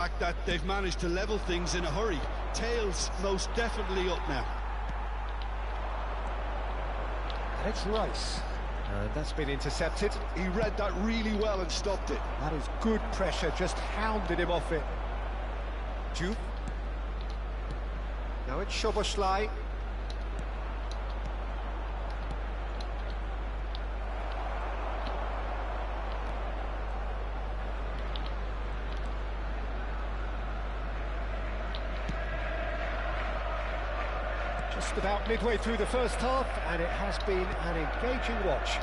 fact that they've managed to level things in a hurry. Tails most definitely up now. And it's Rice. And that's been intercepted. He read that really well and stopped it. That is good pressure, just hounded him off it. Juve. Now it's Szoboszlai. Just about midway through the first half, and it has been an engaging watch.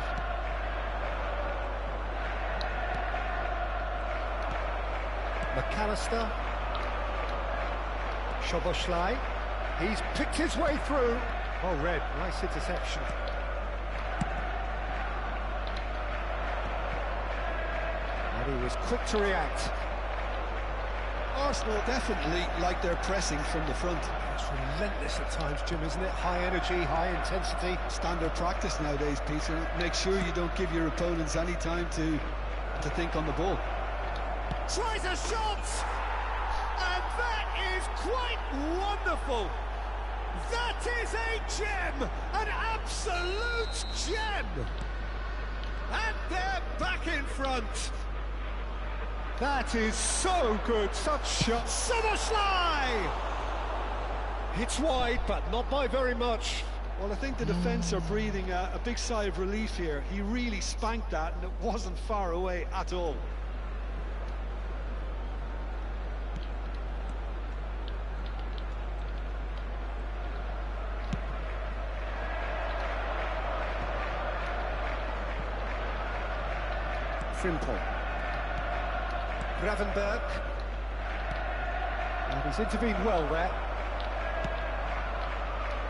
McAllister. Szoboszlai. He's picked his way through. Oh, Red, nice interception. And he was quick to react. Arsenal definitely like their pressing from the front. It's relentless at times, Jim, isn't it? High energy, high intensity. Standard practice nowadays, Peter. Make sure you don't give your opponents any time to think on the ball. Tries a shot! And that is quite wonderful! That is a gem! An absolute gem! And they're back in front! That is so good, such shots. Szoboszlai! It's wide, but not by very much. Well, I think the defence are breathing a big sigh of relief here. He really spanked that, and it wasn't far away at all. Frimpong. Gravenberg. And he's intervened well there.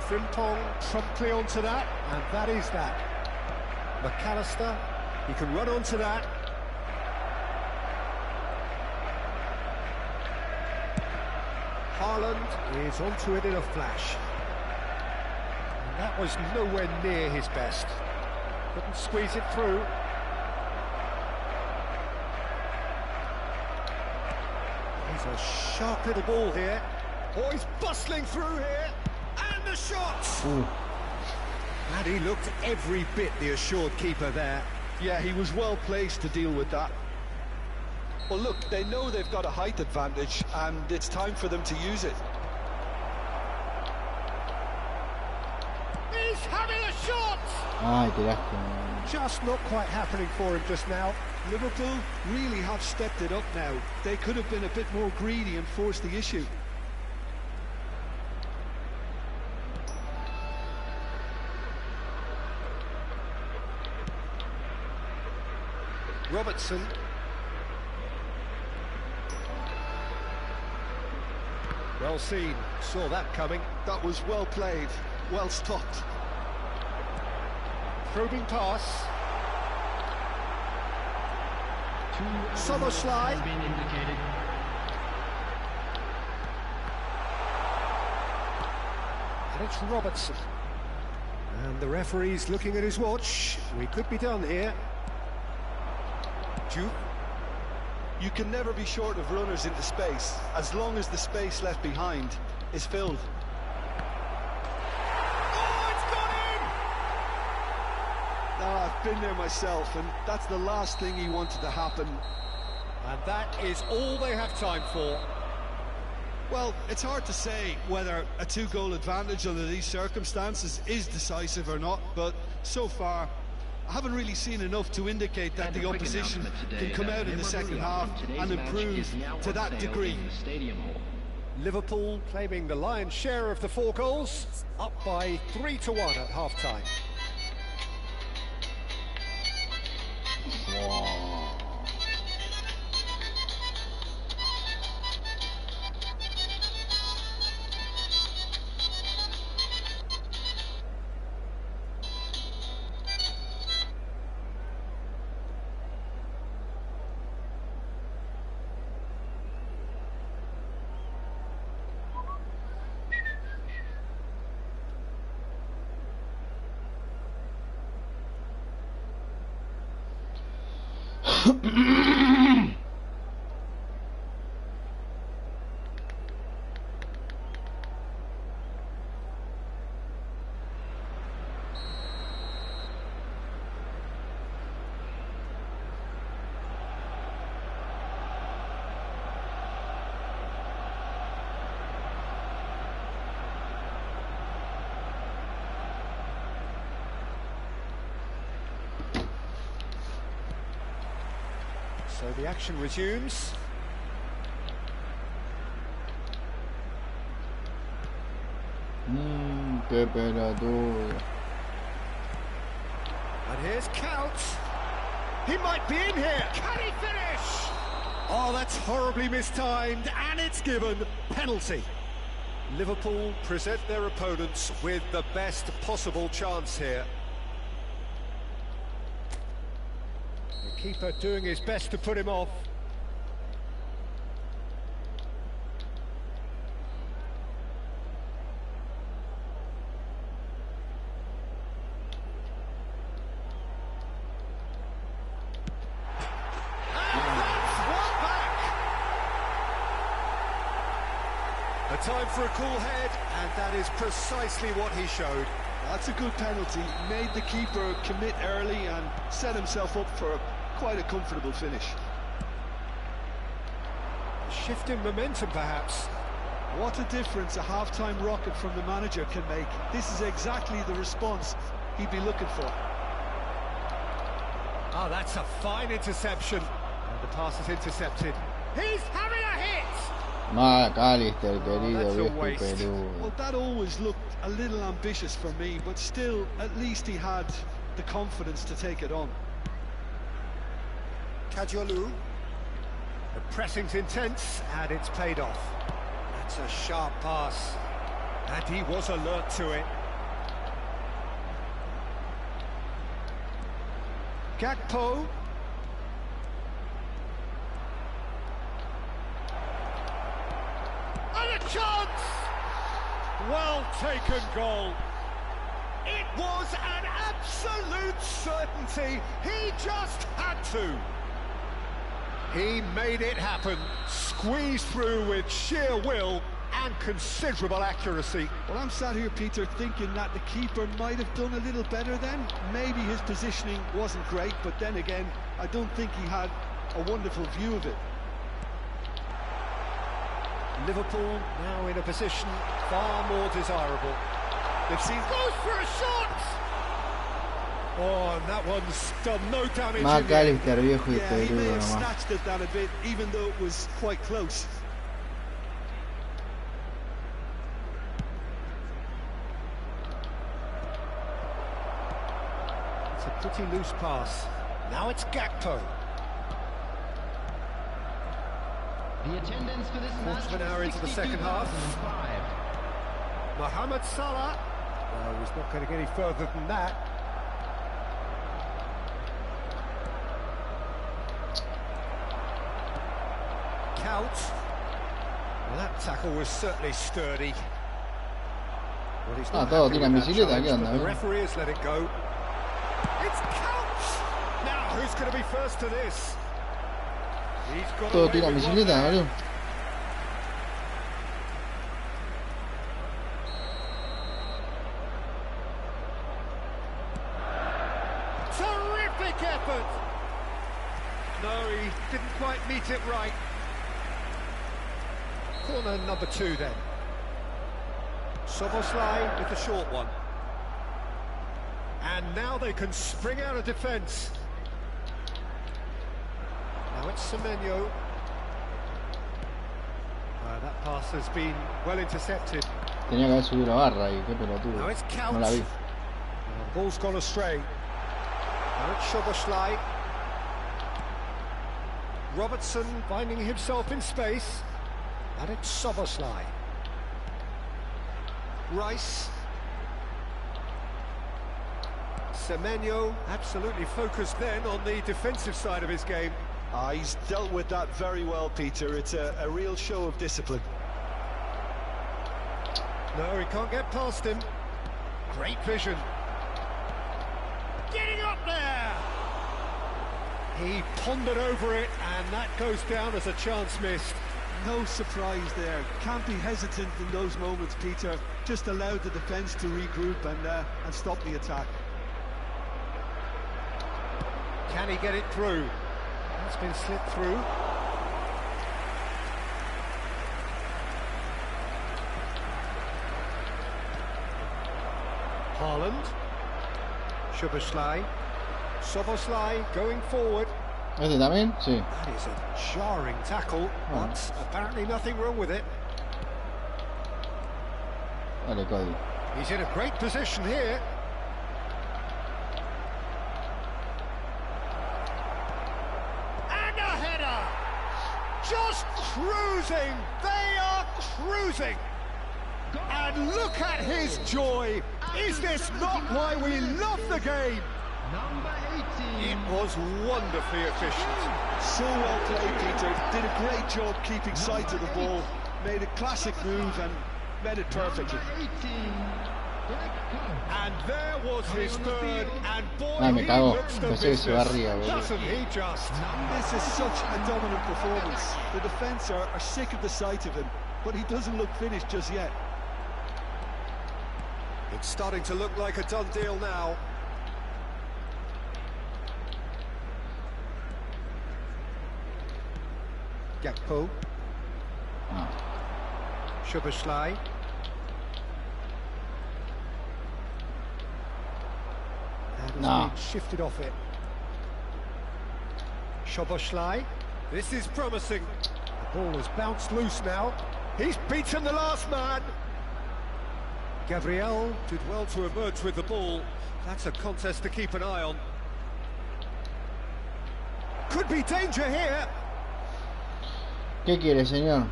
Frimpong promptly onto that, and that is that. McAllister, he can run onto that. Haaland is onto it in a flash. And that was nowhere near his best. Couldn't squeeze it through. He's a sharp little ball here. Oh, he's bustling through here. And the shot! Ooh. And he looked every bit the assured keeper there. Yeah, he was well placed to deal with that. Well, look, they know they've got a height advantage, and it's time for them to use it. He's having a shot! Just not quite happening for him just now. Liverpool really have stepped it up now. They could have been a bit more greedy and forced the issue. Robertson. Well seen, saw that coming. That was well played, well stopped. Probing pass. Szoboszlai. And it's Robertson. And the referee's looking at his watch. We could be done here. Juve. You can never be short of runners into space, as long as the space left behind is filled. Oh, it's got him! I've been there myself, and that's the last thing he wanted to happen. And that is all they have time for. Well, it's hard to say whether a two-goal advantage under these circumstances is decisive or not, but so far I haven't really seen enough to indicate that the opposition can come out in the second half and improve to that degree. Liverpool claiming the lion's share of the 4 goals, up by 3-1 at half-time. So the action resumes. Qué pelotudo. And here's Count. He might be in here. Can he finish? Oh, that's horribly mistimed, and it's given penalty. Liverpool present their opponents with the best possible chance here. The keeper doing his best to put him off. A time for a cool head, and that is precisely what he showed. That's a good penalty. Made the keeper commit early and set himself up for quite a comfortable finish. A shift in momentum, perhaps. What a difference a half-time rocket from the manager can make. This is exactly the response he'd be looking for. Oh, that's a fine interception. And the pass is intercepted. He's having a hit! McAllister, querido, that's a viejo waste. peludo. Well, that always looked a little ambitious for me, but still, at least he had the confidence to take it on. Kajolu. The pressing's intense, and it's paid off. That's a sharp pass. And he was alert to it. Gakpo. And a chance! Well taken goal. It was an absolute certainty. He just had to. He made it happen. Squeezed through with sheer will and considerable accuracy. Well, I'm sat here, Peter, thinking that the keeper might have done a little better then. Maybe his positioning wasn't great, but then again, I don't think he had a wonderful view of it. Liverpool now in a position far more desirable. They've seen goes for a shot. Oh, and that one's done no damage. McAllister, viejo y Yeah, he may peludo have nomás. snatched at that a bit, even though it was quite close. It's a pretty loose pass. Now it's Gakpo. The attendance for this Quarter of an hour into the second half. 62,005. Mohamed Salah. No, he's not going to get any further than that. Count. Well, that tackle was certainly sturdy. Well, he's not todo happy tira with that bicicleta, challenge, ¿qué onda, but the eh? referee has let it go. It's Count! Now, who's going to be first to this? He's got Todo away tira with one bicicleta, there. boludo. Terrific effort! No, he didn't quite meet it right. Corner number 2 then. Soboslai with the short one. And now they can spring out of defence. Now it's Semenyo. That pass has been well intercepted. Tenía que haber subido la barra y qué Now pelotudo. it's Count. No la vi. Ball's gone astray. Now it's Soboslai. Robertson finding himself in space. And it's Soboslai. Rice. Semenyo absolutely focused then on the defensive side of his game. He's dealt with that very well, Peter. It's a real show of discipline. No, he can't get past him. Great vision. Getting up there! He pondered over it, and that goes down as a chance missed. No surprise there. Can't be hesitant in those moments, Peter. Just allow the defence to regroup and stop the attack. Can he get it through? It's been slipped through. Haaland. Soboslai going forward. ¿Este también? Sí. That is a jarring tackle, but apparently nothing wrong with it. Dale, Cody. He's in a great position here. And a header! Just cruising! They are cruising! And look at his joy! Is this not why we love the game? Number 18. It was wonderfully efficient. So well played, Peter. Did a great job keeping sight of the ball. Made a classic move and read it perfectly. Number 18. And there was his third, and boy, Ah, me he cagó. looks the Pensé que se business. barría, boludo. Doesn't he just? This is such a dominant performance. The defence are sick of the sight of him, but he doesn't look finished just yet. It's starting to look like a done deal now. Gakpo. Ah. Szoboszlai. And he's No. been shifted off it. Szoboszlai. This is promising. The ball has bounced loose now. He's beaten the last man. Gabriel did well to emerge with the ball. That's a contest to keep an eye on. Could be danger here. ¿Qué quiere, señor?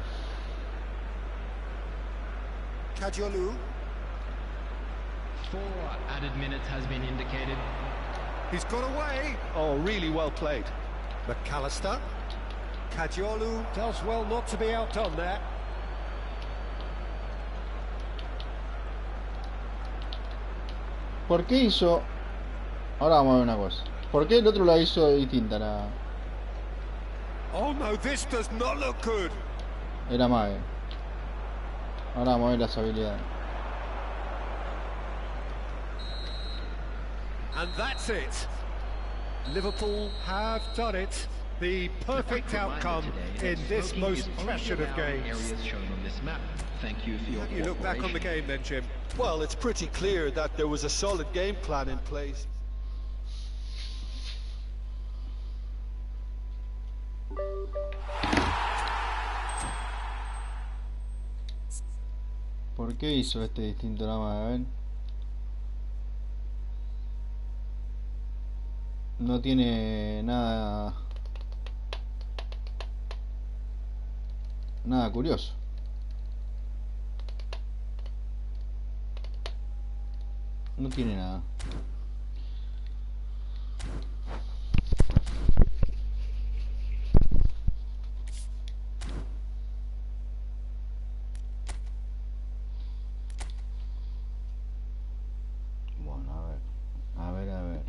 Kadiolu. 4 added minutes has been indicated. He's got away. Oh, really well played. McAllister. Kadiolu does well not to be outdone there. ¿Por qué hizo...? Ahora vamos a ver una cosa. ¿Por qué el otro la hizo distinta? Oh no, this does not look good. Era Mave. Ahora vamos a ver las habilidades. And that's it. Liverpool have done it. The perfect outcome in this most pressured of games. Areas shown on this map. Thank you for your How do you look back on the cooperation. game then, Jim? Well, it's pretty clear that there was a solid game plan in place. ¿Por qué hizo este distinto la Mave? A ver. No tiene nada... Nada curioso. No tiene nada. Bueno, a ver. A ver, a ver.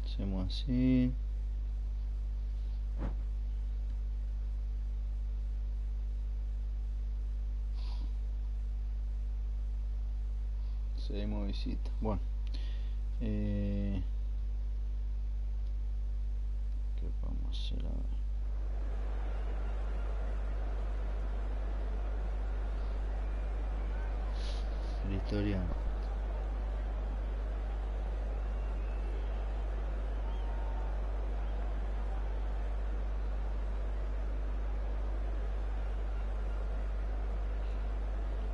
Hacemos así. Seguimos visita. Bueno. ¿Qué vamos a hacer ahora? La historia.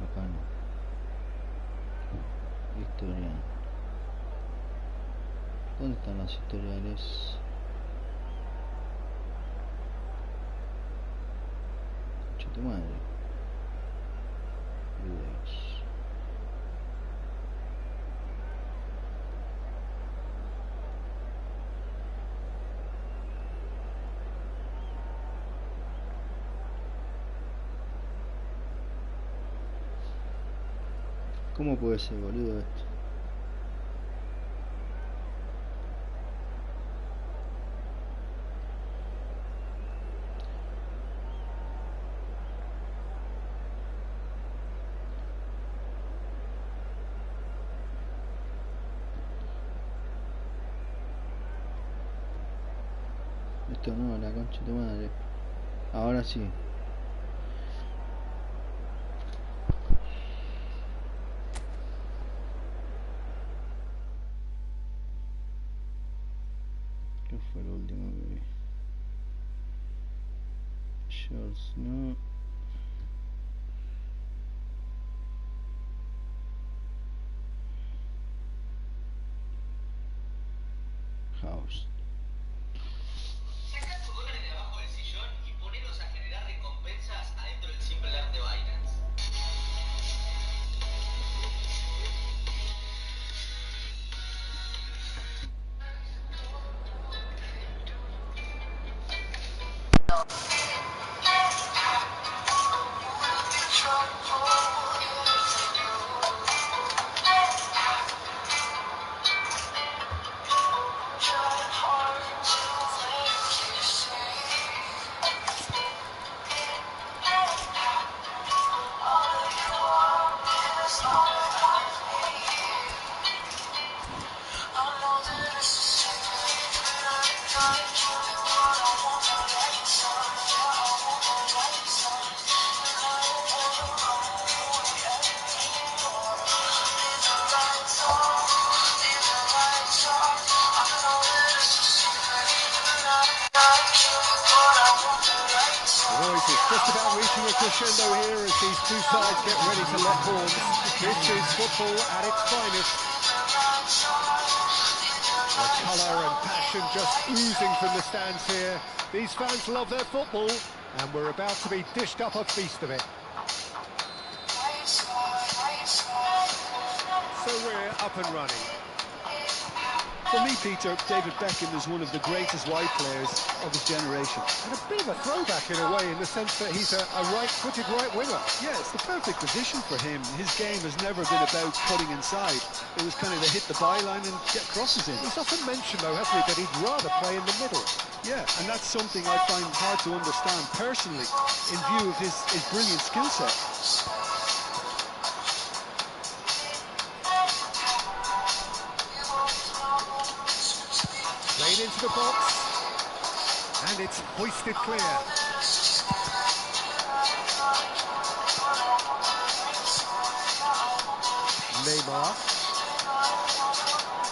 Acá no. Historia. ¿Dónde están las historiales? Concha tu madre. Videos. ¿Cómo puede ser, boludo, esto? Listo, no, la concha de tu madre. Ahora sí. ¿Qué fue lo último que vi? Shorts, no. House. Saca tus dólares de abajo del sillón y ponelos a generar recompensas adentro del simple art de Binance. Just about reaching a crescendo here as these two sides get ready to let horns. This is football at its finest. The colour and passion just oozing from the stands here. These fans love their football, and we're about to be dished up a feast of it. So we're up and running. For me, Peter, David Beckham is one of the greatest wide players of his generation. And a bit of a throwback in a way, in the sense that he's a right-footed right winger. Yeah, it's the perfect position for him. His game has never been about cutting inside. It was kind of to hit the byline and get crosses in. He's often mentioned, though, hasn't he, that he'd rather play in the middle. Yeah, and that's something I find hard to understand personally, in view of his brilliant skill set. Played into the box, and it's hoisted clear. Neymar.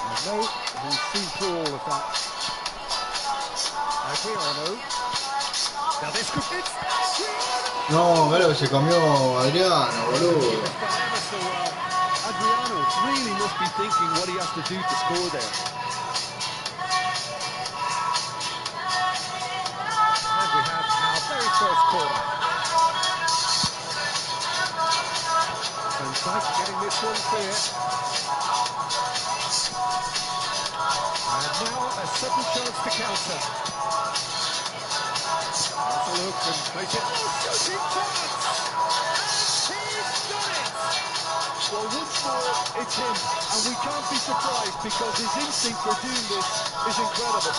I know he's seen through all of that. Adriano. Now this could be... No, claro que se comió Adriano, boludo. Adriano really must be thinking what he has to do to score there. And we have our very first corner. Van Dijk getting this one clear. And now a sudden chance to counter. That's a look and place it. Oh, shooting chance! And he's done it! Well, once more, it's him, and we can't be surprised because his instinct for doing this is incredible.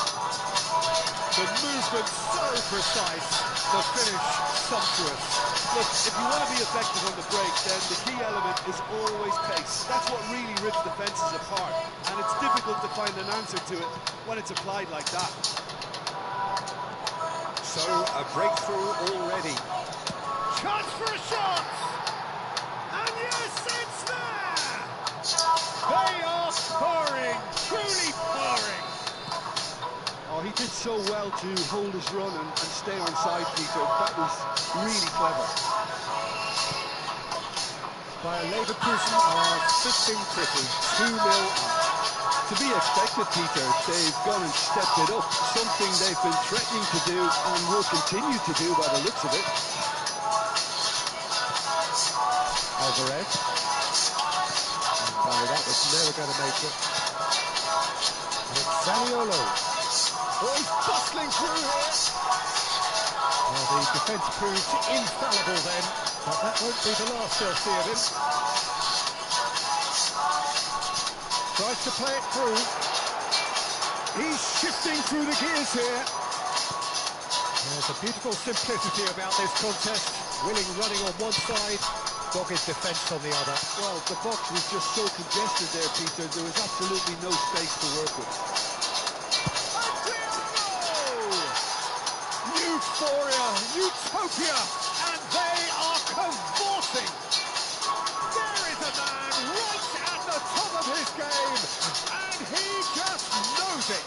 The movement so precise, the finish sumptuous. Look, if you want to be effective on the break, then the key element is always pace. That's what really rips defences apart, and it's difficult to find an answer to it when it's applied like that. So, a breakthrough already. Chance for a shot! And yes, it's there! They are pouring, truly pouring. Oh, he did so well to hold his run and stay on side, Peter. That was really clever. Bayer Leverkusen are sitting pretty, 2-0 up. To be expected, Peter, they've gone and stepped it up, something they've been threatening to do and will continue to do by the looks of it. Alvarez. And that was never going to make it. And it's Zaniolo. Oh, he's bustling through here. Well, the defence proved infallible then, but that won't be the last they'll see of him. Tries to play it through. He's shifting through the gears here. There's a beautiful simplicity about this contest. Willing running on one side, dogged defence on the other. Well, the box was just so congested there, Peter. There was absolutely no space to work with. Adriano! euphoria, utopia, and they are cavorting. There is a man right at the top of his game, and he just knows it.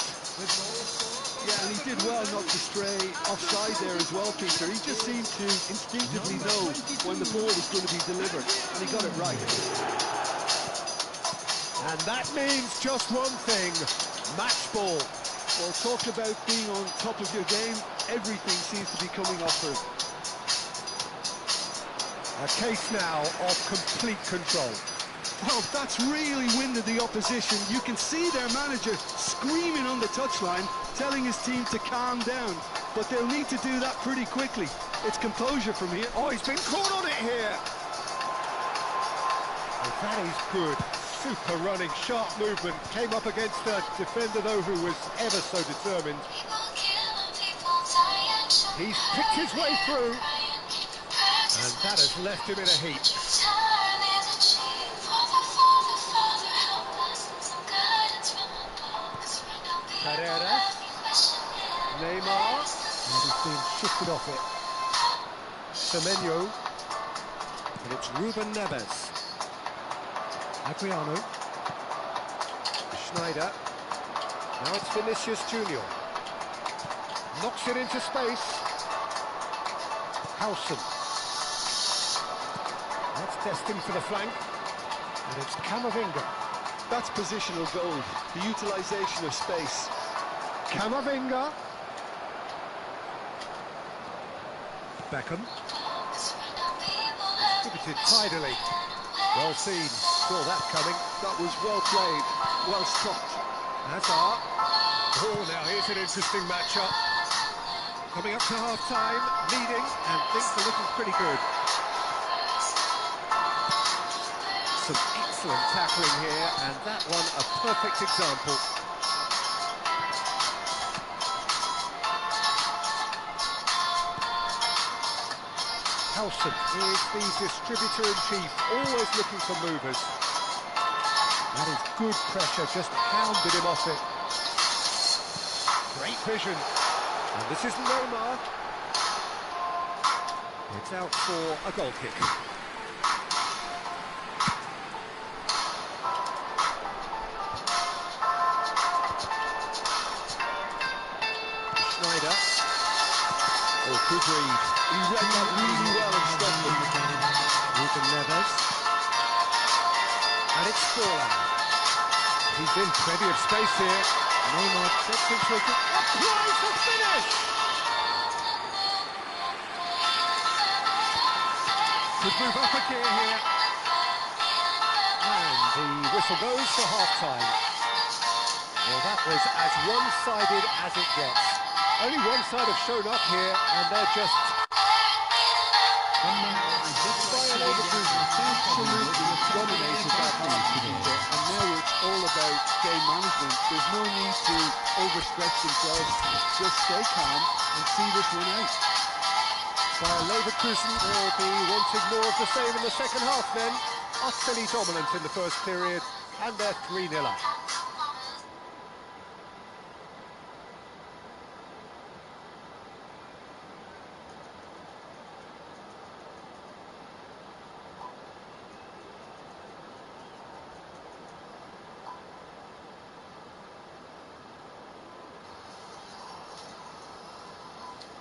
Yeah, and he did well not to stray offside there as well, Peter. He just seemed to instinctively know when the ball was going to be delivered, and he got it right. And that means just one thing, match ball. Well, talk about being on top of your game. Everything seems to be coming off for him. A case now of complete control. Well, that's really winded the opposition. You can see their manager screaming on the touchline, telling his team to calm down. But they'll need to do that pretty quickly. It's composure from here. Oh, he's been caught on it here. Oh, that is good. Super running, sharp movement. Came up against a defender, though, who was ever so determined. He's picked his way through. And that has left him in a heap. Carreras. Neymar. And he's been shifted off it. Semenyo. And it's Ruben Neves. Adriano. Schneider. Now it's Vinicius Junior. Knocks it into space. Howson. That's destined for the flank. And it's Camavinga. That's positional gold, the utilisation of space. Camavinga. Beckham. Distributed tidily. Well seen. Saw that coming. That was well played, well stopped. Hazard. Oh, now here's an interesting matchup. Coming up to half-time, leading, and things are looking pretty good. Some excellent tackling here, and that one a perfect example. Howson is the distributor-in-chief, always looking for movers. That is good pressure, just hounded him off it. Great vision. And this is Neymar. It's out for a goal kick. Schneider. Oh, good read. He read that really well and stopped him. Ruben Neves. And it's Forlan. He's in plenty of space here. Neymar gets into a good... Applies the finish! Could move up a gear here. And the whistle goes for half-time. Well, that was as one-sided as it gets. Only one side have shown up here, and they're just... Absolutely dominated that match, Peter, and now it's all about game management. There's no need to overstretch themselves. Just stay calm and see this one out. Bayer Leverkusen will be wanting more of the same in the second half then. Utterly dominant in the first period, and they're 3-0 up.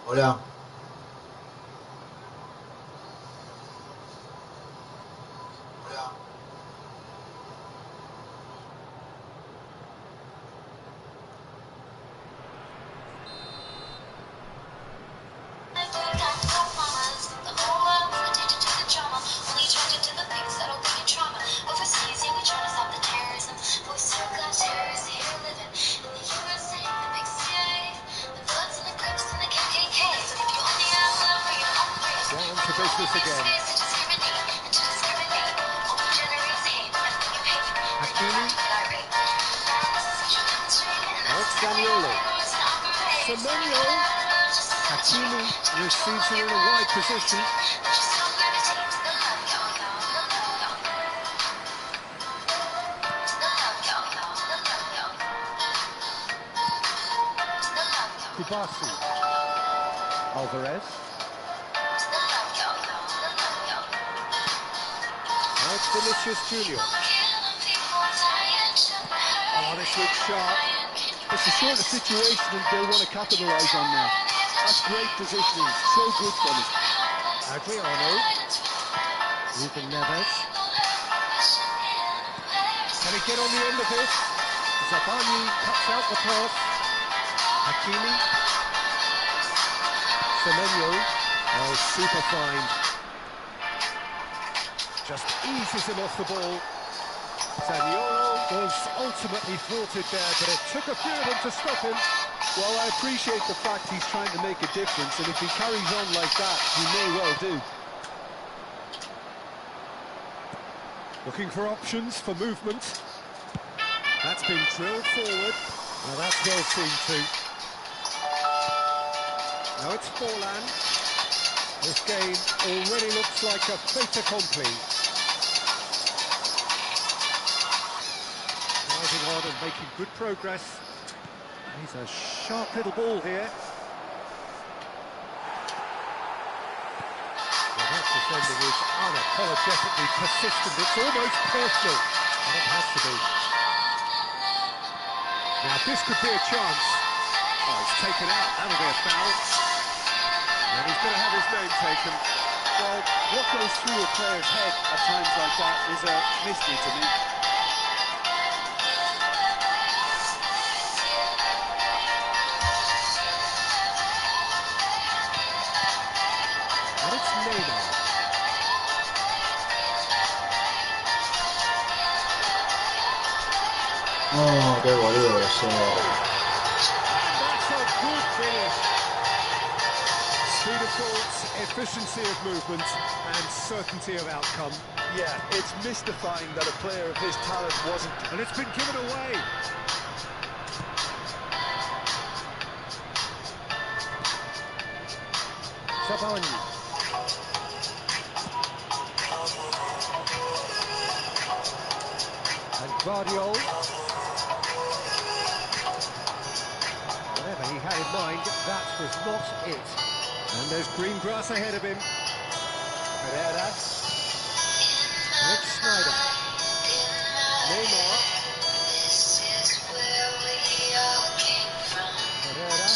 Hola. Hola. Down to business again. Hakimi. Now it's Zaniolo. Semenyo. Hakimi receives her in a wide position. Kubasi. Alvarez. Now it's Vinicius Junior. Oh, this looks sharp. It's the sort of situation that they'll want to capitalise on now. That's great positioning, so good from him. Adriano. Ruben Neves. Can he get on the end of it? Zabani cuts out the cross. Hakimi. Semenyo. Oh, super fine. Just eases him off the ball. Zaniolo was ultimately thwarted there, but it took a few of them to stop him. Well, I appreciate the fact he's trying to make a difference, and if he carries on like that, he may well do. Looking for options for movement. That's been drilled forward. Now that's well seen too. Now it's Forlan. This game already looks like a fait accompli. Driving on and making good progress. He's a sharp little ball here. Well, that defending is unapologetically persistent. It's almost personal. And it has to be. Now this could be a chance. Oh, it's taken out. That'll be a foul. And he's going to have his name taken. Well, what goes through a player's head at times like that is a mystery to me. And it's Neymar. Oh, qué boludo que soy. That's a good finish. Speed of thought, efficiency of movement, and certainty of outcome. Yeah, it's mystifying that a player of his talent wasn't. And it's been given away. Zabani. And Guardiola. Whatever he had in mind, that was not it. And there's green grass ahead of him. Pereira. And it's Schneider. Neymar. Pereira.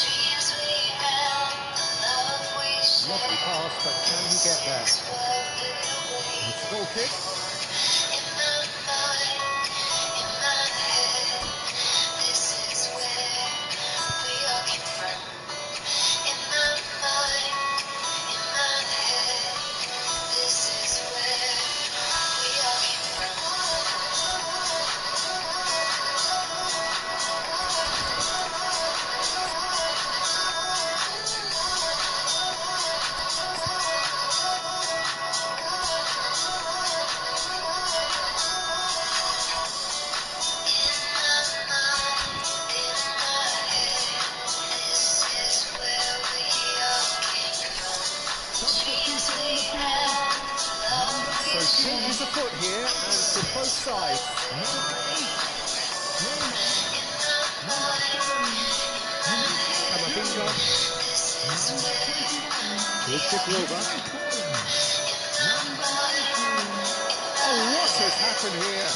Lovely pass, but can he get there? It's a goal kick. So change is afoot here, and from both sides. Camavinga. Grover. Oh, what has happened here?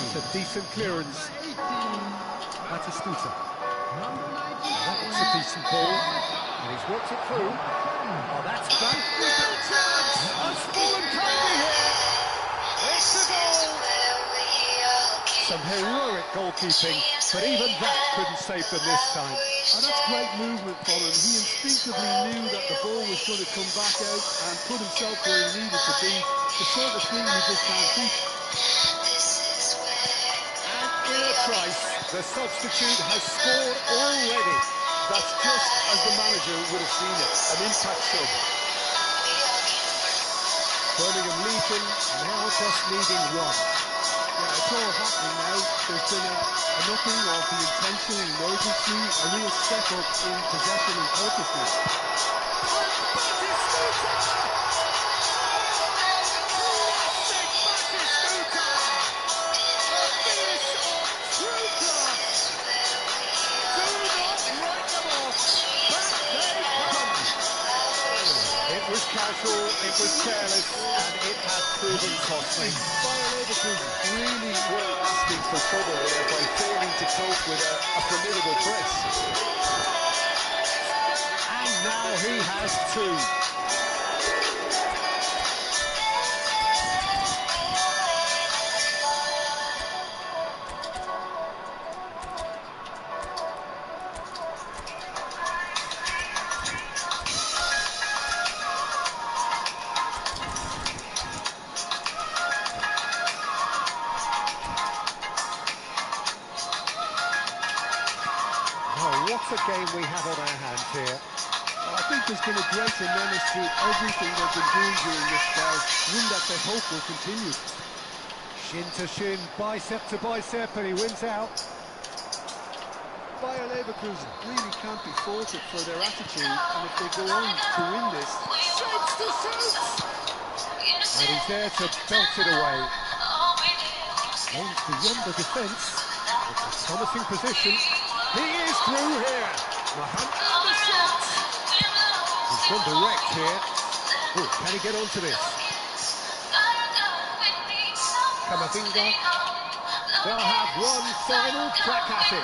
It's a decent clearance. Batistuta. That looks a decent ball. And he's worked it through. Oh, that's done. Has fallen kindly here. It's a goal. Some heroic goalkeeping, but even that couldn't save them this time. And that's great movement from him. He instinctively knew that the ball was going to come back out and put himself where he needed to be. The sort of thing you just can't teach. And in a trice, the substitute has scored already. That's just as the manager would have seen it. An impact sub. Birmingham Legion now just needing one. Yeah, it's all happening now. There's been a knocking of the intention and urgency, a real step up in possession and purposefulness. sure it was careless, and it has proven costly. Bayer Leverkusen really were asking for trouble there by failing to cope with a formidable press. And now he has two. Oh, what a game we have on our hands here. I think there's been a greater menace to everything they've been doing during this spell, one that they hope will continue. Shin to shin, bicep to bicep, and he wins out. Bayer Leverkusen really can't be faulted for their attitude, and if they go on to win this... Shapes to suits! And he's there to belt it away. Aims beyond the defence. It's a promising position. He is through here. Mahan the shot. He's gone direct here. Oh, can he get onto this? Kamavinga. They'll have one final crack at it.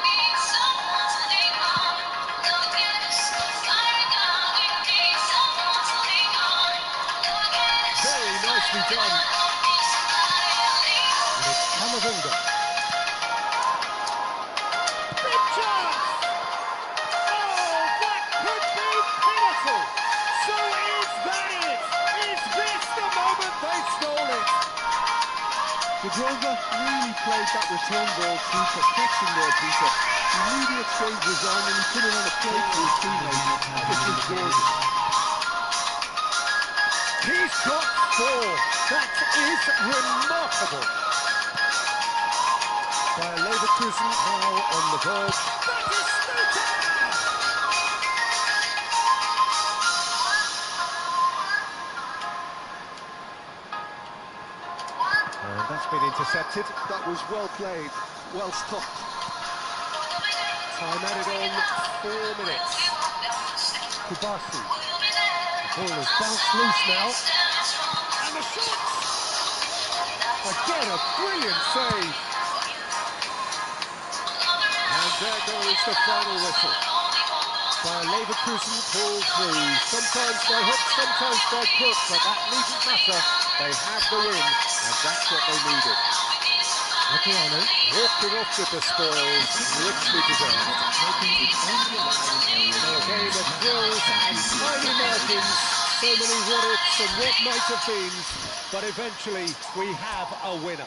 Very nicely done. And it's Kamavinga. Big chance! Oh, that could be pivotal! So is that it? Is this the moment they stole it? Dubrovka really played that return ball to perfection there, Peter. The immediate exchange was on and he put it on a plate for his teammate. It was gorgeous. He's got four. That is remarkable. Bayer Leverkusen now on the verge. That is Stuka! And that's been intercepted. That was well played, well stopped. Time added on 4 minutes. Kubasi. The ball has bounced loose now. And the shot! Again, a brilliant save. And there goes the final whistle. Bayer Leverkusen pulled through. Sometimes by hook, sometimes by crook, but that needn't matter. They have the win, and that's what they needed. Adriano walking off with the spoils, richly deserved. So a game of thrills and tiny margins, so many what-ifs and what might have been, but eventually we have a winner.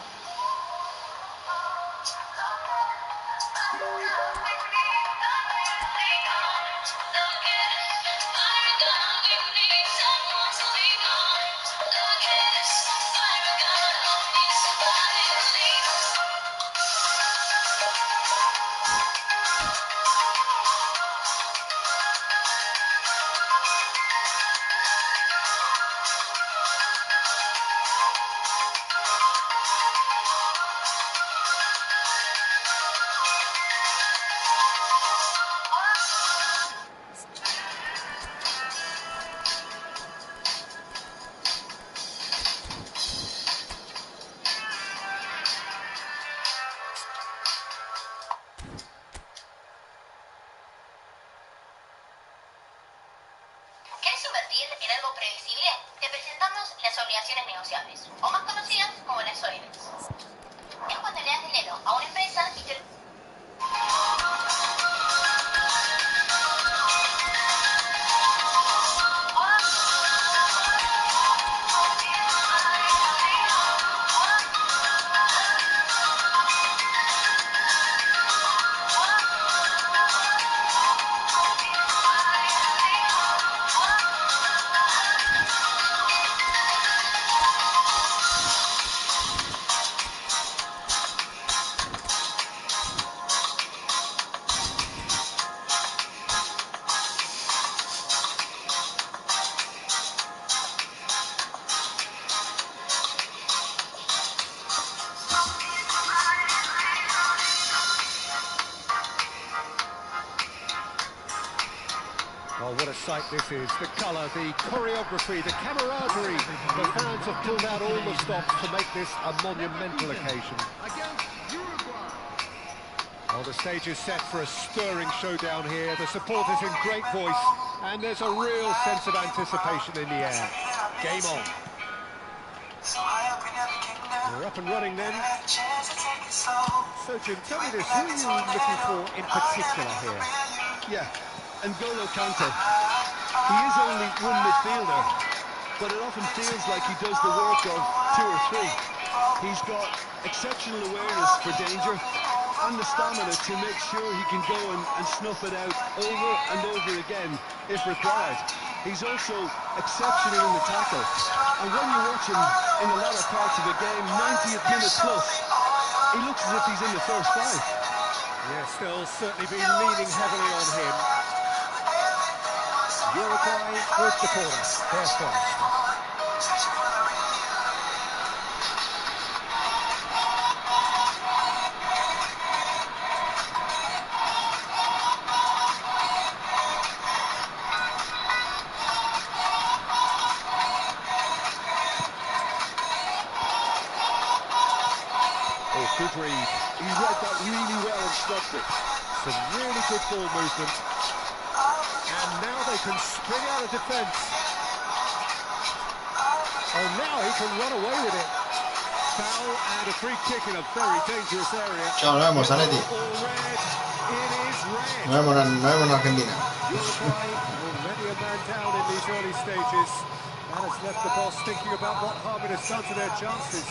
sight this is. The colour, the choreography, the camaraderie. The fans have pulled out all the stops to make this a monumental occasion. Well, the stage is set for a stirring showdown here. The supporters in great voice, and there's a real sense of anticipation in the air. Game on. We're up and running then. So, Jim, tell me this, who are you looking for in particular here? Yeah, N'Golo Kante. He is only one midfielder, but it often feels like he does the work of two or three. He's got exceptional awareness for danger and the stamina to make sure he can go and snuff it out over and over again if required. He's also exceptional in the tackle, and when you watch him in the latter parts of the game, 90th minute plus, he looks as if he's in the first five. Yes, they'll certainly be leaning heavily on him. Uruguay with the corner, they're first. Good read. He read that really well and stopped it. Some really good ball movement. And now they can spring out of defence. Oh, now he can run away with it. Foul and a free kick in a very dangerous area. Chao, nos vemos, Zanetti. All red. It is red. Nos vemos en Argentina. Uruguay already a man down in these early stages. That has left the boss thinking about what harm it has done to their chances.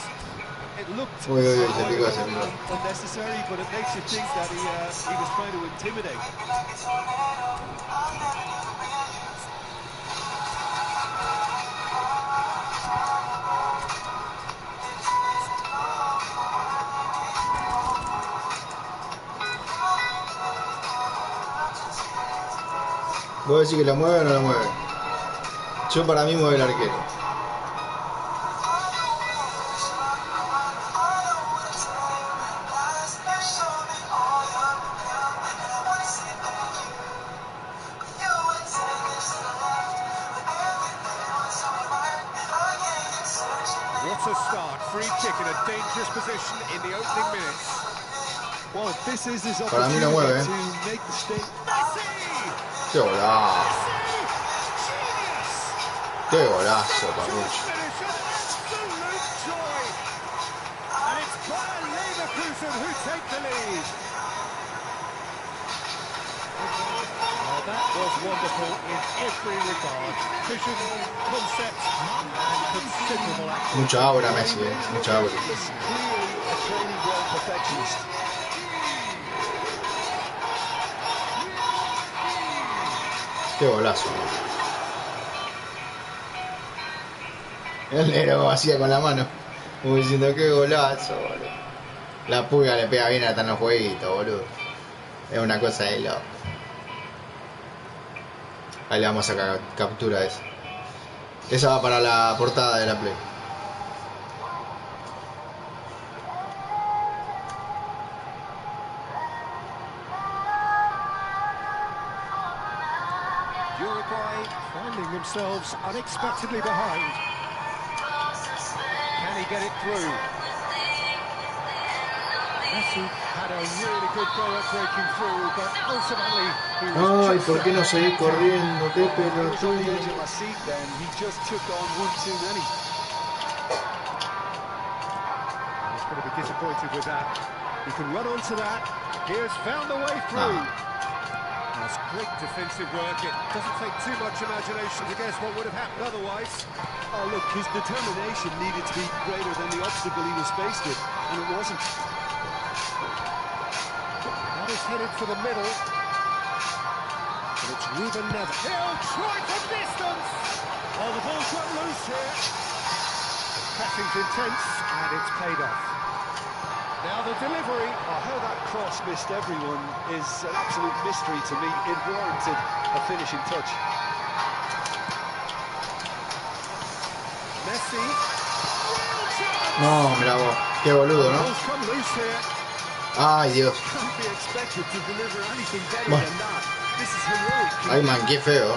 It looked Se picó, se picó. unnecessary, but it makes you think that he was trying to intimidate. ¿Vos decís que la mueve o no la mueve? Yo para mí mueve el arquero. What a start. Free kick in a dangerous position in the opening minutes. Well, this is his Para mí la mueve, opportunity to make the stake. ¡Qué golazo! ¡Qué golazo, Papucho! And it's Bayern Leverkusen who take the lead. That was wonderful in every regard. Vision, concept, and considerable action. Mucha aura, Messi, mucha aura. Listen, clearly a training ground perfectionist. ¡Qué golazo! El negro hacía con la mano, como diciendo qué golazo, boludo. La pulga le pega bien hasta en los jueguitos, boludo. Es una cosa de loco. Ahí le vamos a sacar captura a esa. Esa va para la portada de la Play. Uruguay finding themselves unexpectedly behind. Can he get it through? Messi had a really good go at breaking through, but ultimately he was Ay, just ¿por qué no seguís corriendo? ¡Qué pelotudo! My seat then, he just took on one too many. He's going to be disappointed with that. He can run onto that. He has found a way through. That's great defensive work. It doesn't take too much imagination to guess what would have happened otherwise. Oh, look, his determination needed to be greater than the obstacle he was faced with, and it wasn't. That is headed for the middle. But it's Ruben Neves. He'll try from distance. Oh, the ball's got loose here. Pressing's intense, and it's paid off. Now the delivery. Oh, how that cross missed everyone is an absolute mystery to me. It warranted a finishing touch. Messi. No, mira vos, qué boludo, ¿no? Ball's come loose here. Ay, Dios. Can't be expected to deliver anything better Bueno. than that. This is heroic. Ay, man, qué feo.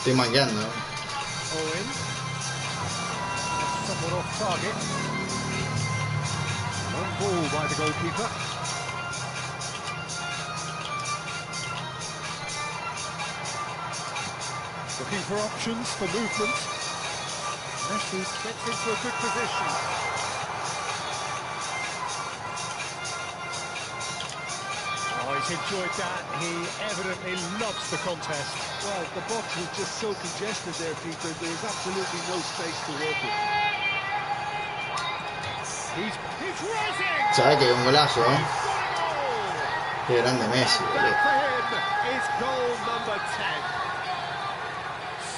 Estoy manqueando. Owen. Somewhat off target. Long ball by the goalkeeper. Looking for options for movement. Messi gets into a good position. Oh, he's enjoyed that. He evidently loves the contest. Well, the box was just so congested there, Peter. There was absolutely no space to work with. He's rising! Sabes que hay un golazo, He's got a goal! Qué grande Messi, And boludo. that for him is goal number 10.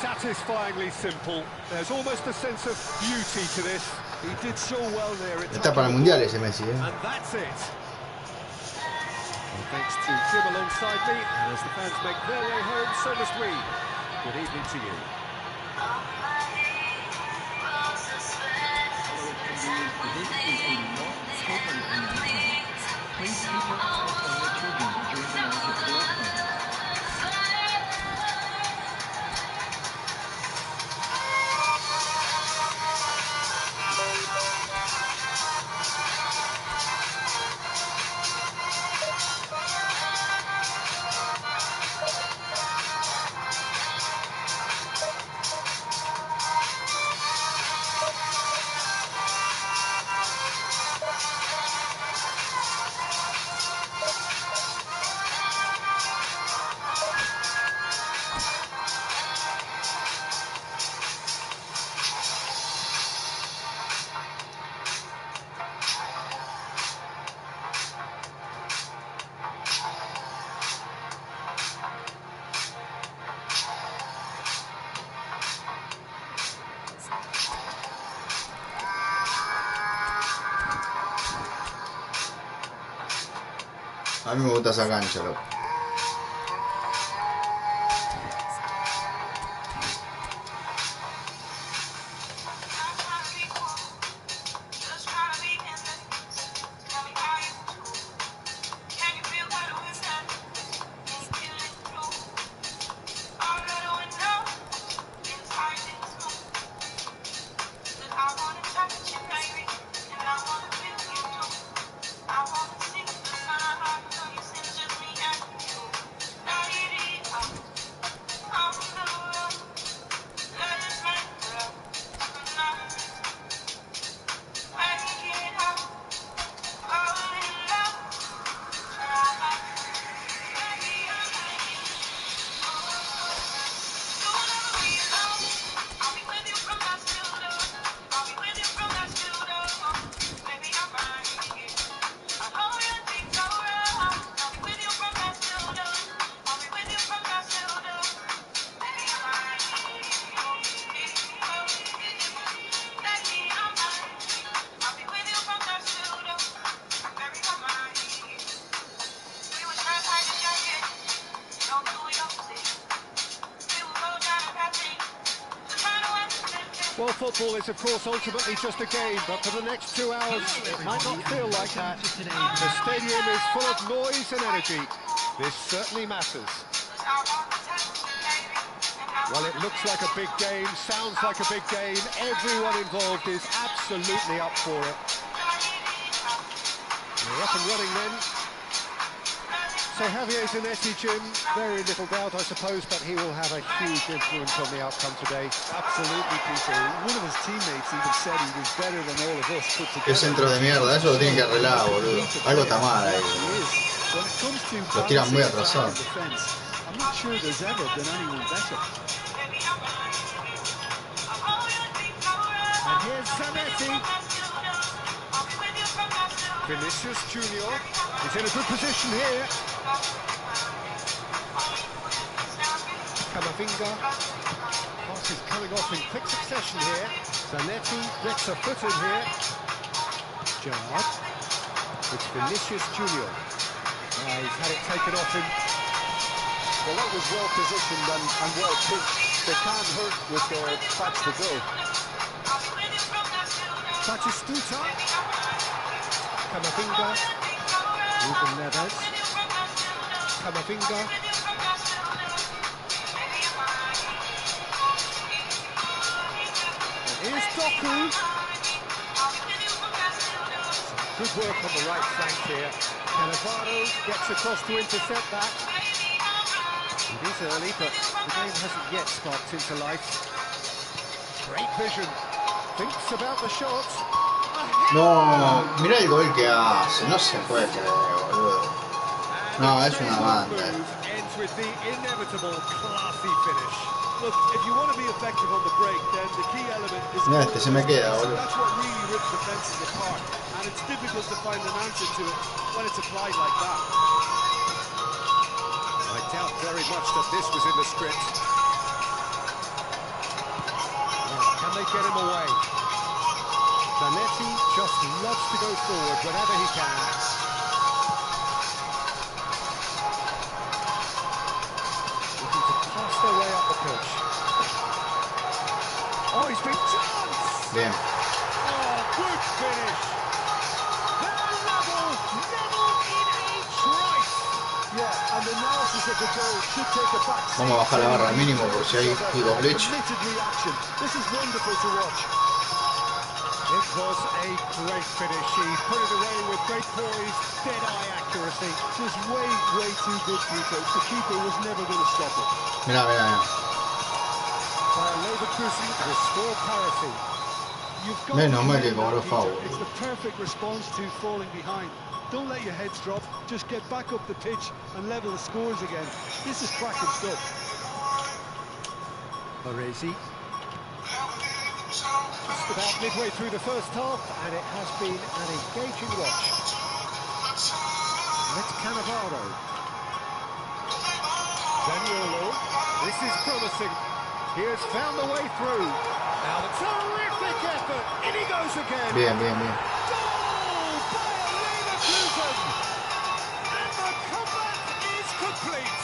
Satisfyingly simple. There's almost a sense of beauty to this. He did so well there. Está para el mundial ese Messi, And that's it. Well, thanks to Jim alongside me, and as the fans make their way home, so must we. Good evening to you. This is a not-spoken announcement. Please keep your eyes on your children during the night of broadcast. A mí me gusta esa cancha, loco. Well, football is, of course, ultimately just a game, but for the next 2 hours, it might not feel like that. The stadium is full of noise and energy. This certainly matters. Well, it looks like a big game, sounds like a big game. Everyone involved is absolutely up for it. We're up and running then. So Javier Zanetti, Jim, very little doubt, I suppose, but he will have a huge influence on the outcome today. Absolutely, Peter. One of his teammates even said he was better than all of us put together. Qué centro de mierda, eso lo tienen que arreglar, boludo. Algo está mal ahí, He boludo. is. When it comes to Lo tiran muy balancing attack atrasado. and defense, I'm not sure there's ever been anyone better. And here's Zanetti. Vinicius Junior is in a good position here. Camavinga. Pass is coming off in quick succession here. Zanetti gets a foot in here. Gerrard. It's Vinicius Junior. He's had it taken off him. Well, that was well positioned and well pitched. They can't hurt with their backs to goal. Batistuta. Camavinga. Ruben Neves. Camavinga. is Doku. Good work on the right flank here. Cannavaro gets across to intercept that. It is early, but the game hasn't yet sparked into life. Great vision. Thinks about the shot. No, mira el gol que hace, no se puede creer, boludo. No, es una banda. Ends with the inevitable classy finish. Look, if you want to be effective on the break, then the key element is Mira, este se me queda, boludo. that's what really rips defenses apart, and it's difficult to find an answer to it when it's applied like that. I doubt very much that this was in the script. Can they get him away? Zanetti just loves to go forward whenever he can. Looking to pass their way up the pitch. Oh, he's been chanced! Bien. Oh, good finish! They're level in a trice! Yeah, and the analysis of the goal should take a back seat. Vamos a bajar la barra al mínimo por si hay tiro glitch. Committed reaction. This is wonderful to watch. It was a great finish. He put it away with great poise, dead-eye accuracy. Just way too good, Peter. The keeper was never going to stop it. Mira, mira, mira. Bayer Leverkusen restore parity. You've got Menos to mal que remember, cobró Peter, foul. it's the perfect response to falling behind. Don't let your heads drop. Just get back up the pitch and level the scores again. This is cracking stuff. Baresi. Just about midway through the first half, and it has been an engaging watch. Let's Cannavaro. Zaniolo. This is promising. He has found the way through. Now the terrific effort. In he goes again. Bien, bien, bien. Goal! Bayer Leverkusen! And the comeback is complete.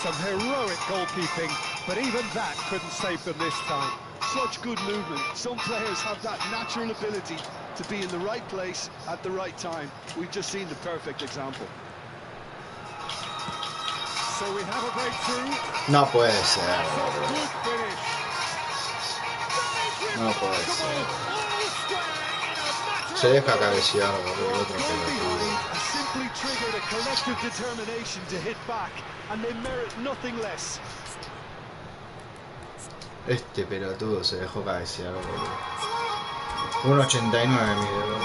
Some heroic goalkeeping, but even that couldn't save them this time. Such good movement. Some players have that natural ability to be in the right place at the right time. We've just seen the perfect example. So we have a breakthrough. No puede ser. Good finish. No puede ser. All square in a matter Se of deja cabecear, boludo. El otro pelotudo. Simply triggered a collective determination to hit back, and they merit nothing less. Este pelotudo se dejó cabecear, boludo. 1.89 mide, boludo.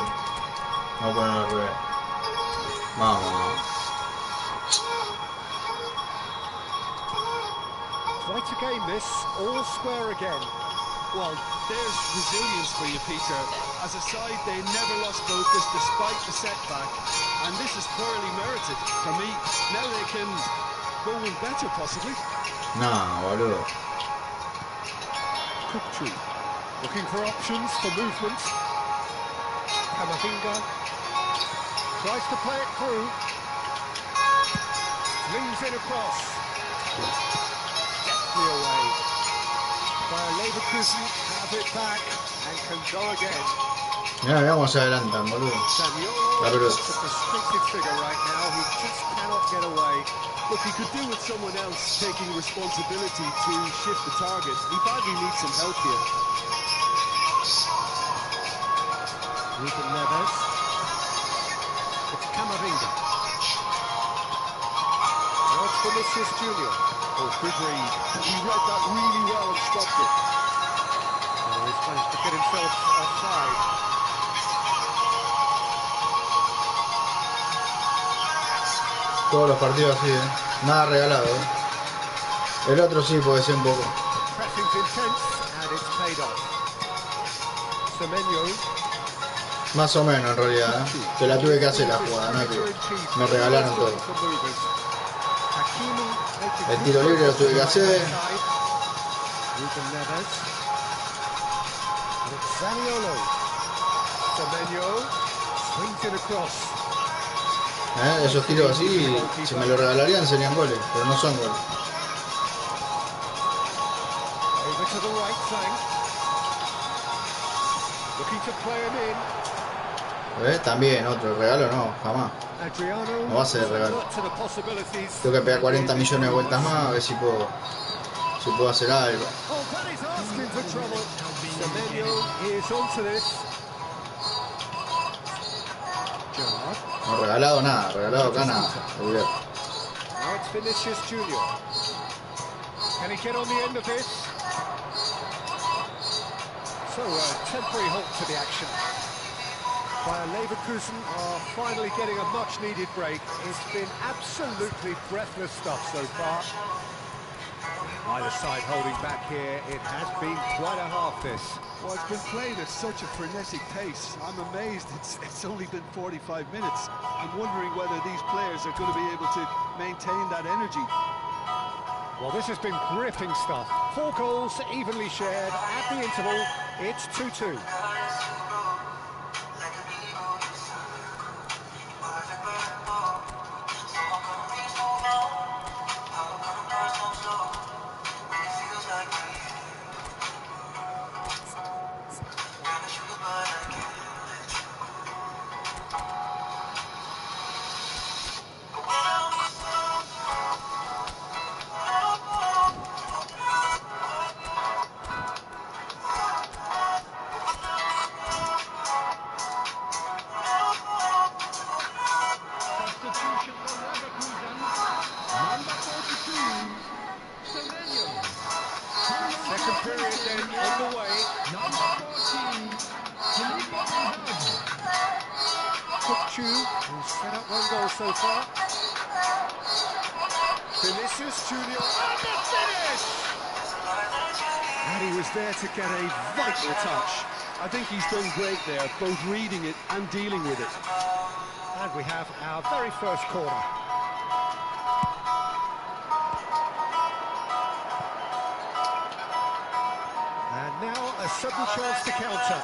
Vamos a ponerlo al revés. Vamos. Quite a game this, all square again. Well, there's resilience for you, Peter. As a side, they never lost focus despite the setback, and this is clearly merited. For me, now they can go one better, possibly. No, boludo. Cooktree. Looking for options for movement. Kamavinga tries to play it through. Flings it across. Deftly away. Bayer Leverkusen have it back and can go again. Mira, mira cómo se adelantan, boludo. Zaniolo La pelota. is a frustrated figure right now. He just cannot get away. Look, he could do with someone else taking responsibility to shift the target. He badly needs some help here. Ruben Neves. It's Camavinga. Now it's Vinicius Junior. Oh, good read. He read that really well and stopped it. Oh, he's managed to get himself offside. Todos los partidos así, nada regalado. El otro sí puede ser un poco. Pressing's intense and it's paid off. Semenyo. Más o menos en realidad, que la tuve que hacer la jugada, no es que me regalaron todo. El tiro libre lo tuve que hacer. Ruben Neves. It's Zaniolo. Semenyo swings it across. Esos tiros así, si me lo regalarían serían goles, pero no son goles. Over to the right flank. Looking to play him in. También otro regalo, no, jamás. Adriano. No va a ser regalo. Alert to the possibilities. Tengo que pegar 40 millones de vueltas más a ver si puedo hacer algo. Oh, that is asking for trouble. Semenyo is onto this. Gerrard. No regalado nada, regalado acá nada. Olvidate. Now it's Vinicius Junior. Can he get on the end of this? So a temporary halt to the action. Bayer Leverkusen are finally getting a much-needed break. It's been absolutely breathless stuff so far. Either side holding back here. It has been quite a half, this. Well, it's been played at such a frenetic pace. I'm amazed it's only been 45 minutes. I'm wondering whether these players are going to be able to maintain that energy. Well, this has been gripping stuff. 4 goals evenly shared. At the interval, it's 2-2. Substitution for Leverkusen. Number 42, Semenyo. Second period then underway. Number 14, Felipe Inzaghi. Kukçu, who's set up 1 goal so far. Vinicius Junior, and the finish! And he was there to get a vital touch. I think he's done great there, both reading it and dealing with it. And we have our very first corner. And now a sudden chance to counter.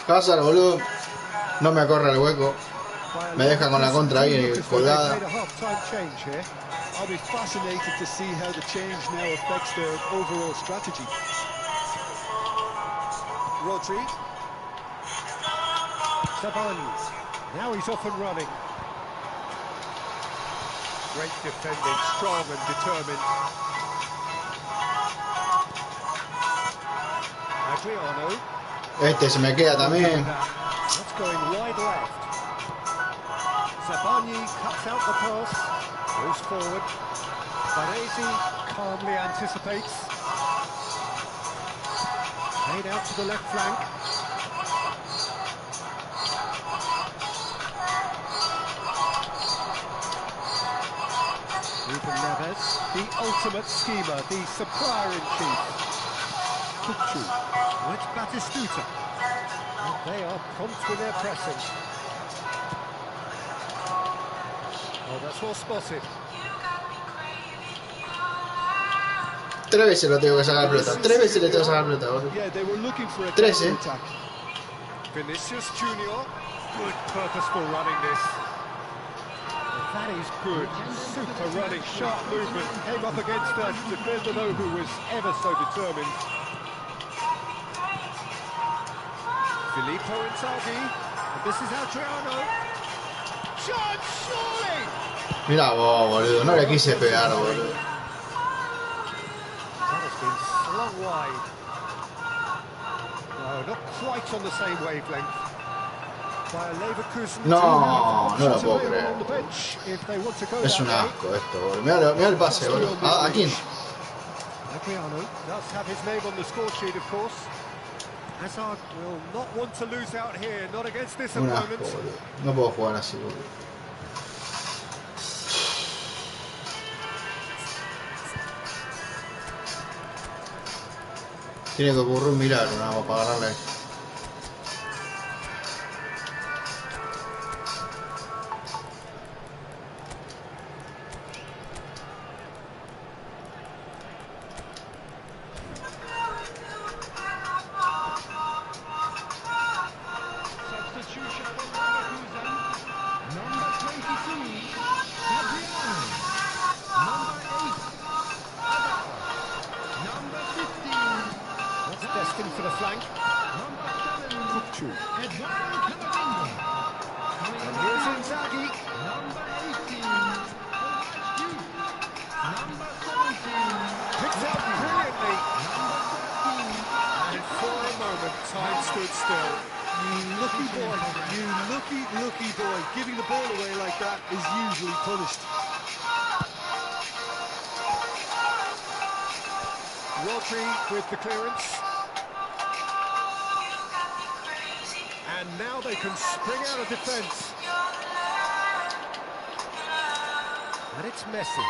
Hazard, boludo. No me corre el hueco. Me deja con la contra ahí colgada. Made a half-time change here. I'll be fascinated to see how the change now affects their overall strategy. Rodri. Zabani. Now he's off and running. Great defending, strong and determined. Adriano. Este se me queda también. That's going wide left. Zabani cuts out the pass. Goes forward. Baresi calmly anticipates. Made out to the left flank. Ruben Neves, the ultimate schemer, the supplier-in-chief. Kukçu, with Batistuta. And they are prompt with their pressing. Oh, that's well spotted. 3 veces lo tengo que sacar pelota. 3 veces le tengo que sacar pelota, boludo. Yeah, they were looking for a 13. counter-attack. Vinicius Junior, good purposeful running this. That is good, super running, sharp movement, came up against a defender though who was ever so determined. Filippo Inzaghi, and this is Adriano. Chance, surely! Mira vos, boludo. No le quise pegar, boludo. That has been slung wide. No, not quite on the same wavelength. Bayer Leverkusen No, do have no lo options puedo available creer. on the bench if they want to go Es that un way. asco esto, boludo. Mira el pase, boludo. ¿A quién? Adriano does have his name on the score sheet, of course. Hazard will not want to lose out here, not against this Un asco, opponent. boludo. No puedo jugar así, boludo. Tiene que ocurrir un milagro, nada más para agarrarle. Substitution for Leverkusen. Number 22, Adriano. Number 8, Adar. Number 15, That's destined for the flank. number 7, Kukçu. Eduardo Camavinga. And here's Inzaghi. Number 18, Kovacic. Number 17, Picked out brilliantly. number 13, And for a moment, Time stood still. You lucky boy, you lucky boy. Giving the ball away like that is usually punished. Rodri with the clearance. And now they can spring out of defence. And it's Messi.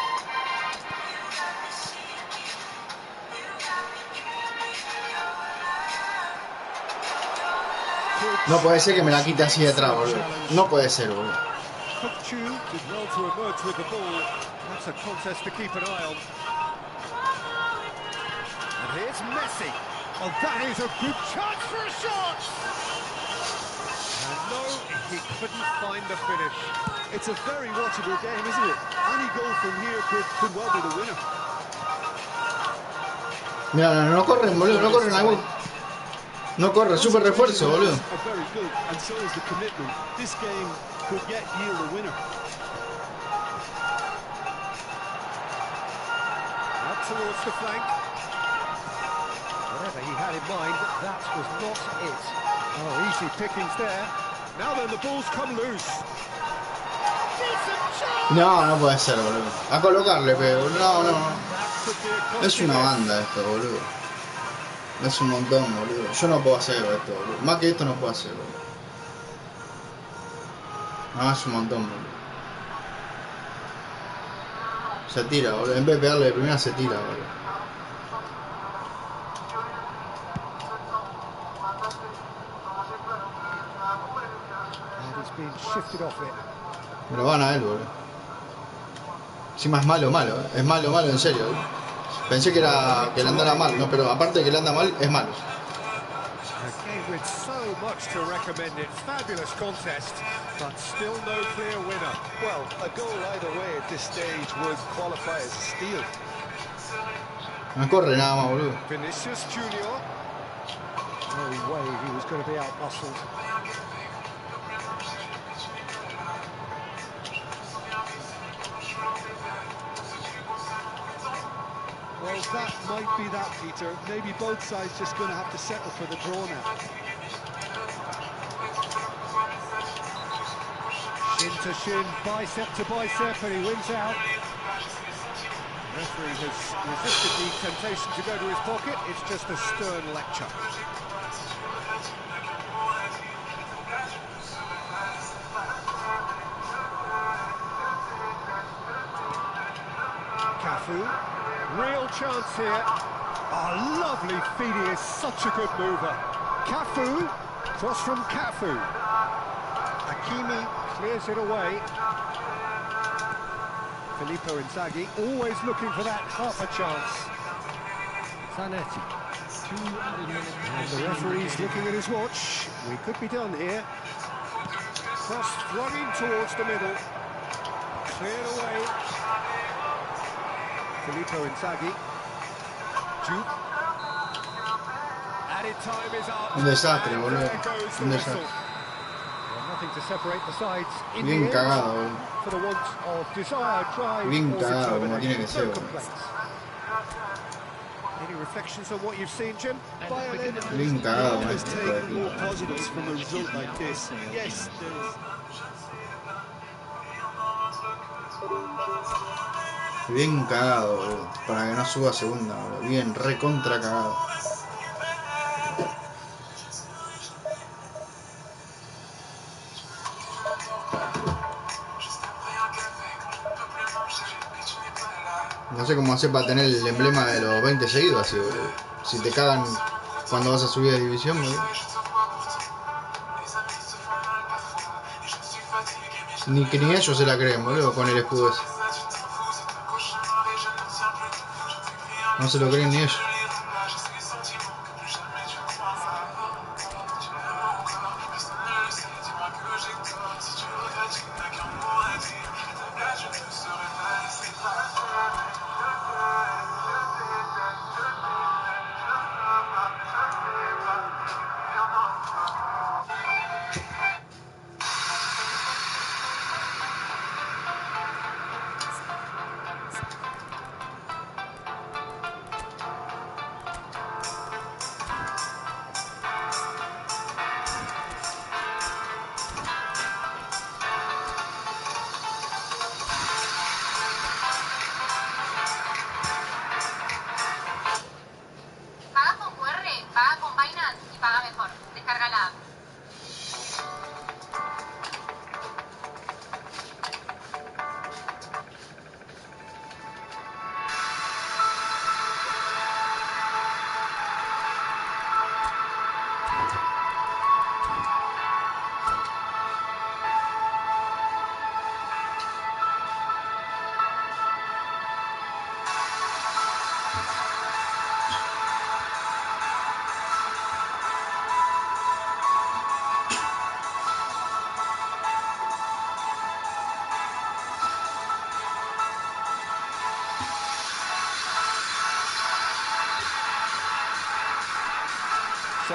No puede ser que me la quite así de atrás, boludo. No puede ser, boludo. Chu did well to emerge with the ball. That's a contest to keep an eye on. And here's Messi. Oh, that is a good chance for a shot! And no, he couldn't find the finish. It's a very watchable game, isn't it? Any goal from here could well be the winner. Mira, no corren, boludo, no corren algún. No corre, super refuerzo, boludo. Are very good, and so is the commitment. This game could yet yield a winner. Out towards the flank. Whatever he had in mind, that was not it. Oh, easy pickings there. Now then, the ball's come loose. Decent chance! No, no puede ser, boludo. A colocarle, pero no. That could be a Es costly una miss. banda esto, boludo. Es un montón, boludo. Yo no puedo hacer esto, boludo. Más que esto no puedo hacer, boludo. No, es un montón, boludo. Se tira, boludo. En vez de pegarle de primera, se tira, boludo. And he's been shifted off it. Me lo van a él, boludo. Encima es malo, Es malo, en serio, boludo. Pensé que le andara mal, no, pero aparte de que le anda mal, es malo. A game with so much to recommend it. Fabulous contest, but still no clear winner. Well, a goal either way at this stage would qualify as a steal. No corre nada más, boludo. Vinicius Junior. No way he was going to be out-muscled. Well, that might be that, Peter. Maybe both sides just going to have to settle for the draw now. Shin to shin, bicep to bicep, and he wins out. Referee has resisted the temptation to go to his pocket. It's just a stern lecture. Cafu, real chance here. Oh, lovely feed, he is such a good mover. Cafu, cross from Cafu. Hakimi clears it away. Filippo Inzaghi always looking for that half a chance. Zanetti. And the referee's looking at his watch. We could be done here. Cross flung in towards the middle. Cleared away. Filippo Inzaghi. Juke. Added time is up. Un desastre, And boludo. there goes the Un whistle. desastre. Well, nothing to separate the sides. In Bien the end, cagado, boludo. for the want of desired drive Bien or cagado, como determination. tiene que ser, No boludo. complaints. Any reflections on what you've seen, Jim? Violin Bien cagado, has maestro. taken more positives from a result like this. Yes, there is. Bien cagado, boludo. Para que no suba a segunda, boludo. Bien, recontra cagado. No sé cómo hacer para tener el emblema de los 20 seguidos así, boludo. Si te cagan cuando vas a subir de división, boludo. Ni que ni ellos se la creen, boludo, con el escudo ese. No se lo creen ni ellos.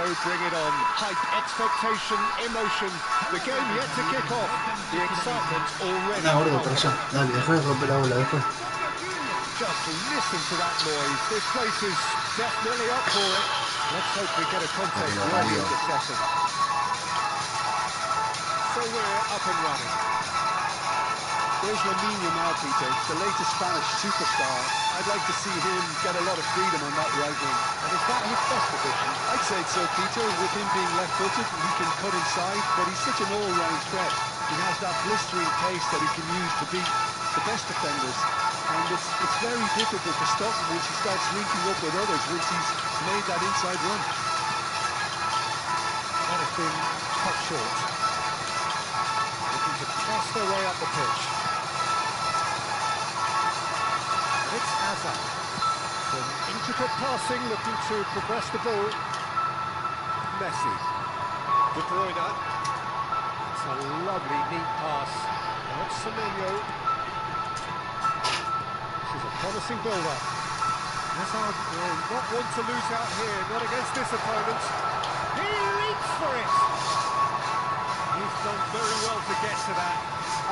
bring it on. Hype, expectation, emotion. The game yet to kick off. The excitement already. No, gordo, por allá. Dale, deja de romper la bola después. Just listen to that noise. This place is definitely up for it. Let's hope we get a contest worthy of the session. So we're up and running. There's Bienvenido, Peter, the latest Spanish superstar. I'd like to see him get a lot of freedom on that right wing. And is that his best position? I'd say so, Peter. With him being left-footed, he can cut inside, but he's such an all-round threat. He has that blistering pace that he can use to beat the best defenders. And it's very difficult to stop him once he starts linking up with others, once he's made that inside run. That has been cut short. Looking to press their way up the pitch. It's Hazard. Some intricate passing, looking to progress the ball. Messi. De Bruyne. It's a lovely, neat pass. Now it's Semenyo. This is a promising build-up. Hazard will not want to lose out here, not against this opponent. He reaches for it. He's done very well to get to that.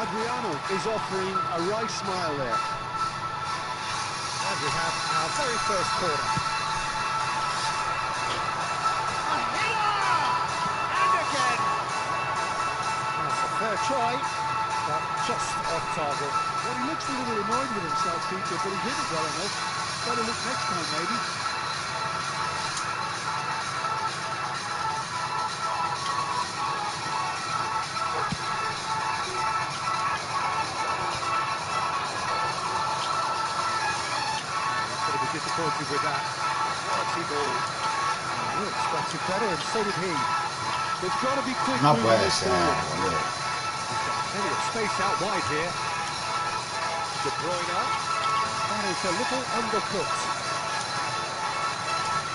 Adriano is offering a wry smile there. And we have our very first corner. A header! And again! That's a fair try, but just off target. Well, he looks a little annoyed with himself, Peter, but he hit it well enough. Better look next time, maybe. Disappointed with that. Quality ball. He expected better, and so did he. They've got to be quick. No moving puede this ser, forward. boludo. He's got plenty of space out wide here. De Bruyne. That is a little undercooked.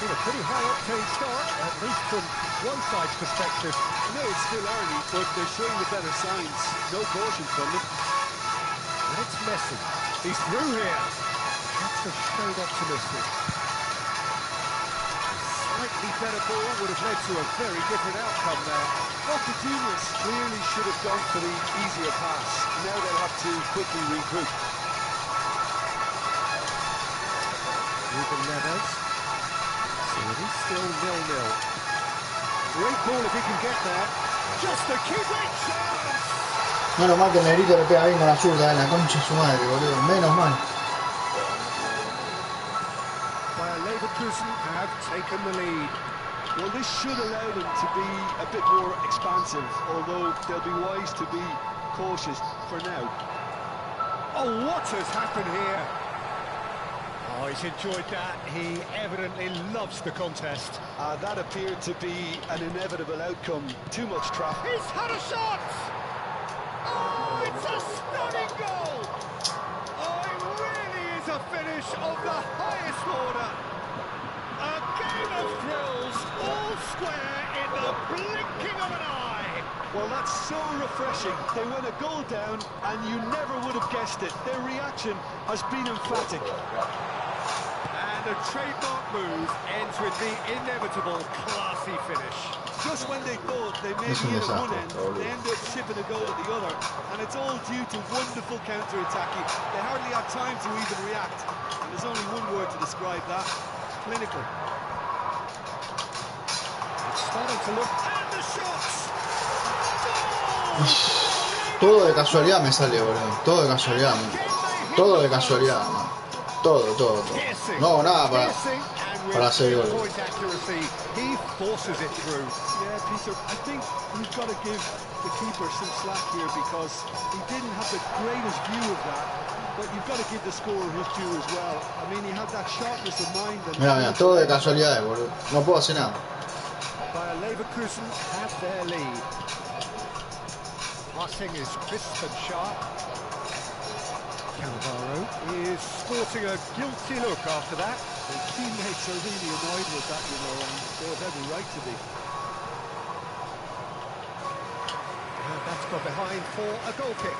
Been a pretty high-octane start, at least from one side's perspective. I know it's still early, but they're showing the better signs. No caution from them. And it's Messi. He's through here. That's a shade optimistic. A slightly better ball would have led to a very different outcome there. Opportunities clearly should have gone for the easier pass. Now they'll have to quickly regroup. Ruben Neves. So it is still 0-0. Great ball if he can get there. Just a keeping chance! Menos mal que el negrito le pega bien con la zurda en la concha de su madre, boludo. Menos mal. Leverkusen have taken the lead. Well, this should allow them to be a bit more expansive, although they'll be wise to be cautious for now. Oh, what has happened here? Oh, he's enjoyed that. He evidently loves the contest. That appeared to be an inevitable outcome. Too much traffic. He's had a shot! Oh, it's a stunning goal! Oh, it really is a finish of the highest order. A game of thrills, all square in the blinking of an eye. Well, that's so refreshing. They went a goal down, and you never would have guessed it. Their reaction has been emphatic. And a trademark move ends with the inevitable classy finish. Just when they thought they may be at one end, they end up shipping a goal at the other, and it's all due to wonderful counter-attacking. They hardly had time to even react, and there's only one word to describe that: clinical. It's starting to look, and the shots! Todo de casualidad me sale, boludo. Todo de casualidad, man. Todo de casualidad, man. Todo. No hago nada para hacer gol. He forces it through. Yeah, Peter, I think we've got to give the keeper some slack here because he didn't have the greatest view of that. But you've got to give the scorer his due as well. I mean, he had that sharpness of mind. Mira, todo de casualidad, boludo. No puedo hacer nada. Bayer Leverkusen have their lead. Passing is crisp and sharp. Cannavaro is sporting a guilty look after that. The teammates are really annoyed with that, you know, and they have every right to be. And that's got behind for a goal kick.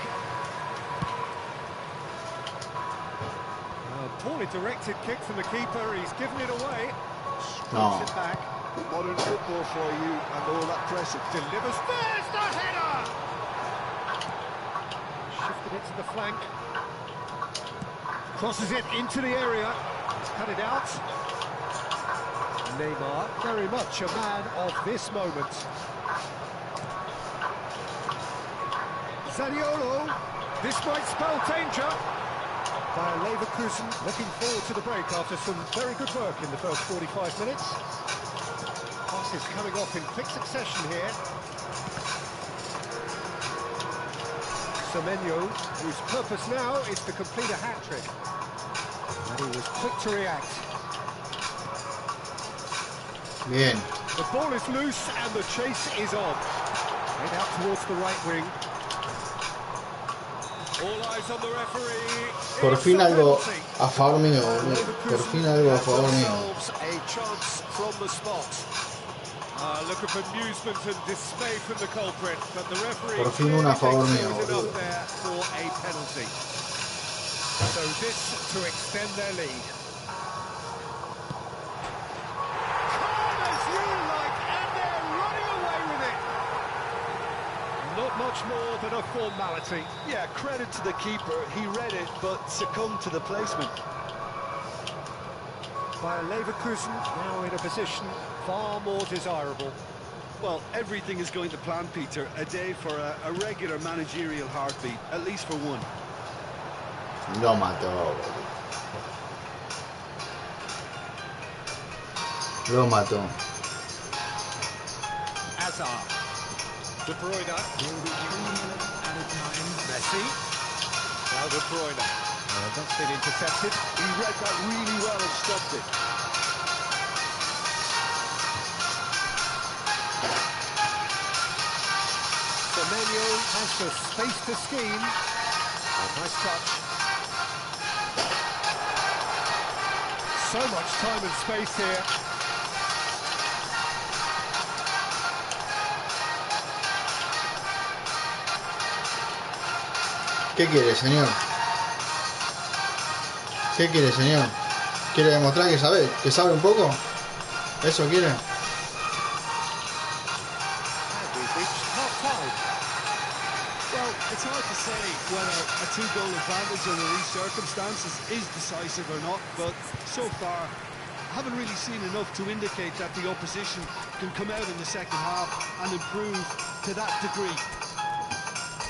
A poorly directed kick from the keeper. He's given it away. Strikes it back. Modern football for you and all that pressure. Delivers. There's the header! Shifted it to the flank. Crosses it into the area. Cut it out. Neymar, very much a man of this moment. Zaniolo, this might spell danger. Bayer Leverkusen looking forward to the break after some very good work in the first 45 minutes. Passes coming off in quick succession here. Semenyo, whose purpose now is to complete a hat-trick. And he was quick to react. Bien. The ball is loose and the chase is on. Head out towards the right wing. All eyes on the referee. Por fin algo a favor mío, boludo. Leverkusen Por fin algo a have favor mío. themselves a chance from the spot. Look of amusement and dismay from the culprit, but the referee Por fin una a favor thinks mío, there was boludo. enough there for a penalty. So this to extend their lead. Calm as you like, and they're running away with it. Not much more than a formality. Yeah, credit to the keeper. He read it, but succumbed to the placement. Bayer Leverkusen now in a position far more desirable. Well, everything is going to plan, Peter. A day for a regular managerial heartbeat, at least for one. Lo mató, boludo. Lo mató. Hazard. De Bruyne. Messi. Now De Bruyne. That's been intercepted. He read that really well and stopped it. Semenyo has the space to scheme. Oh, nice touch. So much time and space here. ¿Qué quiere, señor? ¿Qué quiere, señor? ¿Quiere demostrar que sabe? ¿Que sabe un poco? ¿Eso quiere? And we've reached half-time. Well, it's hard to say whether a two-goal advantage under these circumstances is decisive or not, but so far, I haven't really seen enough to indicate that the opposition can come out in the second half and improve to that degree.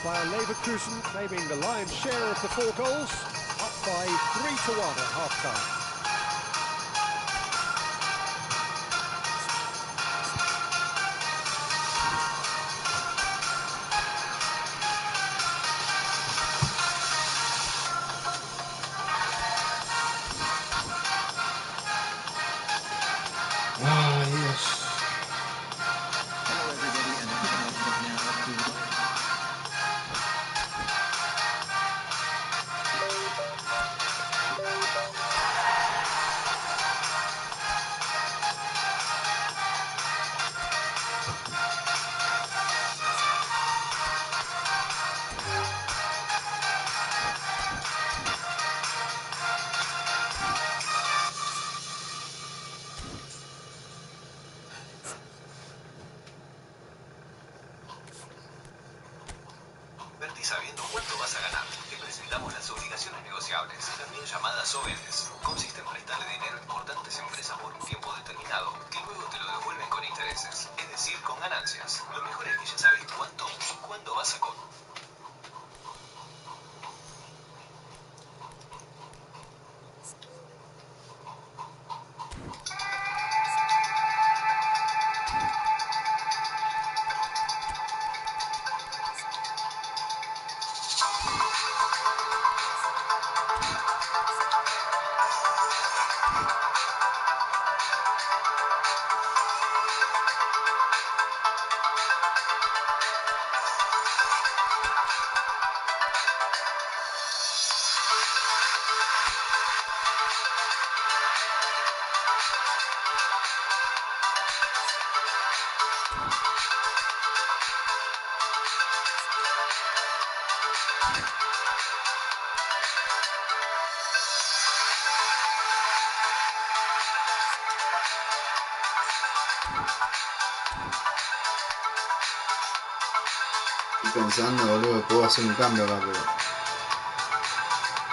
Bayer Leverkusen claiming the lion's share of the 4 goals, up by 3-1 at half-time. Ay, Dios. Hello everybody and the kickoff is now up to Invertí sabiendo cuánto vas a ganar. Te presentamos las obligaciones negociables, también llamadas OEDs. Consiste en prestarle dinero a importantes empresas por un tiempo determinado, que luego te lo devuelven con intereses, es decir, con ganancias. Lo mejor es que ya sabes cuánto y cuándo vas a cobrar. pensando, boludo, que puedo hacer un cambio acá, pero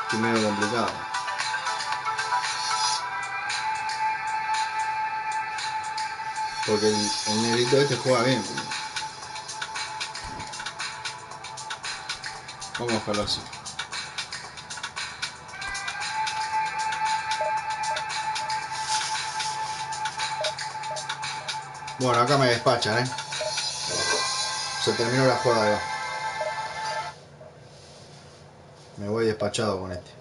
estoy medio complicado. Porque el negrito este juega bien, boludo. Vamos a dejarlo así. Bueno, acá me despachan, Se terminó la jugada ya. Me voy despachado con este.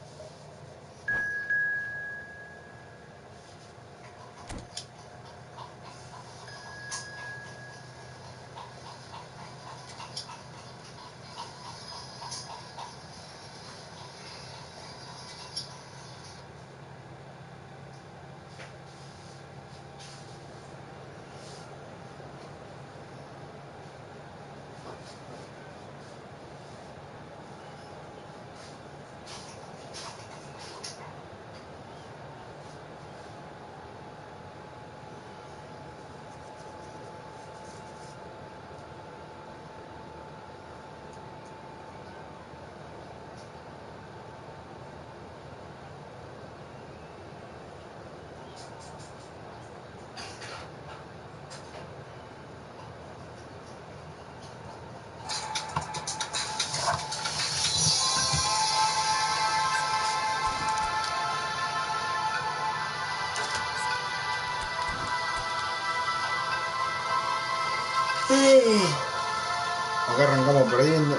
Acá arrancamos perdiendo.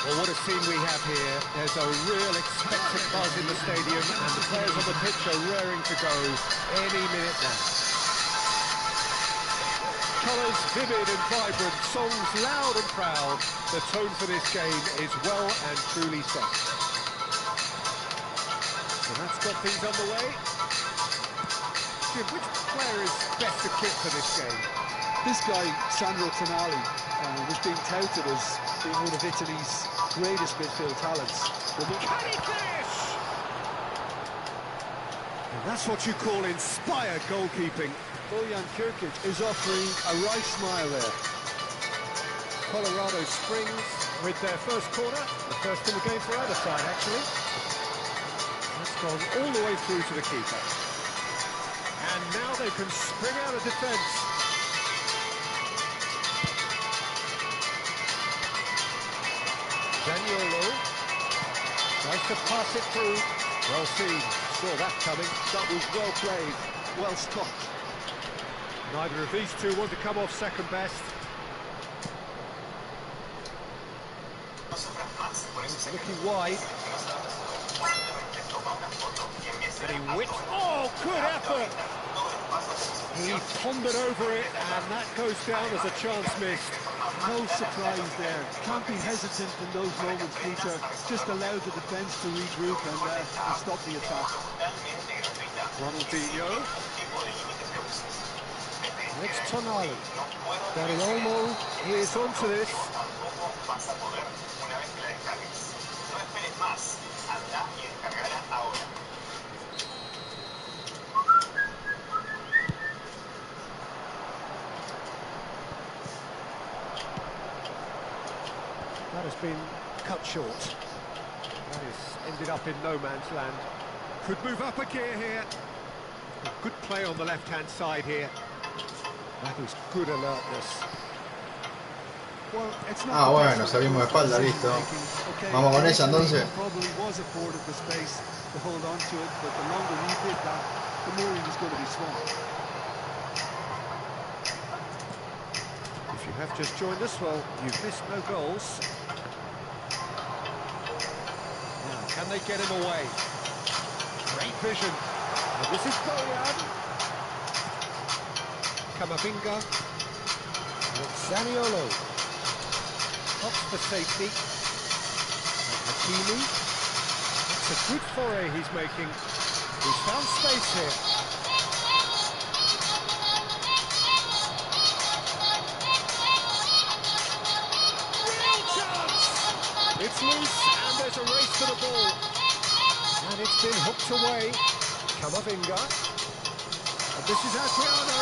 Well, what a scene we have here. There's a real expectant buzz in the stadium, and the players on the pitch are raring to go any minute now. Colours vivid and vibrant, songs loud and proud. The tone for this game is well and truly set. So that's got things underway. Jim, which player is best equipped for this game? This guy, Sandro Tonali, was being touted as being one of Italy's greatest midfield talents. Can he finish? And that's what you call inspired goalkeeping. Bojan Kirkic is offering a right smile there. Colorado Springs with their first corner. The first in the game for either side, actually. That's gone all the way through to the keeper. And now they can spring out of defence. Zaniolo tries to pass it through. Well seen. Saw that coming. That was well played, well stopped. Neither of these two want to come off second best. Looking wide. And he whipped. Oh, good effort! He pondered over it, and that goes down as a chance missed. No surprise there. Can't be hesitant in those moments, Peter. Just allow the defence to regroup and stop the attack. Ronaldinho. It's Tonali. Donnarumma is onto this. That has been cut short. That has ended up in no man's land. Could move up a gear here. A good play on the left-hand side here. That was good alertness. Well, it's not Ah, the bueno, best salimos de espalda, decision listo. making. Okay, Vamos con esa initially, entonces. he probably was afforded the space to hold on to it, but the longer he did that, the more he was going to be swamped. If you have just joined us, well, you've missed no goals. Now, can they get him away? Great vision. And this is Boyan. Camavinga. And Zaniolo. Hops for safety. And Hakimi. That's a good foray he's making. He's found space here. Real chance! It's loose and there's a race for the ball. And it's been hooked away. Camavinga. And this is Adriano.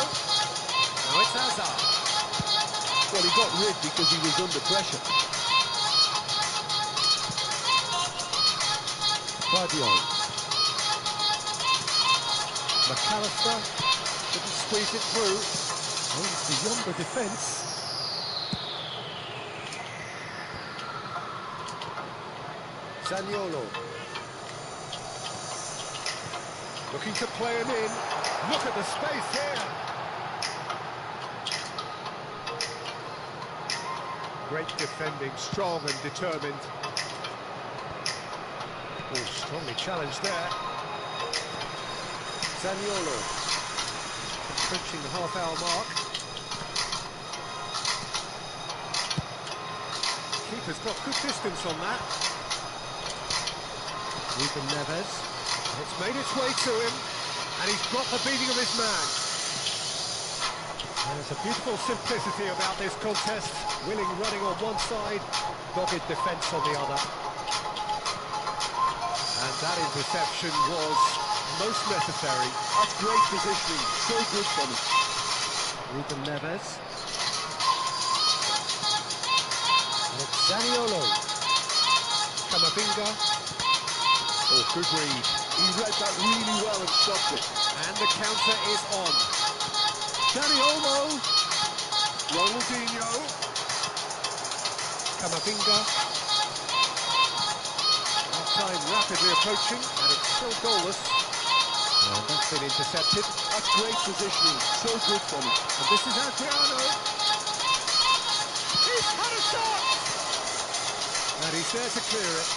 Now it's Hazard. Well, he got rid because he was under pressure. Fabio. McAllister couldn't squeeze it through. Aims beyond the defence. Zaniolo. Looking to play him in. Look at the space here. Great defending, strong and determined. Oh, strongly challenged there. Zaniolo. Approaching the half-hour mark. Keeper's got good distance on that. Ruben Neves. It's made its way to him, and he's got the beating of his man. And there's a beautiful simplicity about this contest. Willing running on one side, dogged defence on the other. And that interception was most necessary. That's great positioning, so good from him. Ruben Neves. And it's Zaniolo. Camavinga. Oh, good read. He read that really well and stopped it. And the counter is on. Danny Olmo. Ronaldinho. Camavinga. Half-time rapidly approaching, and it's still goalless. And that's been intercepted. That's great positioning, so good from him. And this is Adriano. He's had a shot! And he's there to clear it.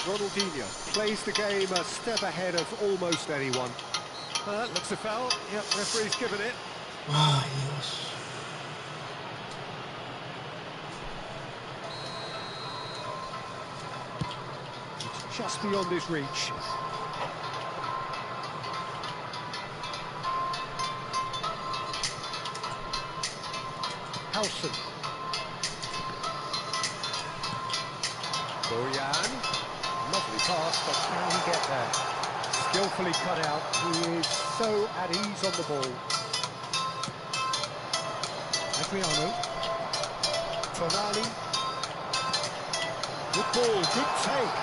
Ronaldinho plays the game a step ahead of almost anyone. Looks a foul. Yep, referee's given it. Ay, Dios. It's just beyond his reach. Howson. Boyan. Lovely pass, but can he get there? Skillfully cut out. He is so at ease on the ball. Adriano. Tonali. Good ball, good take.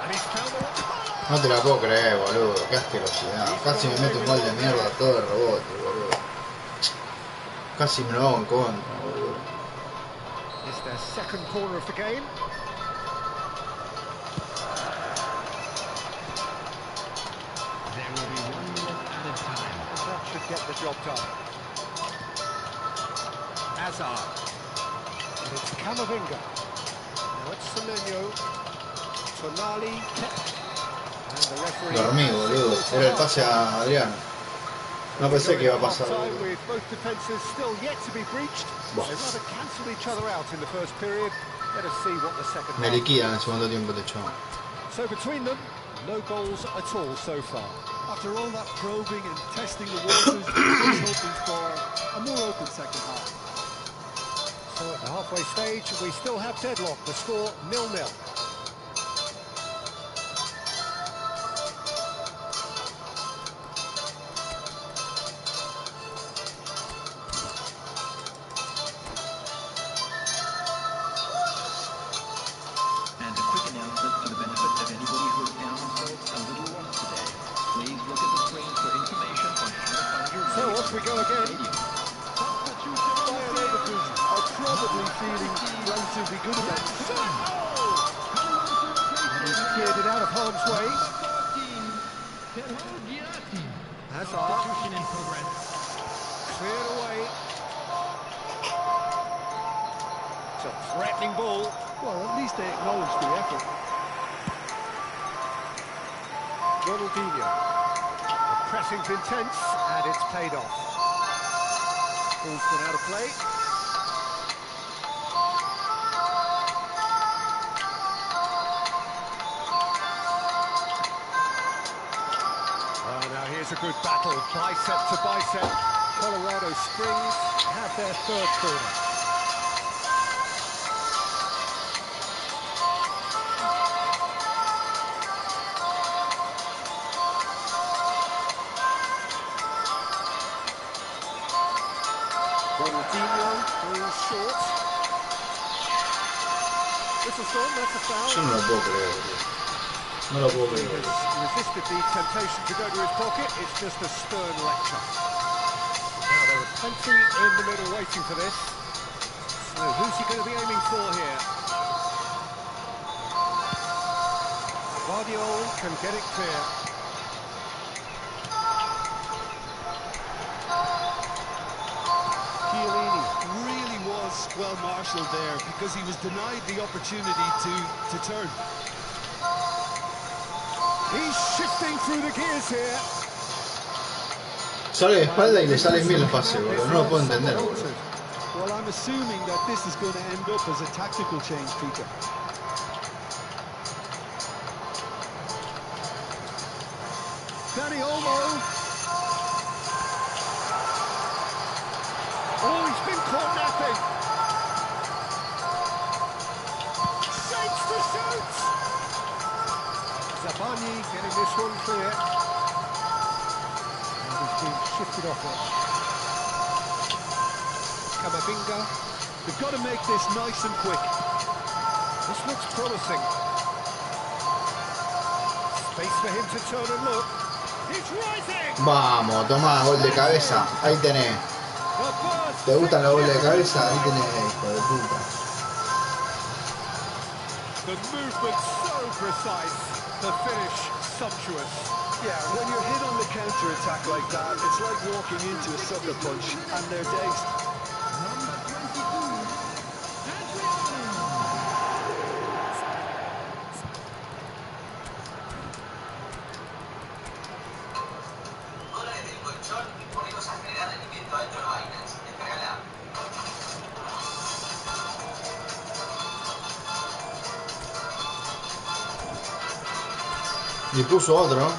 And he's found the one. No te la puedo creer, boludo. Qué asquerosidad. Casi me meto un gol de mierda todo el rebote, boludo. Casi me lo hago en contra, boludo. It's their second corner of the game. There will be 1 minute at a time. That should get the job done. Hazard. And it's Camavinga. Now it's Semenyo. Tonali. And the referee. Dormí, boludo. Era el pase a Adriano. No pensé que iba a pasar, Half-time boludo. with both defences still yet to be breached. Buah. They rather cancelled each other out in the first period. Let us see what the second Me half. liquidan en el segundo tiempo, de hecho. So between them, no goals at all so far. After all that probing and testing the waters, he's hoping for a more open second half. So at the halfway stage, we still have deadlock. The score 0-0. And a quick announcement for the benefit of anybody who has found themselves a little lost today. Please look at the screen for information on how to find your way So off we go again. to the stadium. Bayern Leverkusen probably feeling relatively good about it. He's cleared it out of harm's way. Hazard. Cleared away. It's a threatening ball. Well, at least they acknowledge the effort. Ronaldinho. The pressing's intense, and it's paid off. Ball's gone out of play. Now here's a good battle, bicep to bicep. Colorado Springs have their third corner. Ronaldinho falls short. Whistle storm, that's a foul. Yo no lo puedo creer, boludo. No lo puedo He creer. has resisted the temptation to go to his pocket. It's just a stern lecture. Now there are plenty in the middle waiting for this. So who's he going to be aiming for here? Guardiola can get it clear. Chiellini Really was well marshalled there because he was denied the opportunity to turn. He's shifting through the gears here. Sale de espalda y le salen bien los pases, boludo. No lo puedo entender, boludo. Well, I'm assuming that this is going to end up as a tactical change, Peter. Danny Olmo. Oh, he's been caught napping. Shapes to shoot. Zabani getting this one clear. And he's been shifted off it. Camavinga. They've got to make this nice and quick. This looks promising. Space for him to turn and look. He's rising. Vamos, toma, gol de cabeza. Ahí tenés. The burst. ¿Te gustan los goles de cabeza? Ahí tenés, hijo de puta. The movement so precise. The finish sumptuous. Yeah, when you're hit on the counter-attack like that, it's like walking into a sucker punch, and they're dazed. Corre desde el colchón y poneros a generar rendimiento dentro de Binance. Descárgala. Y puso otro.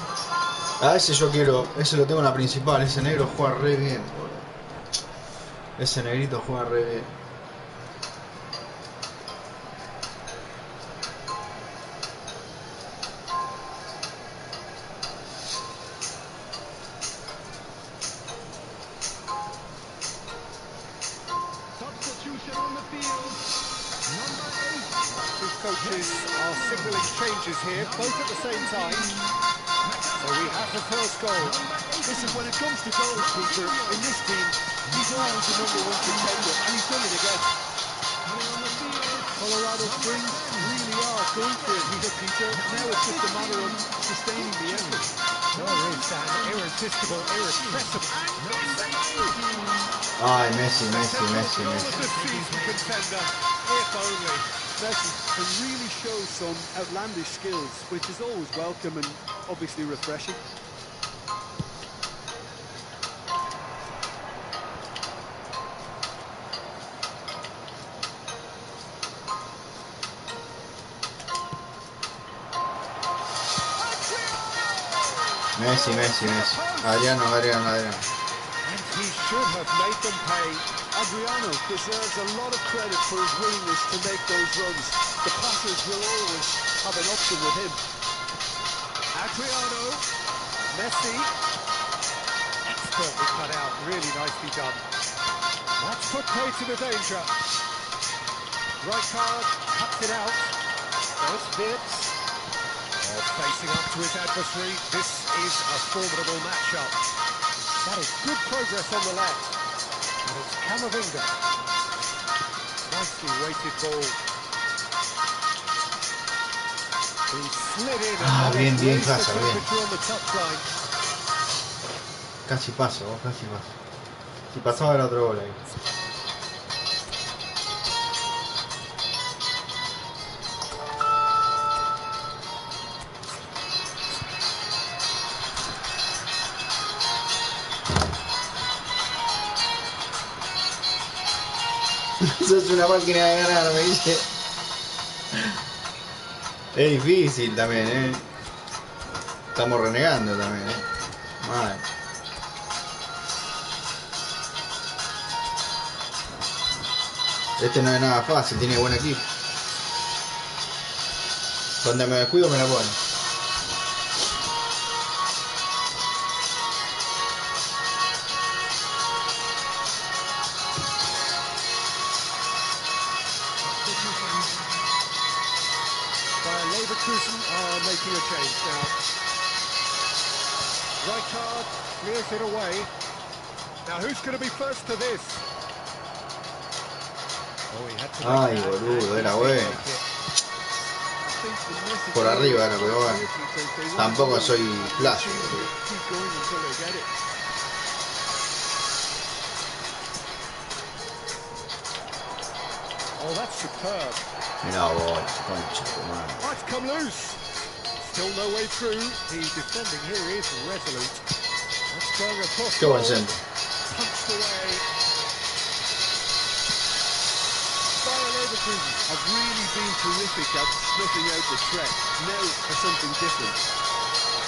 A ese yo quiero, ese lo tengo en la principal. Ese negro juega re bien, boludo. Ese negrito juega re bien. Substitution on the field. Number 8. Two coaches are signalling changes here, both at the same time. So we have the first goal. Listen, when it comes to goals, Peter, in this team, he's always the number one contender, and he's done it again. Colorado Springs really are going for it here, Peter. Now it's just a matter of sustaining the effort. There is an irresistible, irrepressible. Ay, Messi, Messi, Messi, Goal of Messi. the season contender, if only. Messi can really show some outlandish skills, which is always welcome and obviously refreshing. Messi, Messi, Messi. Adriano, Adriano, Adriano. And he should have made them pay. Adriano deserves a lot of credit for his willingness to make those runs. The passers will always have an option with him. Adriano, Messi, expertly cut out, really nicely done. That's put pay to the danger. Rijkaard cuts it out. There's Wirtz. Facing up to his adversary, this is a formidable matchup. That is good progress on the left. And it's Camavinga. Nicely weighted ball. He slid in Ah, and bien, it's bien, raised the Hazard, bien. temperature on the touchline. Casi paso, casi paso. Si pasaba era otro gol ahí. Sos una máquina de ganar, me dice. Es difícil también, Estamos renegando también, Mal. Este no es nada fácil, tiene buen equipo. Donde me descuido me la pone. Leverkusen are making a change now. Right card, clears it away. Now who's going to be first to this? Oh, he had to make Ay, that, boludo, and era he did bueno. make it. Por arriba era, pero bueno. Tampoco soy flash, boludo. Keep going until they get it. Oh, that's superb. Mirá vos, concha tu madre. Oh, it's come loose. Still no way through. The defending here is resolute. That's going across Qué buen goal. centro. Punched away. Bayer Leverkusen Have really been terrific at snuffing out the threat. Now for something different.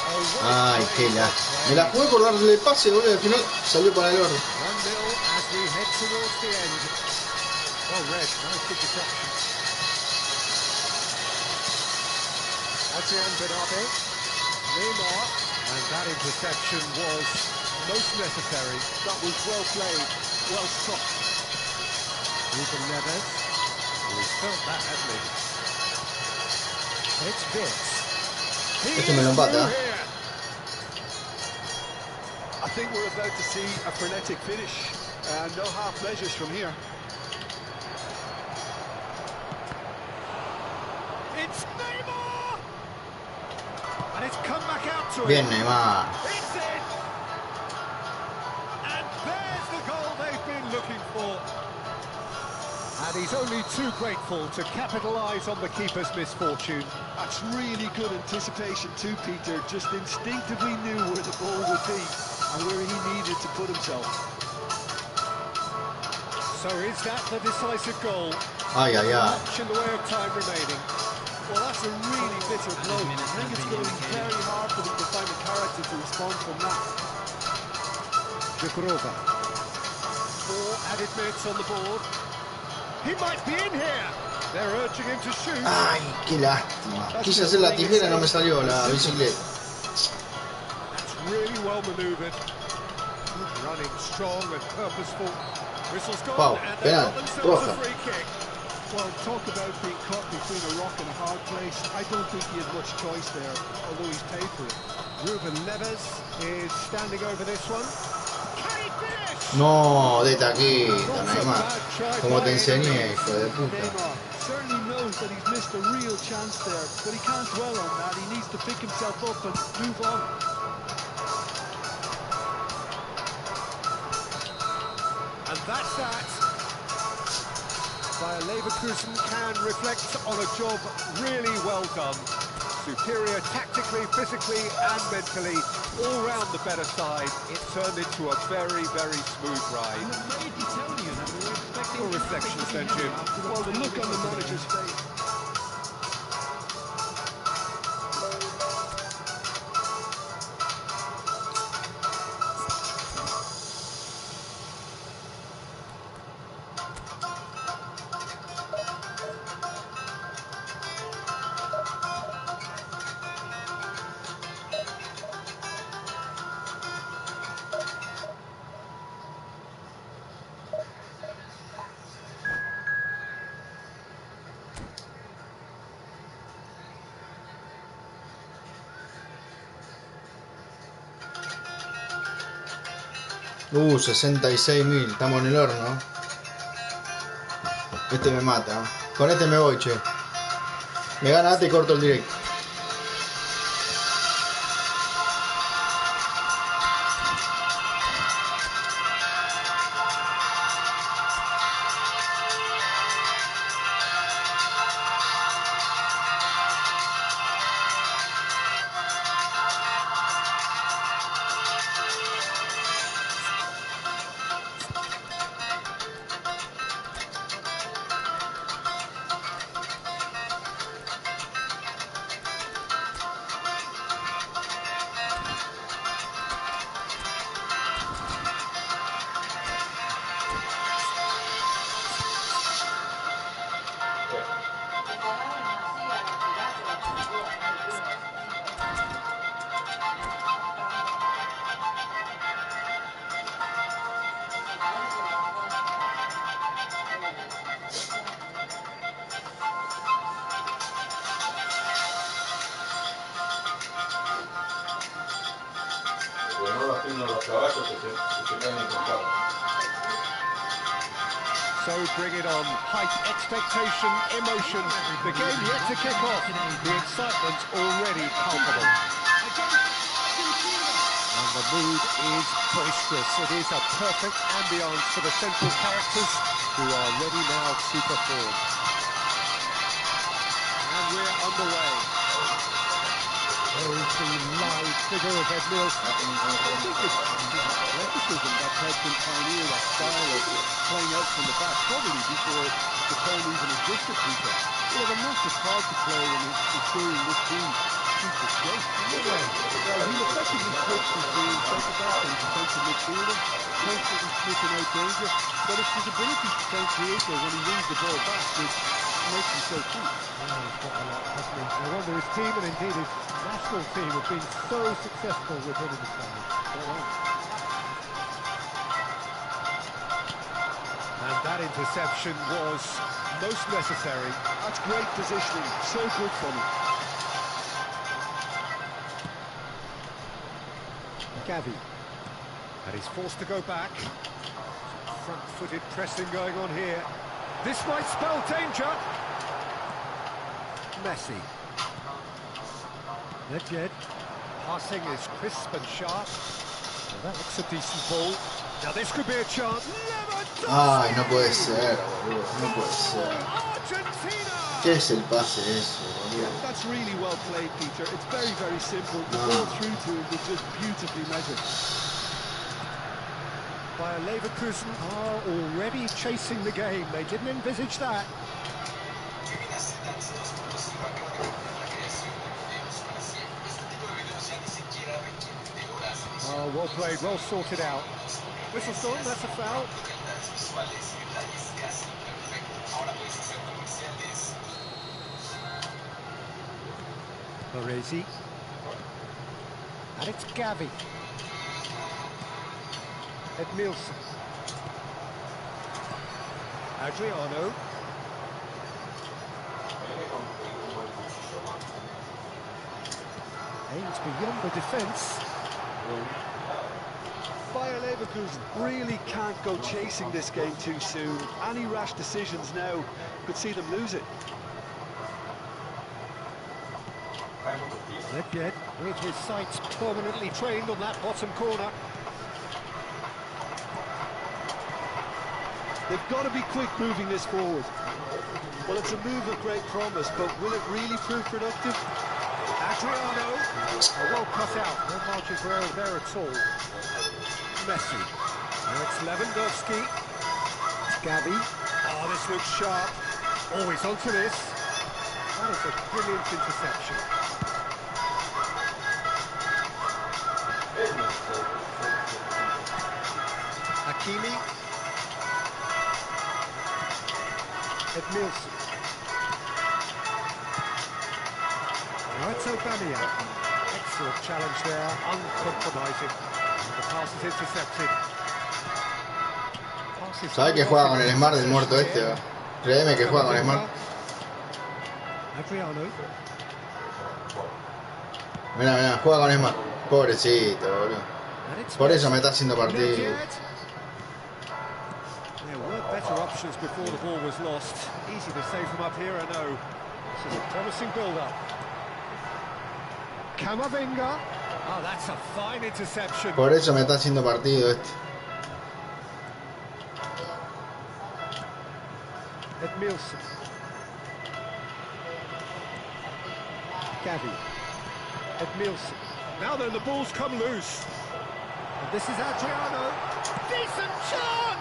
Oh, what Ay, a qué play, la. what a Me la play. jugué por darle pase, boludo. Al final salió para el orden. 1-0 as we head towards the end. Well read, nice interception. Adrian Benabe, Neymar, and that interception was most necessary. That was well played, well struck. Ruben Neves, he's felt that, hasn't he? It's Vitz. He Este me lo is empata. through here. I think we're about to see a frenetic finish. No half measures from here. It's Neymar! And it's come back out to Bien, him. Neymar. It's in! And there's the goal they've been looking for. And he's only too grateful to capitalise on the keeper's misfortune. That's really good anticipation too, Peter. Just instinctively knew where the ball would be and where he needed to put himself. So is that the decisive goal? Ay, ay, ay. Much in the way of time remaining. Well, that's a really bitter blow. I think it's going to be very hard for them to find a character to respond from that. Dubrova. 4 added minutes on the board. He might be in here. They're urging him to shoot. Ay, qué lástima. Quise hacer la tijera y no me salió la bicicleta. That's really well manoeuvred. Good running, strong and purposeful. Whistle's gone, Wow, and they've penal, got themselves a roja. free kick. Well, talk about being caught between a rock and a hard place. I don't think he had much choice there, although he's paid for it. Ruben Neves is standing over this one. Can he finish? No, de taquito, Neymar. Como te enseñé, hijo de puta. Neymar certainly knows that he's missed a real chance there, but he can't dwell on that. He needs to pick himself up and move on. And that's that. Bayer Leverkusen can reflect on a job really well done. Superior tactically, physically and mentally, all round the better side. It turned into a very, very smooth ride. Your reflections then, Jim? Well, the look on the manager's face. $66.000, estamos en el horno. Este me mata. Con este me voy, che. Me ganaste y corto el directo. So bring it on. Hype, expectation, emotion. The game yet to kick off. The excitement already palpable. And the mood is boisterous. It is a perfect ambience for the central characters who are ready now to perform. And we're underway. There's the live figure of Ed Milson. I think it's athleticism that helped him pioneer that style of playing out from the back, probably before the term even existed, Peter. You know, the massive part to play in his steering this team since the gate. Well, he effectively switched between centre-back and defensive midfielder, constantly sniffing out danger, but it's his ability to turn creative when he wins the ball back which makes him so key. Yeah, he's got a lot, hasn't he? No wonder his team and indeed his national team have been so successful with him in the side. And that interception was most necessary. That's great positioning, so good for him. Gavi. And he's forced to go back. Front-footed pressing going on here. This might spell danger. Messi. Nedved. Passing is crisp and sharp. Well, that looks a decent ball. Now this could be a chance. Ay, no puede ser, boludo. No puede ser. ¿Qué es el pase eso, boludo? That's really well played, Peter. It's very, very simple. The ball through to him was just beautifully measured. Bayer Leverkusen are already chasing the game. They didn't envisage that. Oh, well played, well sorted out. Whistle's gone, that's a foul. Baresi. And it's Gavi. Edmilson. Adriano. Aims beyond the defence. Bayer Leverkusen really can't go chasing this game too soon. Any rash decisions now could see them lose it. Nedved with his sights permanently trained on that bottom corner. They've got to be quick moving this forward. Well, it's a move of great promise, but will it really prove productive? Adriano, well cut out, no margin for error there at all. Messi, now it's Lewandowski, it's Gavi. Oh, this looks sharp. Oh, he's onto this. That is a brilliant interception. Hakimi. Edmilson. Now it's Aubameyang. Excellent challenge there, uncompromising. And the pass is intercepted. ¿Sabes que juega con el Smart del muerto este? ¿Va? Créeme que juega con el Smart. Adriano. Mira, mira, juega con el Smart. Pobrecito, boludo. Por eso me está haciendo partido. There were better interruptions before the ball was lost. Easy to say from up here, I know. This is a promising build-up. Camavinga. Oh, that's a fine interception. Por eso me está haciendo partido este. Edmilson. Gavi. Edmilson. Now then, the ball's come loose. And this is Adriano. Decent chance!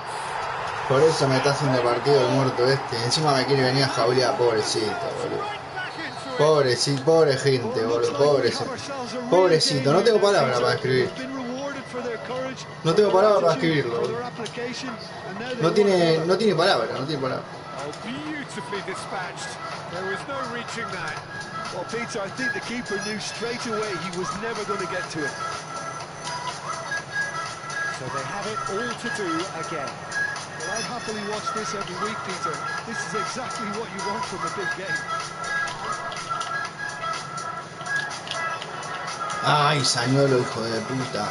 Por eso me está haciendo partido el muerto este. Encima me quiere venir a jaulear, pobrecito, boludo. Pobrecito, pobre gente, boludo. Pobrecito. No tengo palabras para escribir. No tengo palabras para escribirlo, boludo. No tiene palabras, no tiene palabras. Oh, beautifully dispatched. There was no reaching that. Well, Peter, I think the keeper knew straight away he was never going to get to it. So they have it all to do again. Well, I'd happily watch this every week, Peter. This is exactly what you want from a big game. Ay, Sañolo, hijo de puta.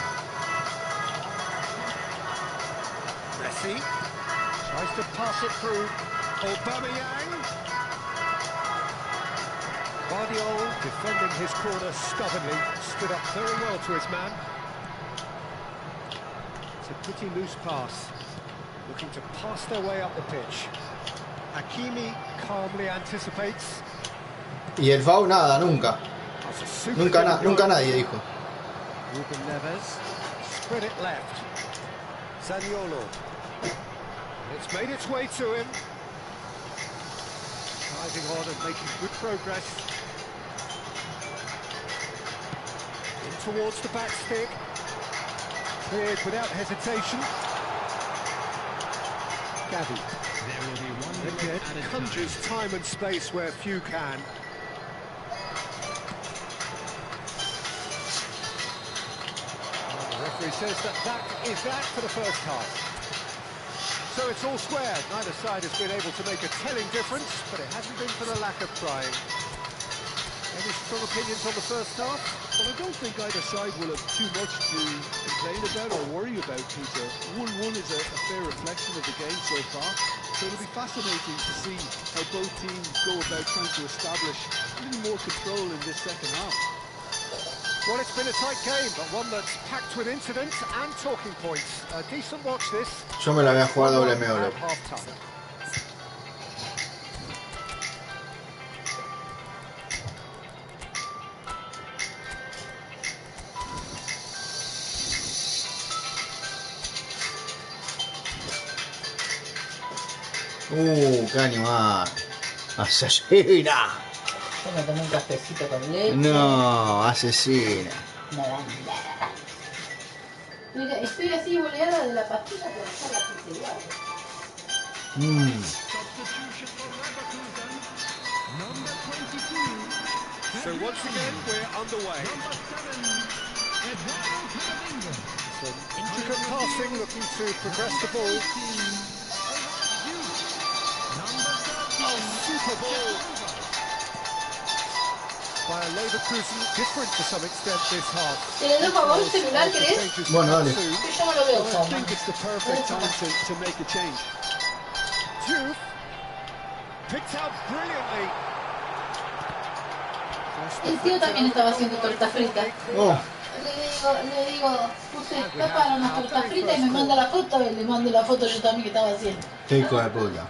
Messi tries to pass it through. Aubameyang. Guardiola defending his corner stubbornly, stood up very well to his man. It's a pretty loose pass, looking to pass their way up the pitch. Hakimi calmly anticipates. Y el foul nada, nunca. That's a super Nunca nadie dijo. Ruben Neves spread it left. Zaniolo. It's made its way to him. Driving on and making good progress. In towards the back stick. Cleared without hesitation. Gavi. Conjures time and space where few can. And the referee says that is that for the first half. So it's all square. Neither side has been able to make a telling difference, but it hasn't been for the lack of trying. Any strong opinions on the first half? Well, I don't think either side will have too much to complain about or worry about, Peter. 1-1 is a fair reflection of the game so far. So it'll be fascinating to see how both teams go about trying to establish a little more control in this second half. Well, it's been a tight game, but one that's packed with incidents and talking points. A decent watch this. Yo me la voy a jugar doble medio. At half-time. Qué animal. Asesina. Yo me tomé un cafecito con leche. No, asesina. Nada. Mira, estoy así boleada de la pastilla, pero ya la puse igual. So once again, we're underway. Some intricate passing, looking to progress the ball. Oh, super ball! By a Leverkusen, different to some extent this half. ¿Te le dejo a vos celular, querés? Bueno, dale. Yo no lo veo Well, I usar. think it's the perfect time to make a change. Juve picked out brilliantly. El tío también estaba haciendo torta frita. Oh, Le digo, puse para unas tortas fritas y me manda la foto y le mando la foto yo también que estaba haciendo. qué hijo de puta.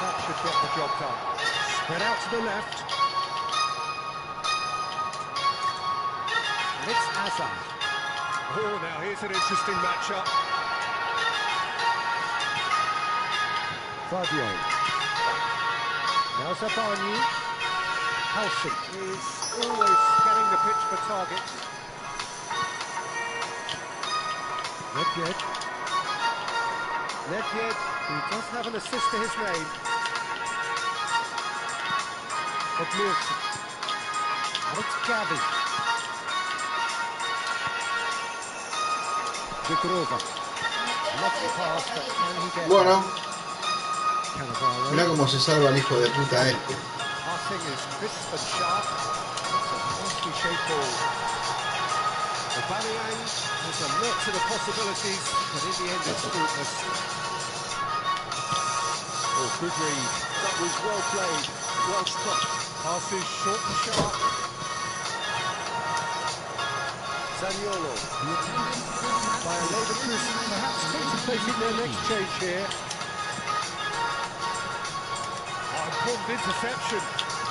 That should get the job done. Spread out to the left. And it's Hazard. Oh, now here's an interesting matchup. Fabio. Now Zabani. Halson is always scanning the pitch for targets. Nedved, who does have an assist to his name. Edmilson. And it's Gavi. Vigrova. Lovely pass, but can he get Bueno, Cannavaro? mirá cómo se salva el hijo de puta este. Passing is crisp and sharp. It's a nicely shaped ball. Aubameyang was alert to the possibilities, but in the end it's fruitless. Oh, good read. That was well played. Well struck. Passes short and sharp. Zaniolo. Bayer Leverkusen perhaps contemplating their next change here. Oh, important interception.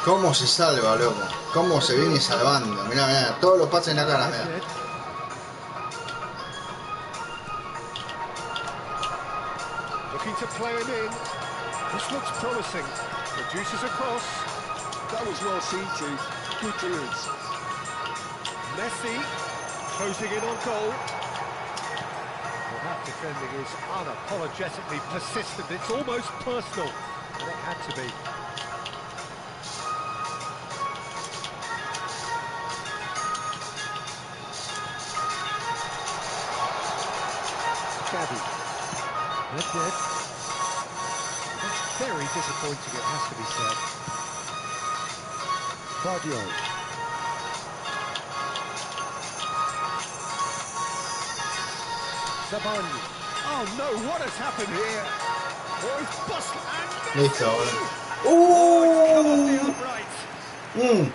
¿Cómo se salva, loco? ¿Cómo se viene salvando? Mirá, mirá, todos los pases en la cara, mirá. Looking to play him in. This looks promising. Reduces across. That was well seen too. Good clearance. Messi closing in on goal. Well, that defending is unapologetically persistent. It's almost personal. And it had to be. Xavi. That's very disappointing, it has to be said. Claudio. Sabani. Oh no, what has happened here? Oh, he's busted and Listo, ahora. oh, it's come off the upright. Mm.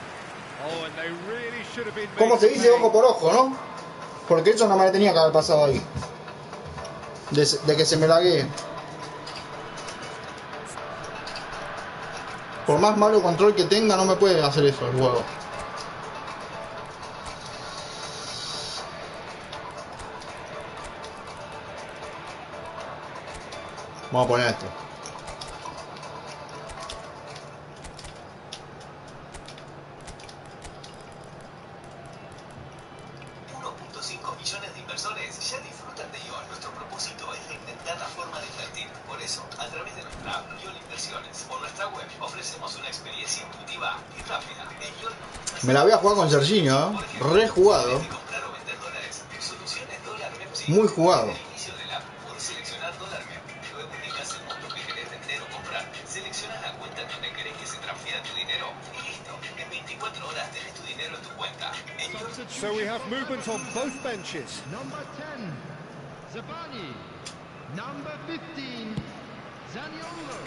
Oh, and they really should have been ¿Cómo made se to dice pay. ojo por ojo, no? Porque eso no me tenía que haber pasado ahí. De que se me laguee. Por más malo control que tenga, no me puede hacer eso el juego. Vamos a poner esto. 1.5 millones de inversores ya disfrutan de IOL. Nuestro propósito es reinventar la forma de invertir. Por eso, a través de nuestra app IOL Inversiones o nuestra web, ofrecemos una experiencia intuitiva y rápida. En IOL Me la voy a jugar con Serginho, ¿eh? Re jugado. comprar o vender dólares. Soluciones dólar MEP. Muy jugado. Al inicio de la app, podés seleccionar dólar MEP. Luego indicas el monto que querés vender o comprar. Seleccionas la cuenta en donde querés que se transfiera tu dinero. Y listo. En 24 horas tenés tu dinero en tu cuenta. En IOL. So we have movement on both benches. Number 10, Zabani. Number 15, Zaniolo.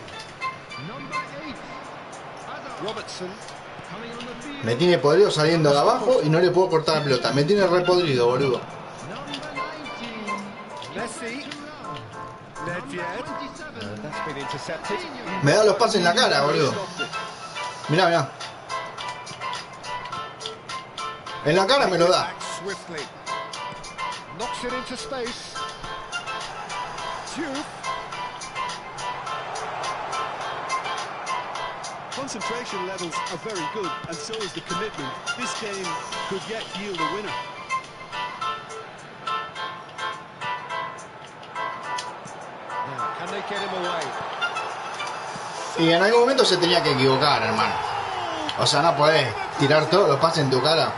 Number 8, Adam. Robertson. Coming on the field, Me tiene podrido saliendo de abajo y no le puedo cortar la pelota. Me tiene re podrido, boludo. number 19, Messi. Nedved. That's been intercepted. Me da los pases en la cara, boludo. Mirá, mirá. En la cara me lo da. Back swiftly. Knocks it into space. Diouf. Concentration levels are very good, and so is the commitment. This game could yet yield a winner. Now, can they get him away? Y en algún momento se tenía que equivocar, hermano. O sea, no podés tirar todos los pases en tu cara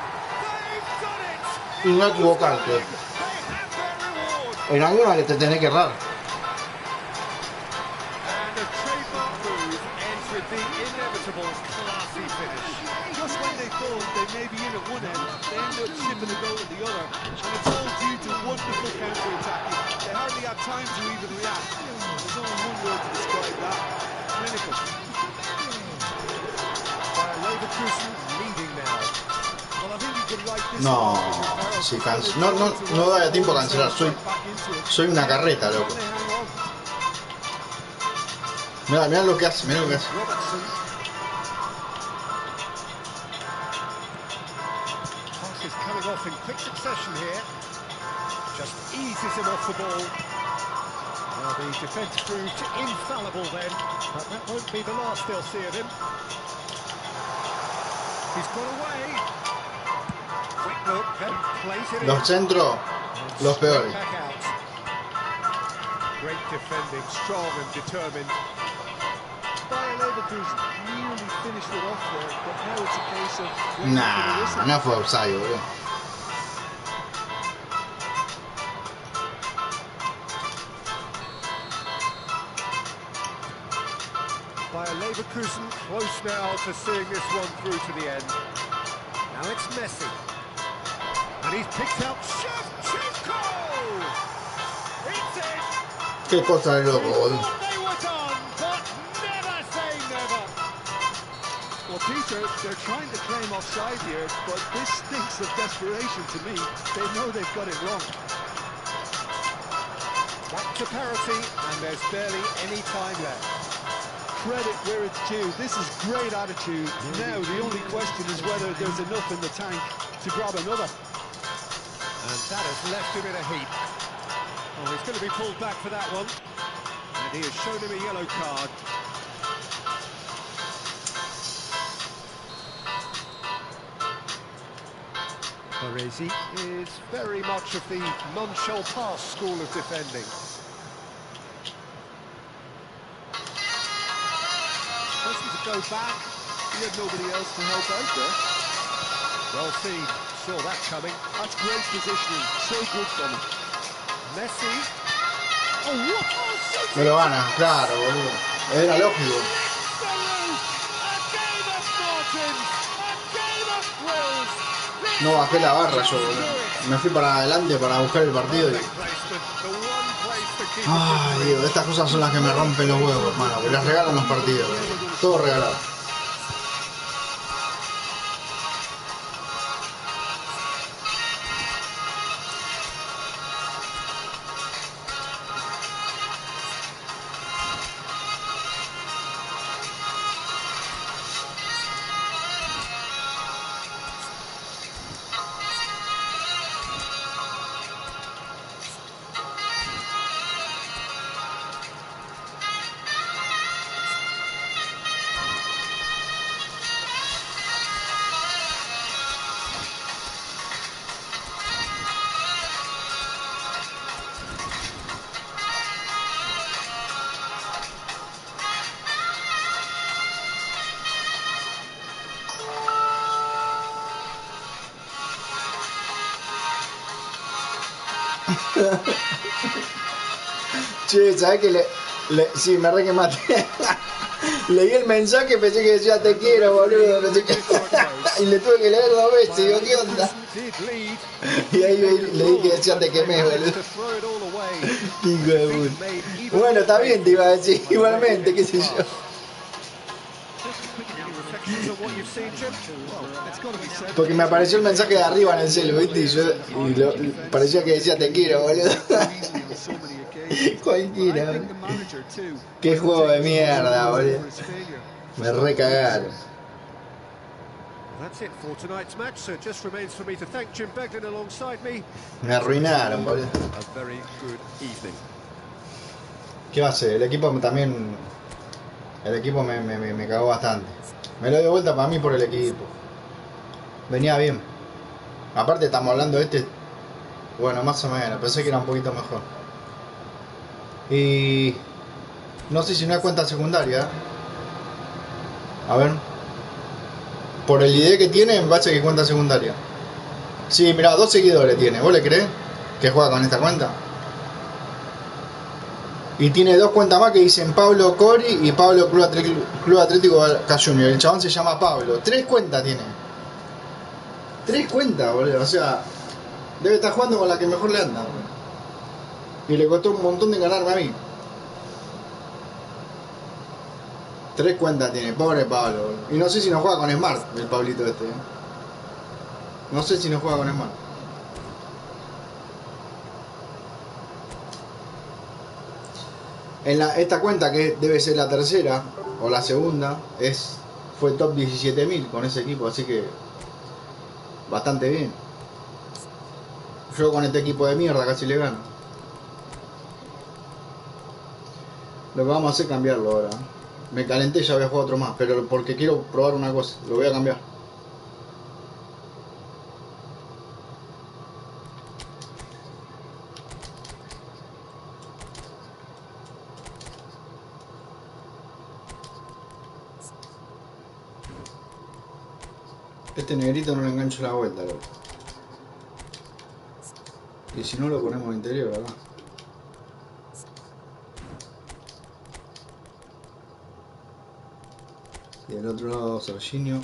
y no equivocarte. En alguna que te tenés que errar. And a trademark move ends with the inevitable classy finish. Just when they thought they may be in at one end, they end up shipping a goal at the other, and it's all due to wonderful counter-attacking. They hardly have time to even react. There's only one word to describe that: clinical. Bayer Leverkusen leading now. Well, I think you can write this No, one off as a si comparison. no da tiempo a cancelar. Soy una carreta, loco. Mirá, mirá lo que hace, mirá lo que hace. Robertson. Passes coming off in quick succession here. Just eases him off the ball. Well, the defence proved infallible then, but that won't be the last they'll see of him. He's got away. Quick look, then plays it in. Los centros, los peores. Back out. Great defending, strong and determined. Bayer Leverkusen really finished it off there, but now it's a case of waiting for the Nah, whistle. no fue offside, boludo. Bayer Leverkusen close now to seeing this one through to the end. Now it's Messi. And And he's picked out Shevchenko! It's in! Qué cosa de loco, boludo. They were done, but never say never. Well, Peter, they're trying to claim offside here, but this stinks of desperation to me. They know they've got it wrong. Back to parity, and there's barely any time left. Credit where it's due. This is great attitude. Now the only question is whether there's enough in the tank to grab another. And that has left him in a heap. Oh, he's going to be pulled back for that one. And he has shown him a yellow card. Baresi is very much of the non-shall-pass school of defending. Person to go back. He had nobody else to help out there. Well seen, saw that coming. That's great positioning. So good from him. Messi. Oh, what? Oh, Me lo gana, claro, boludo. Era lógico. a game of margins, a game of thrills. No bajé la barra yo, boludo. Me fui para adelante para buscar el partido y... Ay, Dios, estas cosas son las que me rompen los huevos, hermano. Que les regalan los partidos, boludo. Todo regalado. Che, ¿sabes qué? Sí, me re que maté. Leí el mensaje y pensé que decía te quiero, boludo. No sé qué. Y le tuve que leer 2 veces. Digo, ¿qué onda? Y ahí leí que decía te quemé, boludo. Hijo de puta. Bueno, está bien, te iba a decir. Igualmente, qué sé yo. Porque me apareció el mensaje de arriba en el celu, ¿viste? Y parecía que decía te quiero, boludo. Cualquiera. Qué juego de mierda, boludo. Me recagaron. Me arruinaron, boludo. ¿Qué va a hacer? El equipo también... El equipo me cagó bastante. Me lo dio vuelta para mí por el equipo. Venía bien. Aparte estamos hablando de este... Bueno, más o menos. Pensé que era un poquito mejor. Y... No sé si no hay cuenta secundaria. A ver. Por el ID que tiene, me parece que cuenta secundaria. Sí, mira, 2 seguidores tiene. ¿Vos le creés que juega con esta cuenta? Y tiene 2 cuentas más que dicen Pablo Cori y Pablo Club Atlético Boca Junior. El chabón se llama Pablo. 3 cuentas tiene. 3 cuentas, boludo. O sea, debe estar jugando con la que mejor le anda, boludo. Y le costó un montón de ganarme a mí. 3 cuentas tiene, pobre Pablo, boludo. Y no sé si no juega con Smart, el Pablito este. No sé si no juega con Smart. Esta cuenta, que debe ser la tercera o la segunda, fue top 17.000 con ese equipo, así que bastante bien. Yo con este equipo de mierda casi le gano. Lo que vamos a hacer es cambiarlo ahora. Me calenté, ya voy a jugar otro más, pero porque quiero probar una cosa, lo voy a cambiar. Este negrito no le engancho la vuelta, loco. Y si no lo ponemos interior acá. Y del otro lado Serginho.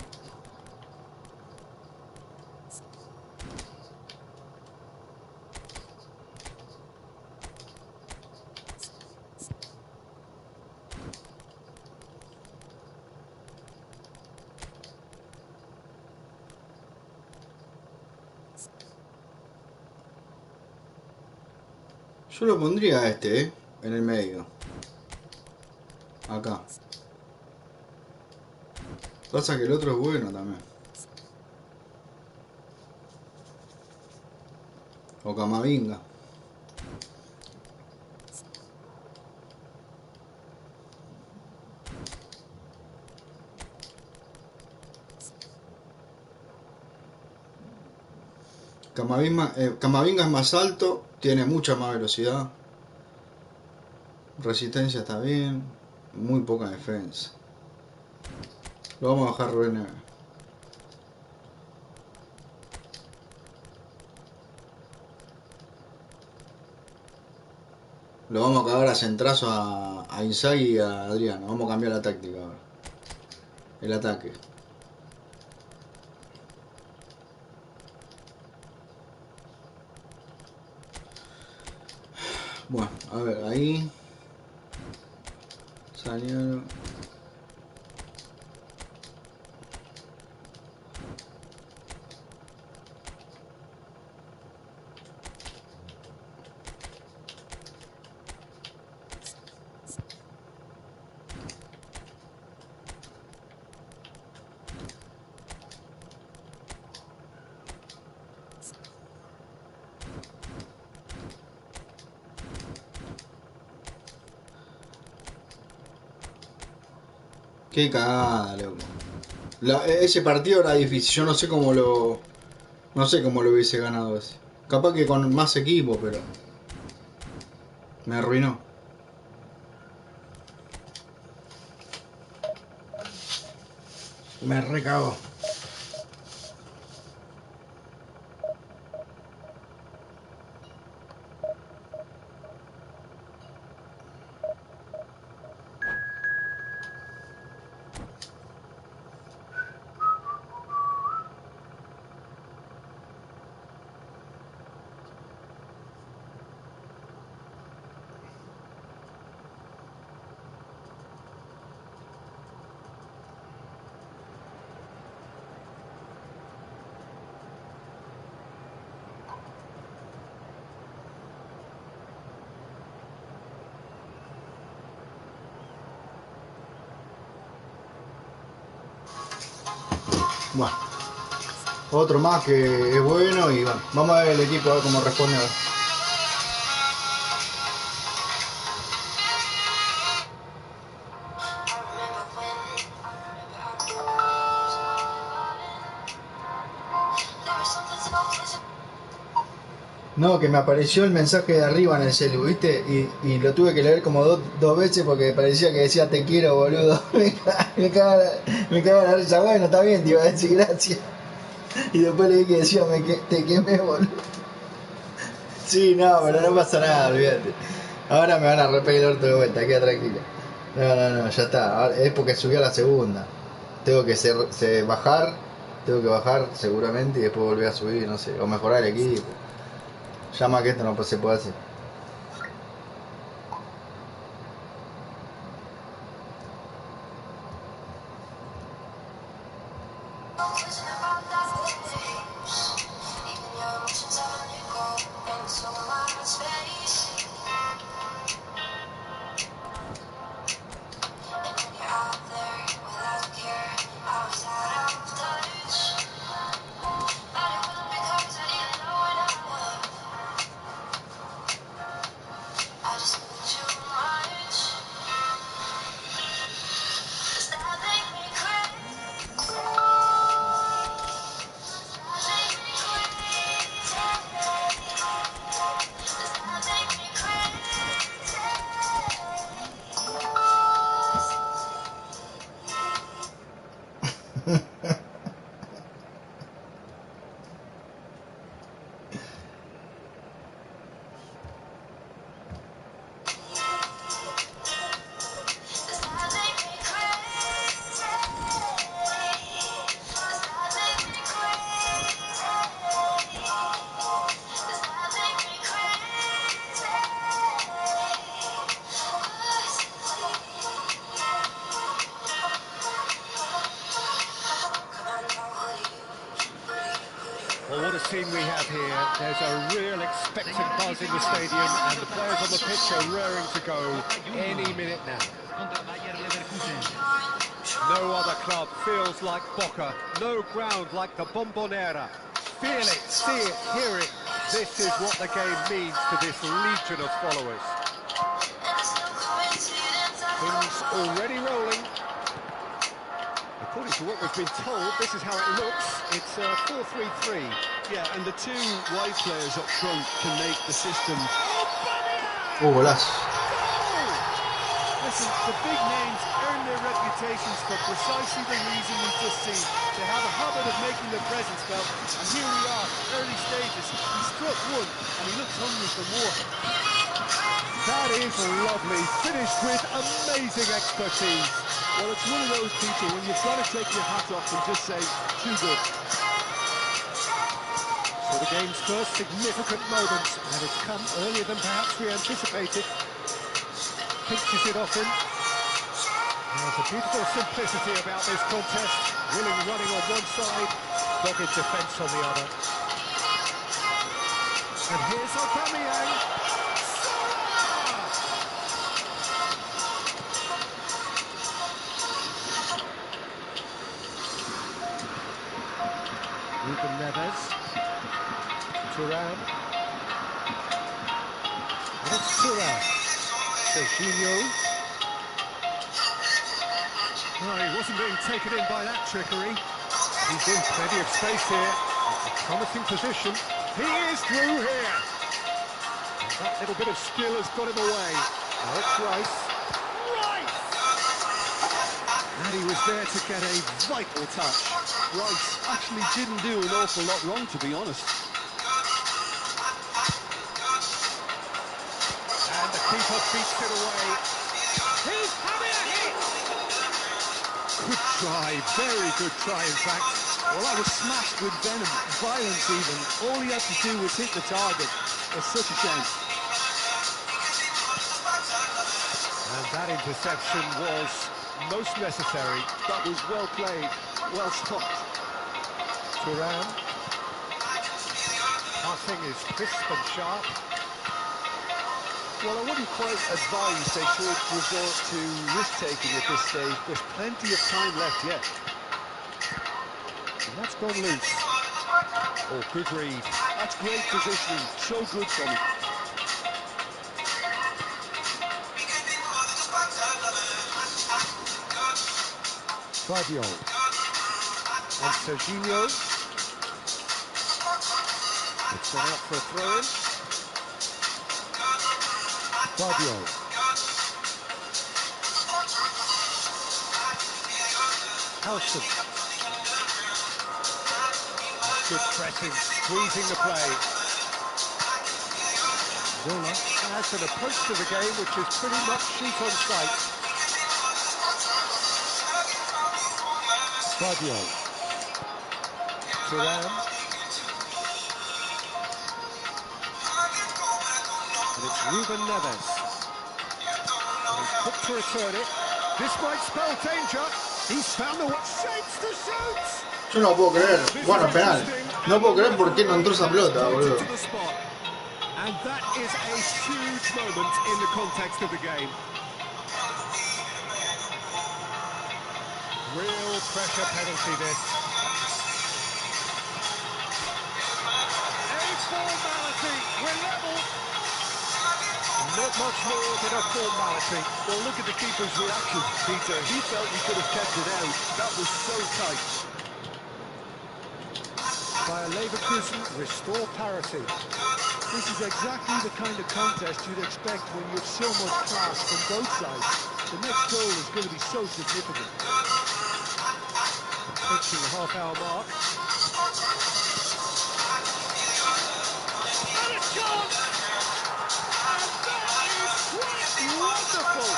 Yo lo pondría a este, en el medio. Acá. Pasa que el otro es bueno también. O Camavinga. Camavinga es más alto, tiene mucha más velocidad. Resistencia está bien. Muy poca defensa. Lo vamos a dejar René. Lo vamos a cagar a centrazo a Inzaghi y a Adriano. Vamos a cambiar la táctica ahora. El ataque. Bueno, a ver, ahí. Salieron. Qué cagada, loco. Ese partido era difícil. Yo no sé cómo lo. No sé cómo lo hubiese ganado ese. Capaz que con más equipo, pero. Me arruinó. Me recagó. Bueno, otro más que es bueno y bueno, vamos a ver el equipo a ver cómo responde. A ver. No, que me apareció el mensaje de arriba en el celu, ¿viste? Y lo tuve que leer como dos veces porque parecía que decía te quiero, boludo. Me caga la risa. Bueno, está bien, te iba a decir gracias. Y después leí que decía te quemé, boludo. Sí, no, pero no pasa nada, olvídate. Ahora me van a repetir el orto de vuelta, queda tranquilo. No, ya está. Ahora, es porque subí a la segunda. Tengo que bajar, tengo que bajar seguramente y después volver a subir, no sé, o mejorar el equipo. Llama que esto no se puede hacer. Well, what a scene we have here. There's a real expectant buzz in the stadium, and the players on the pitch are raring to go any minute now. No other club feels like Boca, no ground like the Bombonera. Feel it, see it, hear it. This is what the game means to this legion of followers. Things already rolling. According to what we've been told, this is how it looks. It's 4-3-3. Yeah, and the two wide players up front can make the system. Golazo. Listen, the big names earn their reputations for precisely the reason we've just seen. They have a habit of making their presence felt, and here we are, early stages. He struck one, and he looks hungry for more. That is lovely, finished with amazing expertise. Well, it's one of those people when you've got to take your hat off and just say, too good. So the game's first significant moment, and it's come earlier than perhaps we anticipated. Pinches it off him. There's a beautiful simplicity about this contest. Willing running on one side, dogged defence on the other. And here's Aubameyang. Ruben Neves. Thuram. And it's Thuram. Serginho. No, he wasn't being taken in by that trickery. He's in plenty of space here. It's a promising position. He is through here. And that little bit of skill has got him away. Now it's Rice. Rice! And he was there to get a vital touch. Rice actually didn't do an awful lot wrong, to be honest. And the keeper beats it away. He's having a hit! Good try, very good try in fact. Well, that was smashed with venom, violence even. All he had to do was hit the target. It's such a shame. And that interception was most necessary. That was well played, well stopped. Thuram. Passing is crisp and sharp. Well, I wouldn't quite advise they should resort to risk-taking at this stage. There's plenty of time left yet. And that's gone loose. Oh, good read. That's great positioning. So good from him. Fabio. And Serginho. It's gone out for a throw-in. Fabio. Howson. Good pressing, squeezing the play. Zola has an approach to the game which is pretty much shoot on sight. Fabio. Thuram. And it's Ruben Neves. And he's quick to return it. This might spell danger. He's found the way. Shapes to shoot. Yo no puedo creer. Bueno, penal. No puedo creer por qué no entró esa pelota, boludo. And that is a huge moment in the context of the game. Real pressure penalty this. A formality. We're level. Not much more than a formality. Well, look at the keeper's reaction, Peter. He felt he could have kept it out. That was so tight. Bayer Leverkusen restore parity. This is exactly the kind of contest you'd expect when you have so much class from both sides. The next goal is going to be so significant. Approaching the half-hour mark. And a chance! And that is quite wonderful!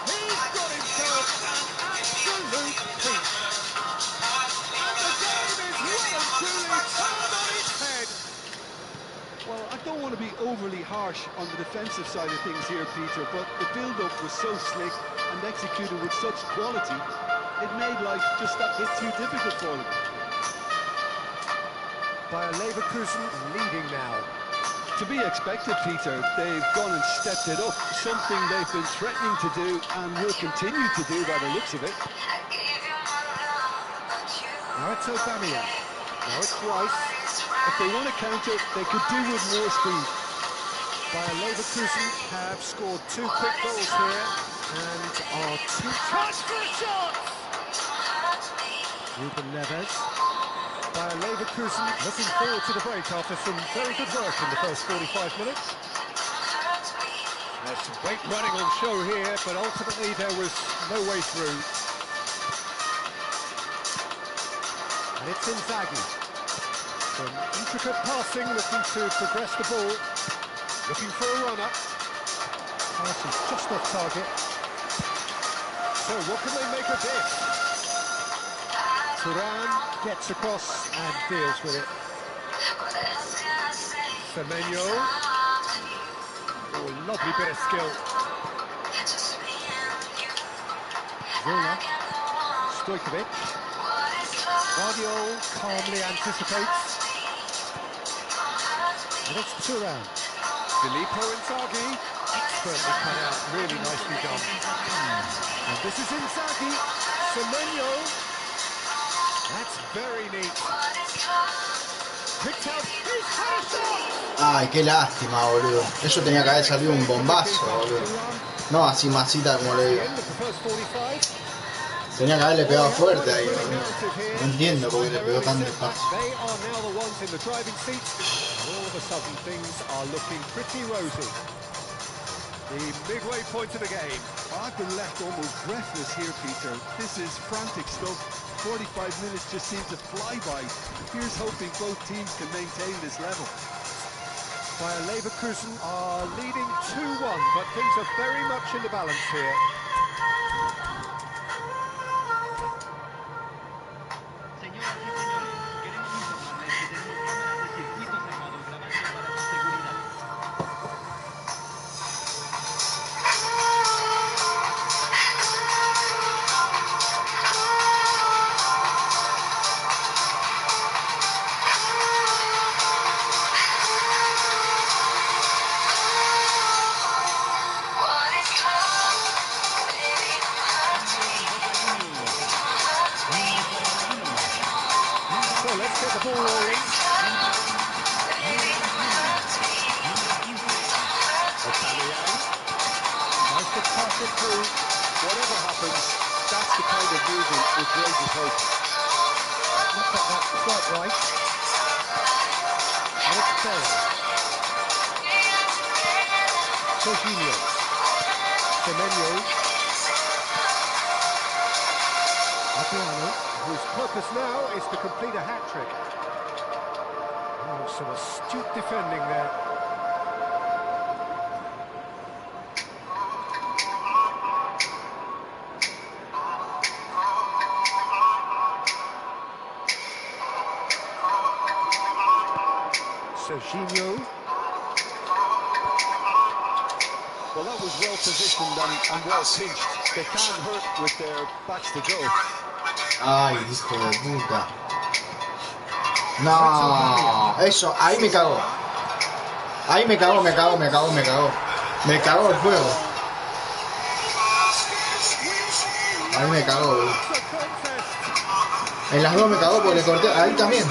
He's got himself an absolute peach. And the game is well and truly turned on its head. Well, I don't want to be overly harsh on the defensive side of things here, Peter, but the build-up was so slick and executed with such quality, it made life just that bit too difficult for them. Bayer Leverkusen leading now. To be expected, Peter. They've gone and stepped it up, something they've been threatening to do and will continue to do by the looks of it. Now it's Aubameyang. Now it's Rice. If they want to counter, they could do with more speed. Bayer Leverkusen have scored 2 quick goals here and are 2 touch for a shot! Ruben Neves. Bayer Leverkusen looking forward to the break after some very good work in the first 45 minutes. There's some great running on show here, but ultimately there was no way through. And it's Inzaghi. Some intricate passing, looking to progress the ball. Looking for a runner. Pass is just off target. So what can they make of this? Turan gets across and deals with it. Semenyo. Oh, lovely bit of skill. Zola. Stojkovic. Guardiol calmly anticipates. And it's Turan. Filippo Inzaghi, expertly cut out, really nicely done. And this is Inzaghi, Semenyo. That's very neat. Picked out, he's had a shot! Ay, qué lástima, boludo. Eso tenía que haber salido un bombazo, boludo. No así masita como le digo. Tenía que haberle pegado fuerte ahí, boludo. No entiendo por qué le pegó tan despacio. All of a sudden things are looking pretty rosy. The midway point of the game. I've been left almost breathless here, Peter. This is frantic stuff. 45 minutes just seem to fly by. Here's hoping both teams can maintain this level. Bayer Leverkusen are leading 2-1, but things are very much in the balance here. Let's get the ball rolling. Aubameyang. Nice to pass it through. Whatever happens, that's the kind of movement which raises hope. Not got that quite right. And it's Bale. Jorginho. Semenyo. Adriano, whose purpose now is to complete a hat-trick. Oh, some astute defending there. Jorginho. Well, that was well positioned and well pinched. They can't hurt with their backs to go. Ay, hijo de puta. No, eso, ahí me cagó. Ahí me cagó. Me cagó el juego. Ahí me cagó, boludo. En las dos me cagó porque le corté. Ahí también.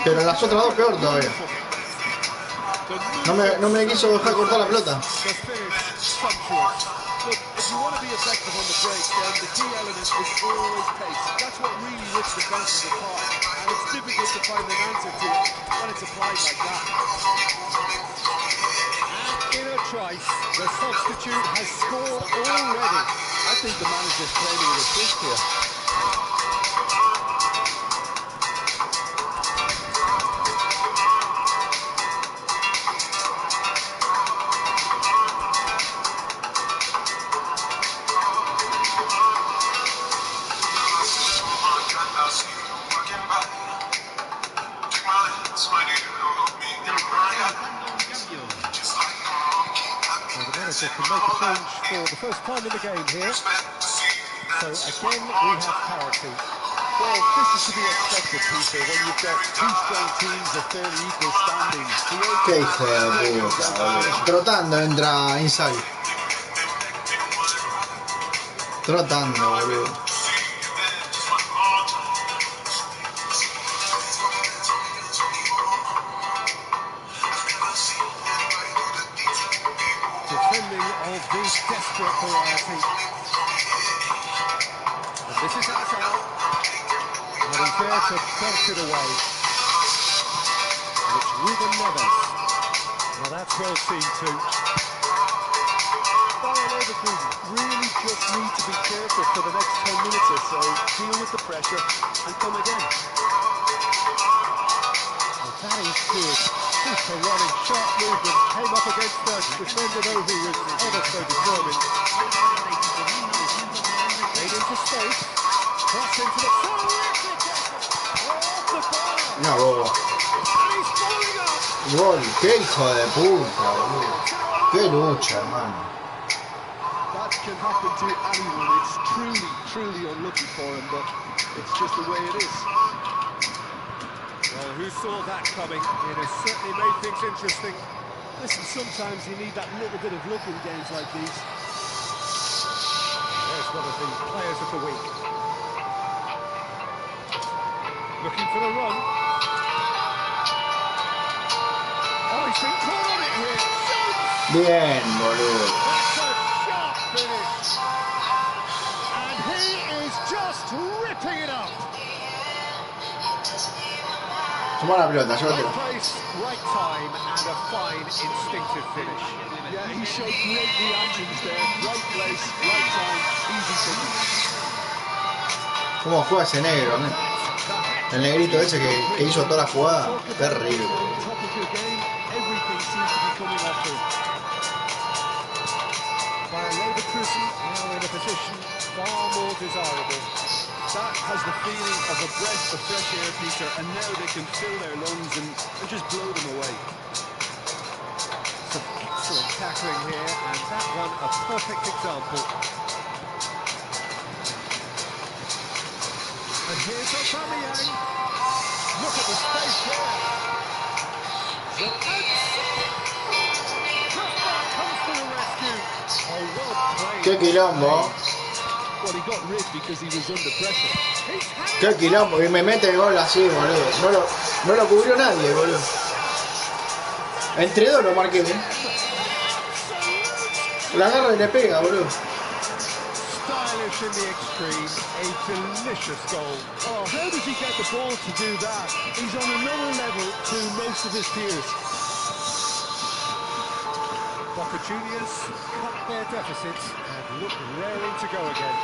Pero en las otras dos peor todavía. No me quiso dejar cortar la pelota. Look, if you want to be effective on the break, then the key element is always pace. That's what really rips defenses apart, and it's difficult to find an answer to it when it's applied like that. And in a trice, the substitute has scored already. I think the manager's claiming an assist here. To make a change for the first time in the game here. So again, we have parity. Well, this is to be expected, Peter, when you've got two strong teams of fairly equal standing. Qué hijo de puta, boludo. Trotando entra Inside. Trotando, boludo. Defending of this desperate variety. And this is Azal. And he's there to belt it away. And it's Ruben Neves. Now that's well seen too. Really just need to be careful for the next 10 minutes or so, deal with the pressure and come again. Well, that is good. Super running, sharp movement, came up against the defender though who was ever so determined. Made into space, cross into the off the bar. No, bobo. And he's following up. Gol, qué hijo de puta, boludo. Qué lucha, hermano. That can happen to anyone. It's truly unlucky for him, but it's just the way it is. Well, who saw that coming? It has certainly made things interesting. Listen, sometimes you need that little bit of luck in games like these. There's one of the players of the week. Looking for the run. Oh, he's been caught on it here. Bien, boludo. That's a sharp finish. And he is just ripping it up. Toma la pelota, Right llévatela. place, right time, and a fine instinctive finish. Yeah, he showed great reactions there. Right place, right time, easy finish. ¿Cómo juega ese negro, man? El negrito ese que hizo toda la jugada. Terrible. Top of your game, everything seems to be coming off him. Bayer Leverkusen now in a position far more desirable. That has the feeling of a breath of fresh air, Peter, and now they can fill their lungs and just blow them away. Some excellent tackling here, and that one a perfect example. And here's Aubameyang. Look at the space there. Comes to the rescue. Oh, well played. Qué quilombo. Well, he got rid because he was under pressure. Qué quilombo. Y me mete el gol así, boludo. No lo cubrió nadie, boludo. Entre dos lo marqué, ¿eh? La agarra y le pega, boludo. Stylish in the extreme, a delicious goal. Oh, how does he get the ball to do that? He's on another level to most of his peers. Boca Juniors cut their deficits and look raring to go again.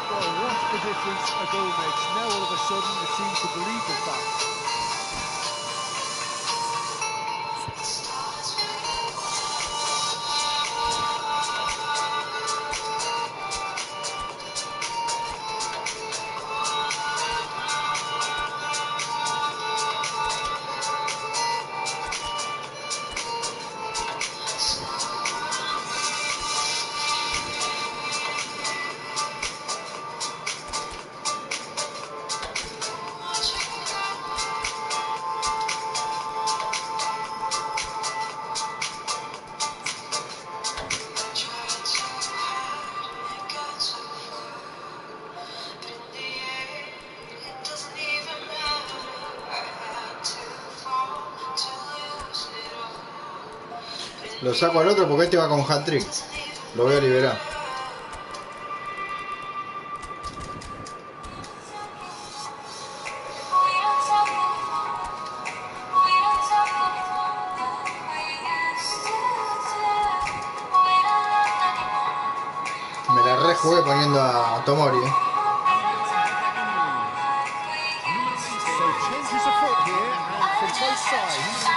Well, what a difference a goal makes. Now all of a sudden it seems to believe the fact. Lo saco al otro porque este va con hat-trick. Lo voy a liberar. Me la rejugué poniendo a Tomori. So changes afoot here, and from both sides.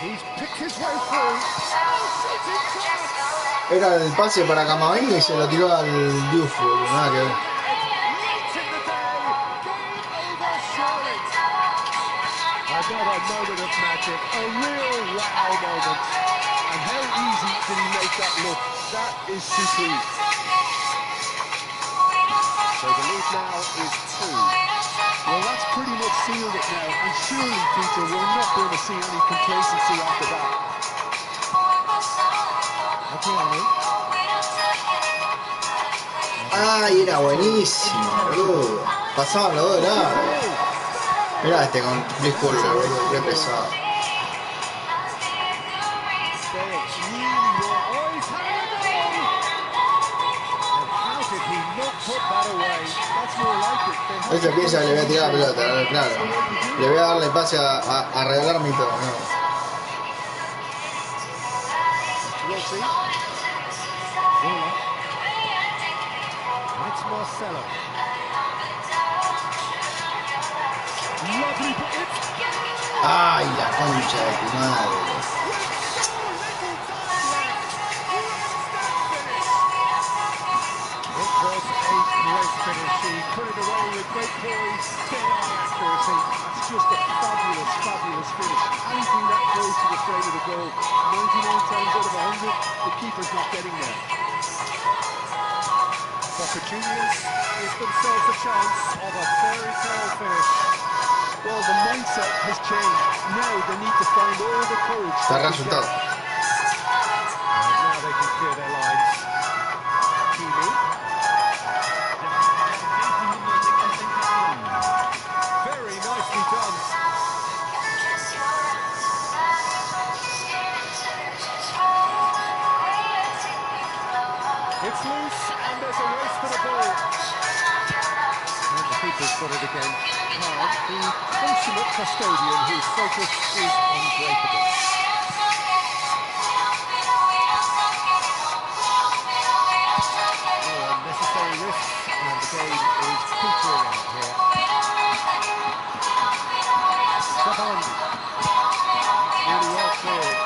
He's picked his way through. Era el pase para Camavinga y se lo tiró al Diouf, nada que ver. another moment of magic, a real wow moment. And how easy did he make that look? That is supreme. So the lead now is 2. Well, that's pretty much sealed it now, and surely, Peter, we're not going to see any complacency after that. Ay, era buenísimo, boludo. Pasaban los dos de largo. Mirá este con Chris Fuller, boludo, qué pesado. Bale's really won. Oh, he's having a goal! And how did he not put that away? That's more like it. They have Este to piensa que le voy a tirar la pelota, claro. Le voy a darle pase a arreglar mi todo, no. Wilty. Wheeler. And it's Marcelo. Lovely, but it's Ay, la concha de tu madre. with so little time left. What a finish! It was a great finish. He put it away with great poise, dead-eye accuracy. That's just a fabulous, fabulous finish. Anything that close to the frame of the goal, 99 times out of 100, the keeper's not getting there. Boca Juniors give themselves a chance of a fairy tale finish. Well, the mindset has changed. Now they need to find all the courage. Está they can resultado. get. And now they can clear their lines. Hakimi. Very nicely done. It's loose and there's a race for the ball. And the keeper's got it again. Khan, the consummate custodian whose focus is unbreakable. No unnecessary risks, and the game is petering out here. Zabandi. Really well cleared.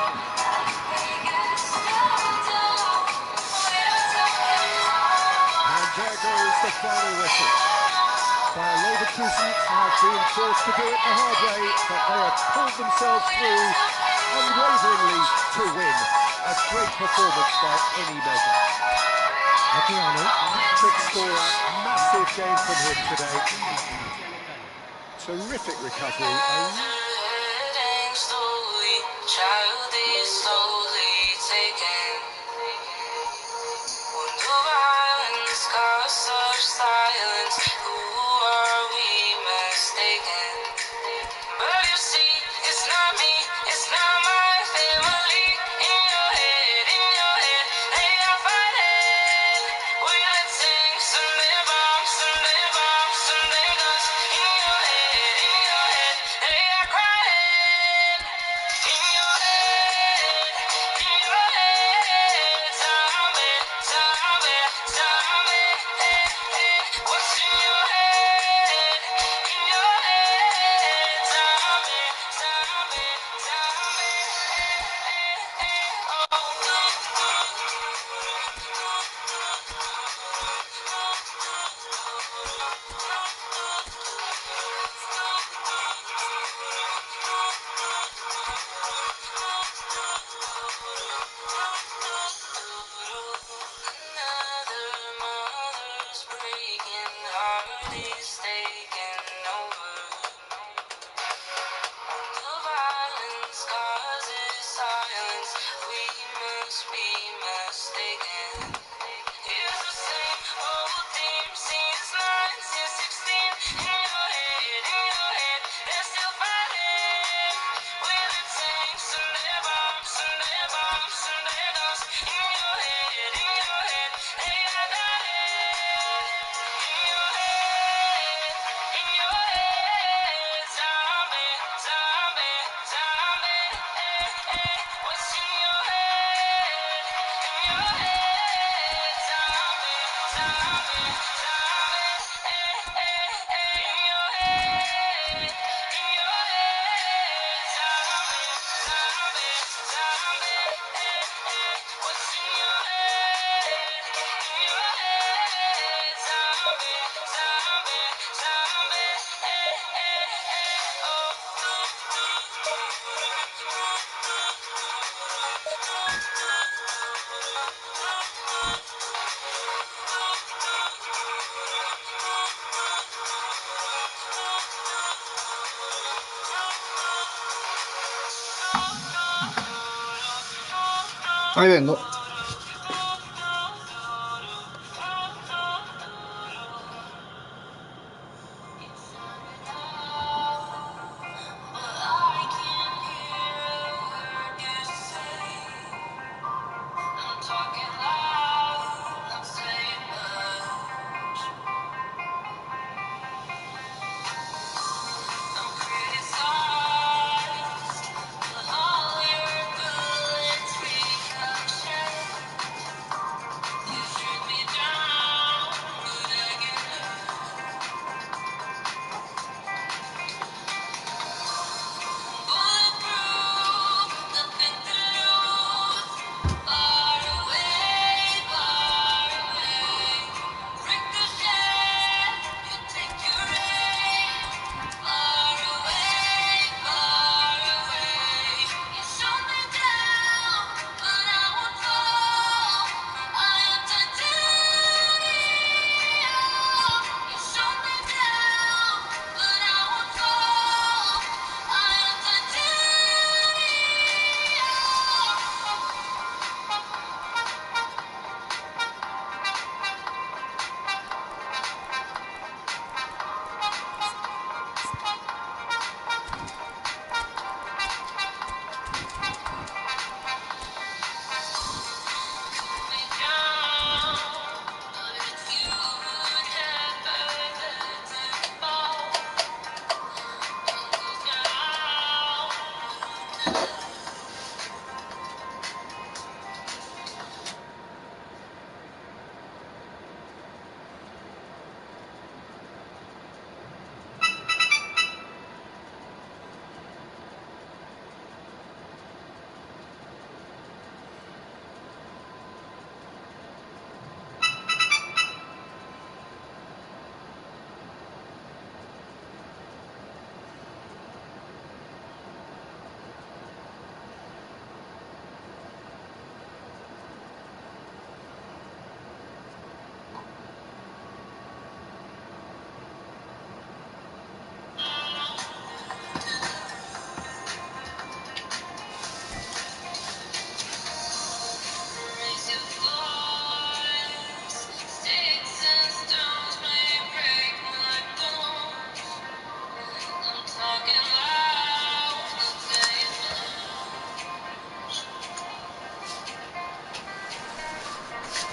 And there goes the final whistle. Bayer Leverkusen have been forced to do it the hard way, but they have pulled themselves through unwaveringly to win. A great performance by any measure. Adriano, hat-trick scorer, massive game from him today. Terrific recovery. Ahí vengo.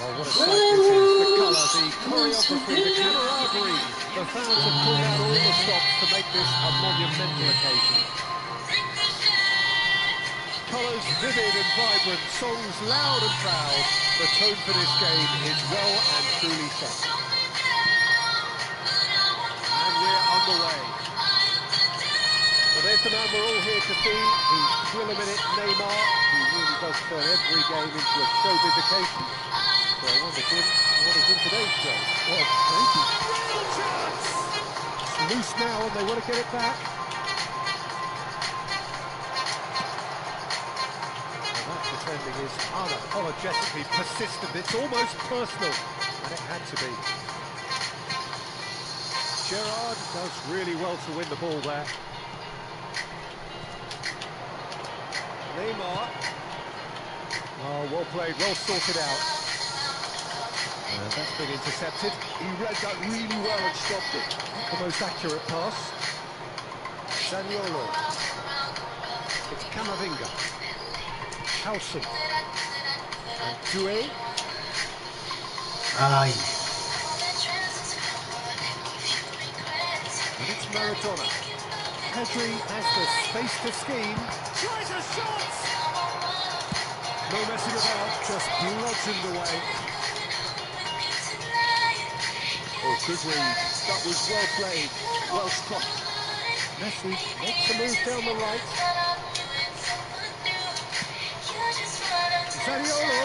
Oh, what a sight this is. The colour, the choreography, the camaraderie. The fans have pulled out all the stops to make this a monumental occasion. Colours vivid and vibrant, songs loud and proud. The tone for this game is well and truly set. And we're underway. Well, there's the man we're all here to see, the thriller-minute Neymar, who really does turn every game into a showbiz occasion. So I wonder, Jim, what is in today's show? Well, maybe. Real chance! It's loose now and they want to get it back. Well, that defending is unapologetically persistent. It's almost personal, and it had to be. Gerrard does really well to win the ball there. Neymar. Oh, well played, well sorted out. That's been intercepted. He read that really well and stopped it. Not the most accurate pass. Zaniolo. It's Camavinga. Howson. And Doué. Ay. And it's Maradona. Pedri has the space to scheme. Tries a shot! No messing about, just bludgeoned away. Oh, good read. That was well played, well stopped. Messi makes a move down the right. Zaniolo.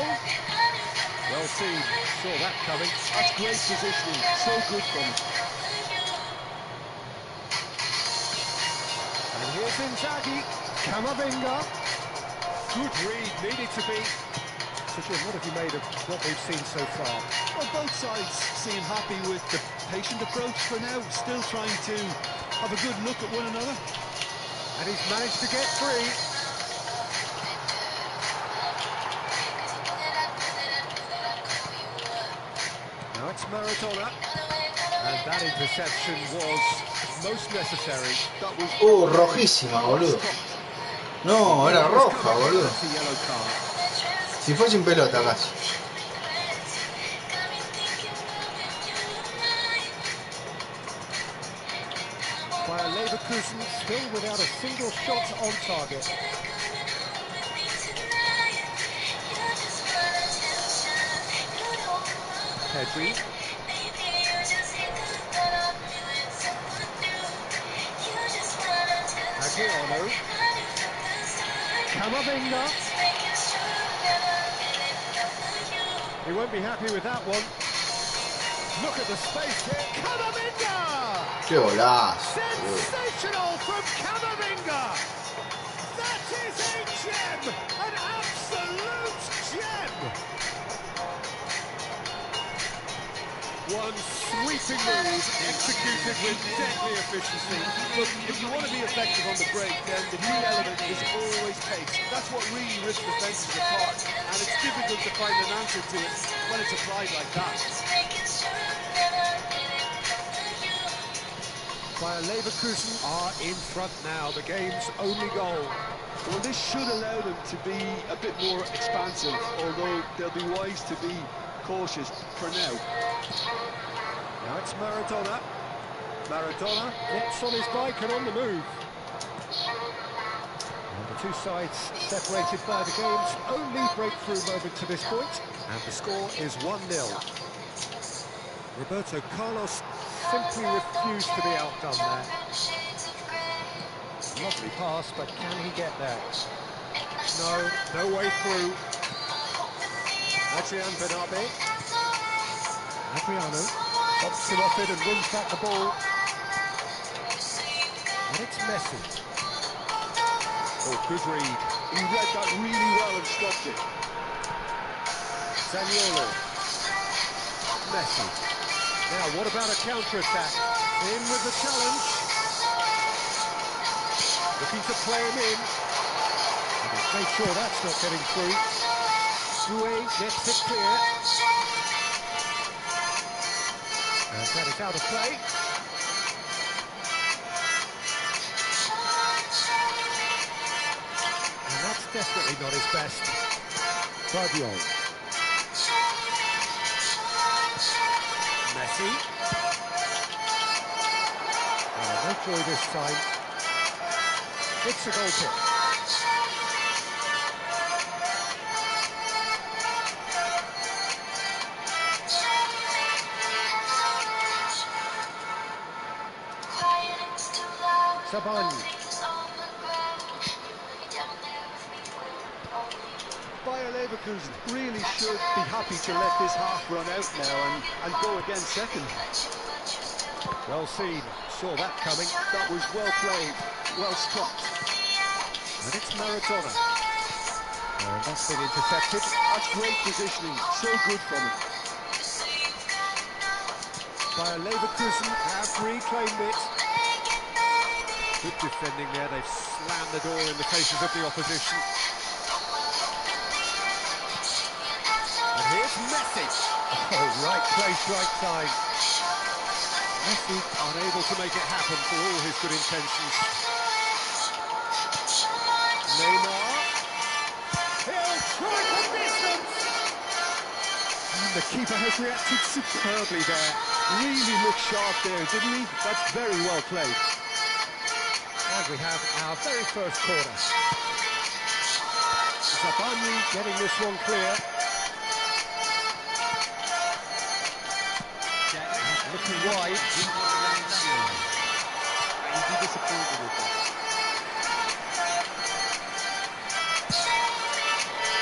Well seen, saw that coming. That's great positioning, so good from him. And here's Inzaghi, Camavinga. Good read, needed to be. So Jim, what have you made of what we've seen so far? Well, both sides seem happy with the patient approach for now, still trying to have a good look at one another. And he's managed to get free. That's Maradona. And that interception was most necessary. That was Rojísima, boludo. No, era roja, boludo. That's a yellow card. Si fue sin pelota casi. Bayer Leverkusen still without a single shot on target. Pedri. Adriano. Camavinga. He won't be happy with that one. Look at the space here. Camavinga! Qué golazo. Sensational from Camavinga! That is a gem! An absolute gem! One sweeping move, executed with deadly efficiency. Look, if you want to be effective on the break, then the key element is always pace. That's what really rips defences apart, and it's difficult to find an answer to it when it's applied like that. Bayer Leverkusen are in front now, the game's only goal. Well, this should allow them to be a bit more expansive, although they'll be wise to be cautious for now. Now it's Maradona. Maradona gets on his bike and on the move. And the two sides separated by the game's only breakthrough moment to this point, and the score is 1-0. Roberto Carlos simply refused to be outdone there. Lovely pass, but can he get there? No way through. Adrian Benabe. Adriano pops him off it and wins back the ball. And it's Messi. Oh, good read. He read that really well and stopped it. Zaniolo. Messi. Now, what about a counter-attack? In with the challenge. Looking to play him in. And he's made sure that's not getting through. Doué gets it clear. And that is out of play. And that's definitely not his best. Guardiola. Messi. No joy this time. It's a goal kick. Sabani. Bayer Leverkusen really should be happy to let this half run out now and go again second. Well seen, saw that coming. That was well played, well struck. And it's Maradona. And that's been intercepted. That's great positioning, so good from him. Bayer Leverkusen have reclaimed it. Good defending there, they've slammed the door in the faces of the opposition. And here's Messi. Oh, right place, right time. Messi unable to make it happen for all his good intentions. Neymar. He'll try for distance. And the keeper has reacted superbly there. Really looked sharp there, didn't he? That's very well played. And we have our very first corner. Zabani getting this one clear. Looking wide. He'd be disappointed with that.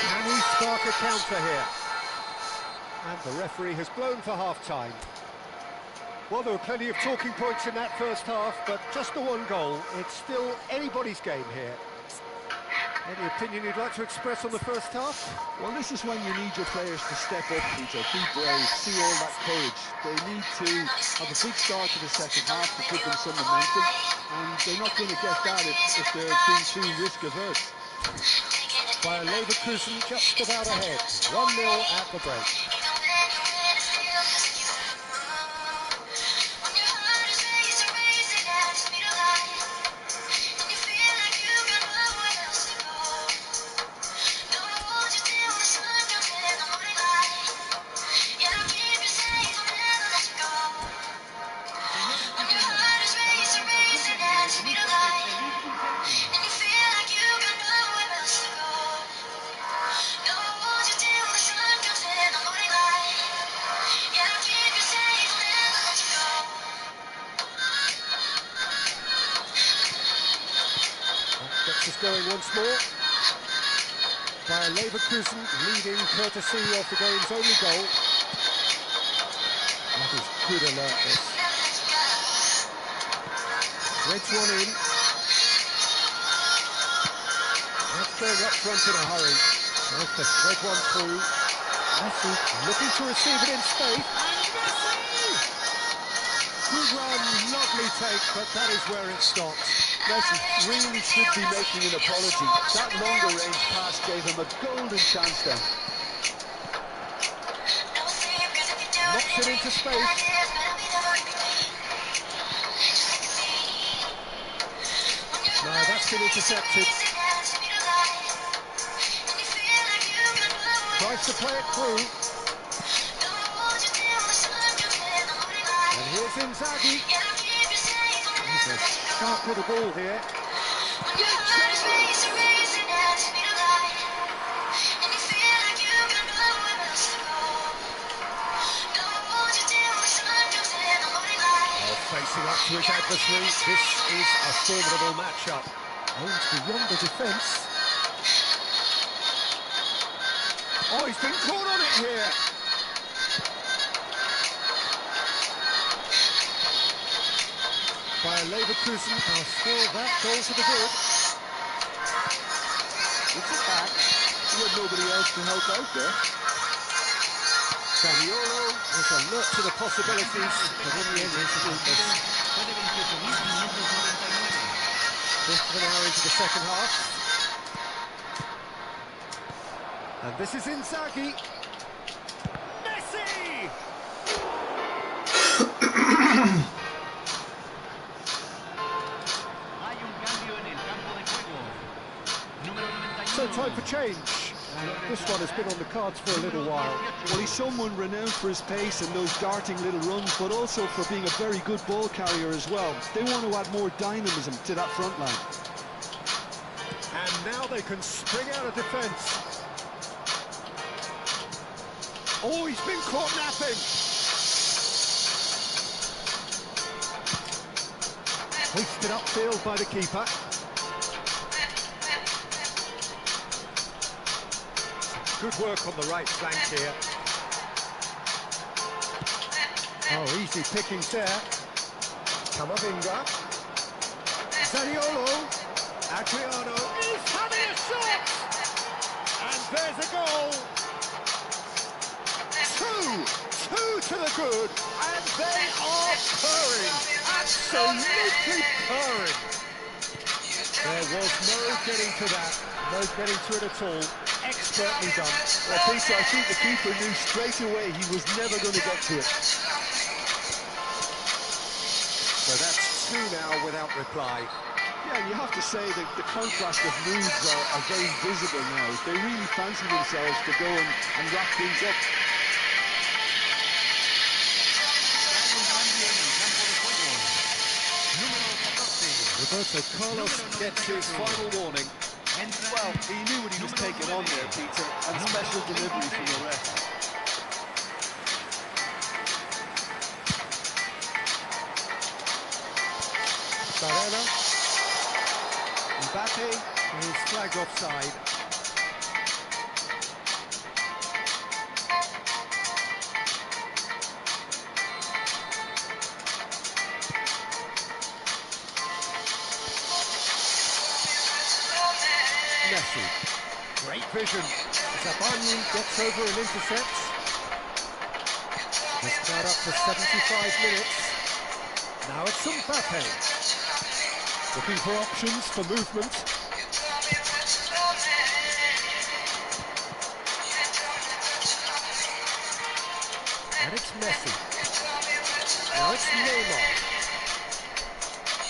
Can he spark a counter here? And the referee has blown for half-time. Well, there were plenty of talking points in that first half, but just the one goal. It's still anybody's game here. Any opinion you'd like to express on the first half? Well, this is when you need your players to step up, Peter, be brave, see all that courage. They need to have a big start to the second half to give them some momentum, and they're not going to get that if they're being too risk-averse. Bayer Leverkusen just about ahead, 1-0 at the break. is going once more. Bayer Leverkusen leading courtesy of the game's only goal. That is good alertness. Threads one in. That's going up front in a hurry. Tries to thread one through. Messi looking to receive it in space. And Messi! Good run, lovely take, but that is where it stops. Messi really should be making an apology. That longer range pass gave him a golden chance there. Knocks it into space. No, that's been intercepted. Tries to play it through. And here's Inzaghi. He's a sharp little ball here. Great chance! Oh, facing up to his adversary. This is a formidable matchup. Aims beyond the defence. Oh, he's been caught on it here. Bayer Leverkusen are still that goal to the good. It's a back. He had nobody else to help out there. Zaniolo was alert to the possibilities, but in the end it's fruitless. Fifth of an hour into the second half. And this is Inzaghi. Messi! So time for change. And this one has been on the cards for a little while. Well, he's someone renowned for his pace and those darting little runs, but also for being a very good ball carrier as well. They want to add more dynamism to that front line. And now they can spring out of defence. Oh, he's been caught napping. Hoisted upfield by the keeper. Good work on the right flank here. Oh, easy pickings there. Camavinga. Zaniolo. Adriano is having a shot! And there's a goal. Two to the good, and they are purring. Absolutely purring. There was no getting to that. No getting to it at all. Expertly done. Well, Peter, I think the keeper knew straight away he was never going to get to it. So that's two now without reply. Yeah, and you have to say that the contrast of moods are very visible now. They really fancy themselves to go and wrap things up. Roberto Carlos gets his final warning. Well, he knew what he was taking on there, Peter, and special delivery from the ref. Barella. Mbappe is flagged offside. Messi. Great vision. Zabani gets over and intercepts. It's crowd up to 75 minutes. Now it's Mbappe. Looking for options for movement. And it's Messi. Now it's Neymar.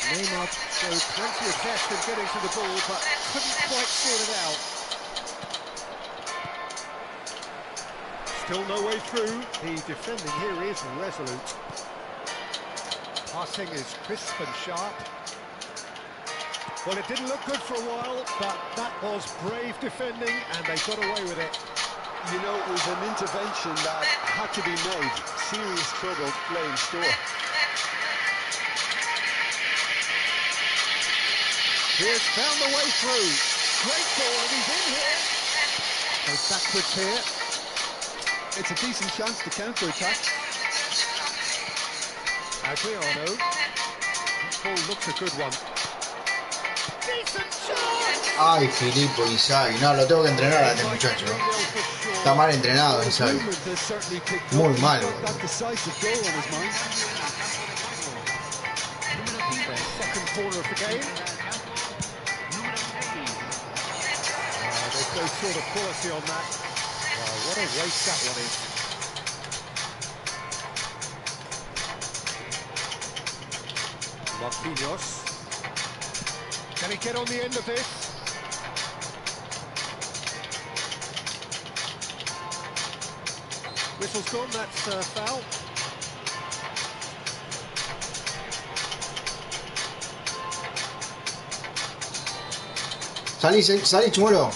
Neymar showed plenty of zest in getting to the ball, but couldn't quite sort it out. Still no way through. The defending here is resolute. Passing is crisp and sharp. Well, it didn't look good for a while, but that was brave defending, and they got away with it. You know, it was an intervention that had to be made. Serious trouble laying store. He has found the way through. Great ball, and he's in here. Goes backwards here. It's a decent chance to counter-attack. Adriano. That ball looks a good one. Decent chance! Ay, Filippo Inzaghi. No, lo tengo que entrenar a este muchacho. Está mal entrenado Inzaghi. Movement has certainly picked up. Muy He's mal, got boludo. that decisive goal on his mind. Their second corner of the game. There's no sort of quality on that. Wow, what a waste that one is. Marquinhos. Can he get on the end of this? Whistle's gone, that's a foul. Salí, chimuelo.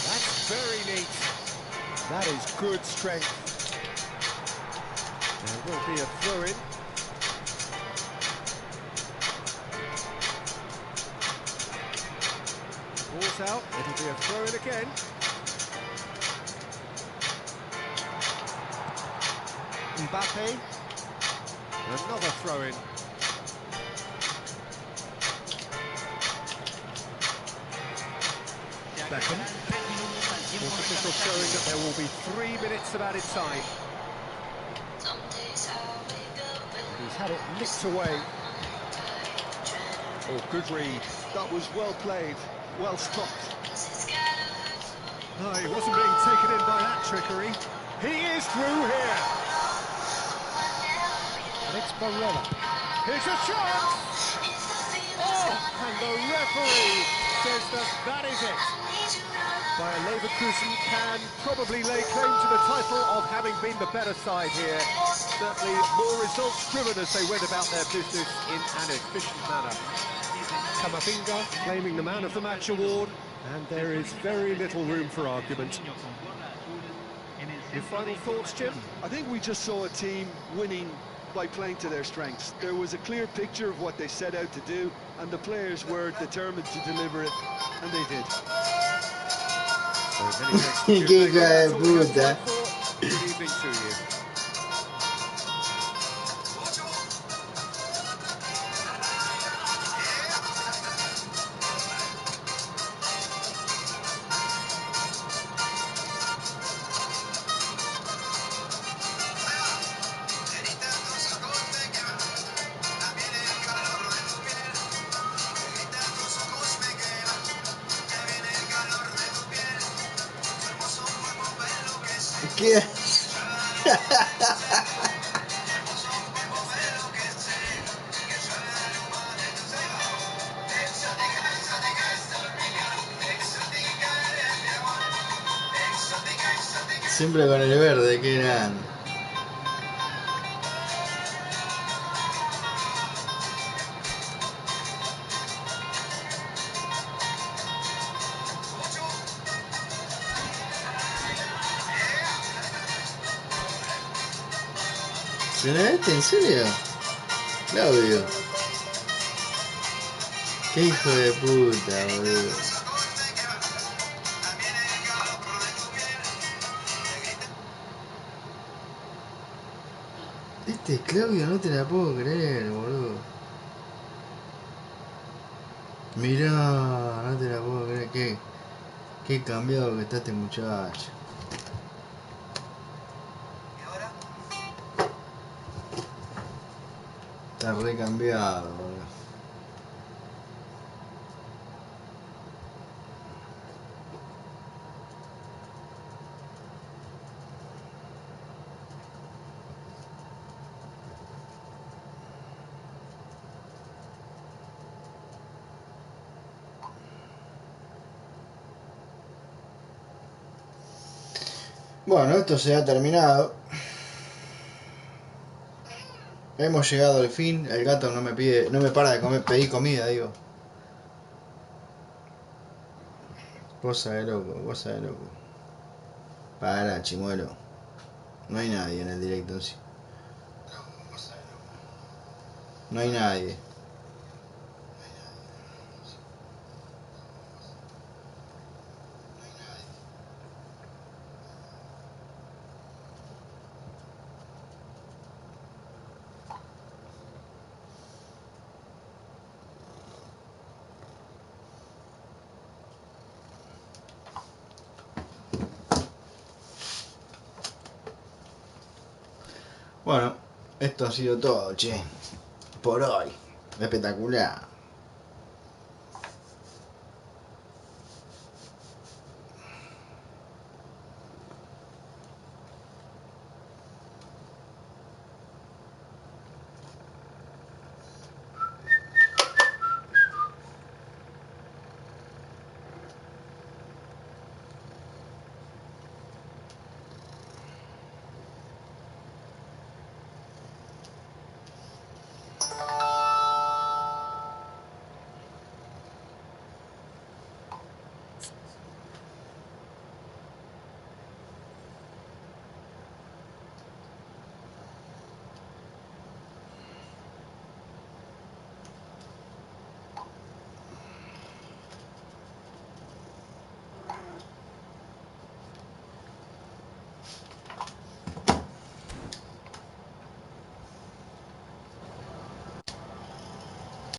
That's very neat. That is good strength. There will be a throw-in. Ball's out, it'll be a throw-in again. Mbappe. Another throw-in. Beckham. Sports official showing that there will be 3 minutes of added time. He's had it nicked away. Oh, good read. That was well played, well stopped. No, he wasn't being taken in by that trickery. He is through here. And it's Barella. Here's a chance! Oh, and the referee says that is it. Bayer Leverkusen can probably lay claim to the title of having been the better side here. Certainly more results-driven as they went about their business in an efficient manner. Camavinga claiming the Man of the Match award, and there is very little room for argument. Your final thoughts, Jim? I think we just saw a team winning by playing to their strengths. There was a clear picture of what they set out to do, and the players were determined to deliver it, and they did. So many thanks to Jim. Qué Baker. That's all we have puta. time for. Good evening to you. ¿Qué? Siempre con el verde, qué grande. ¿Será este? ¿En serio? Claudio. Qué hijo de puta, boludo. Este Claudio no te la puedo creer, boludo. Mirá, no te la puedo creer. Qué cambiado que está este muchacho. Está re cambiado, boludo. Bueno, esto se ha terminado. Hemos llegado al fin. El gato no me para de pedir comida, digo. Cosa de loco, cosa de loco. Para, chimuelo. No hay nadie en el directo en sí. No hay nadie. Bueno, esto ha sido todo, che. Por hoy. Espectacular.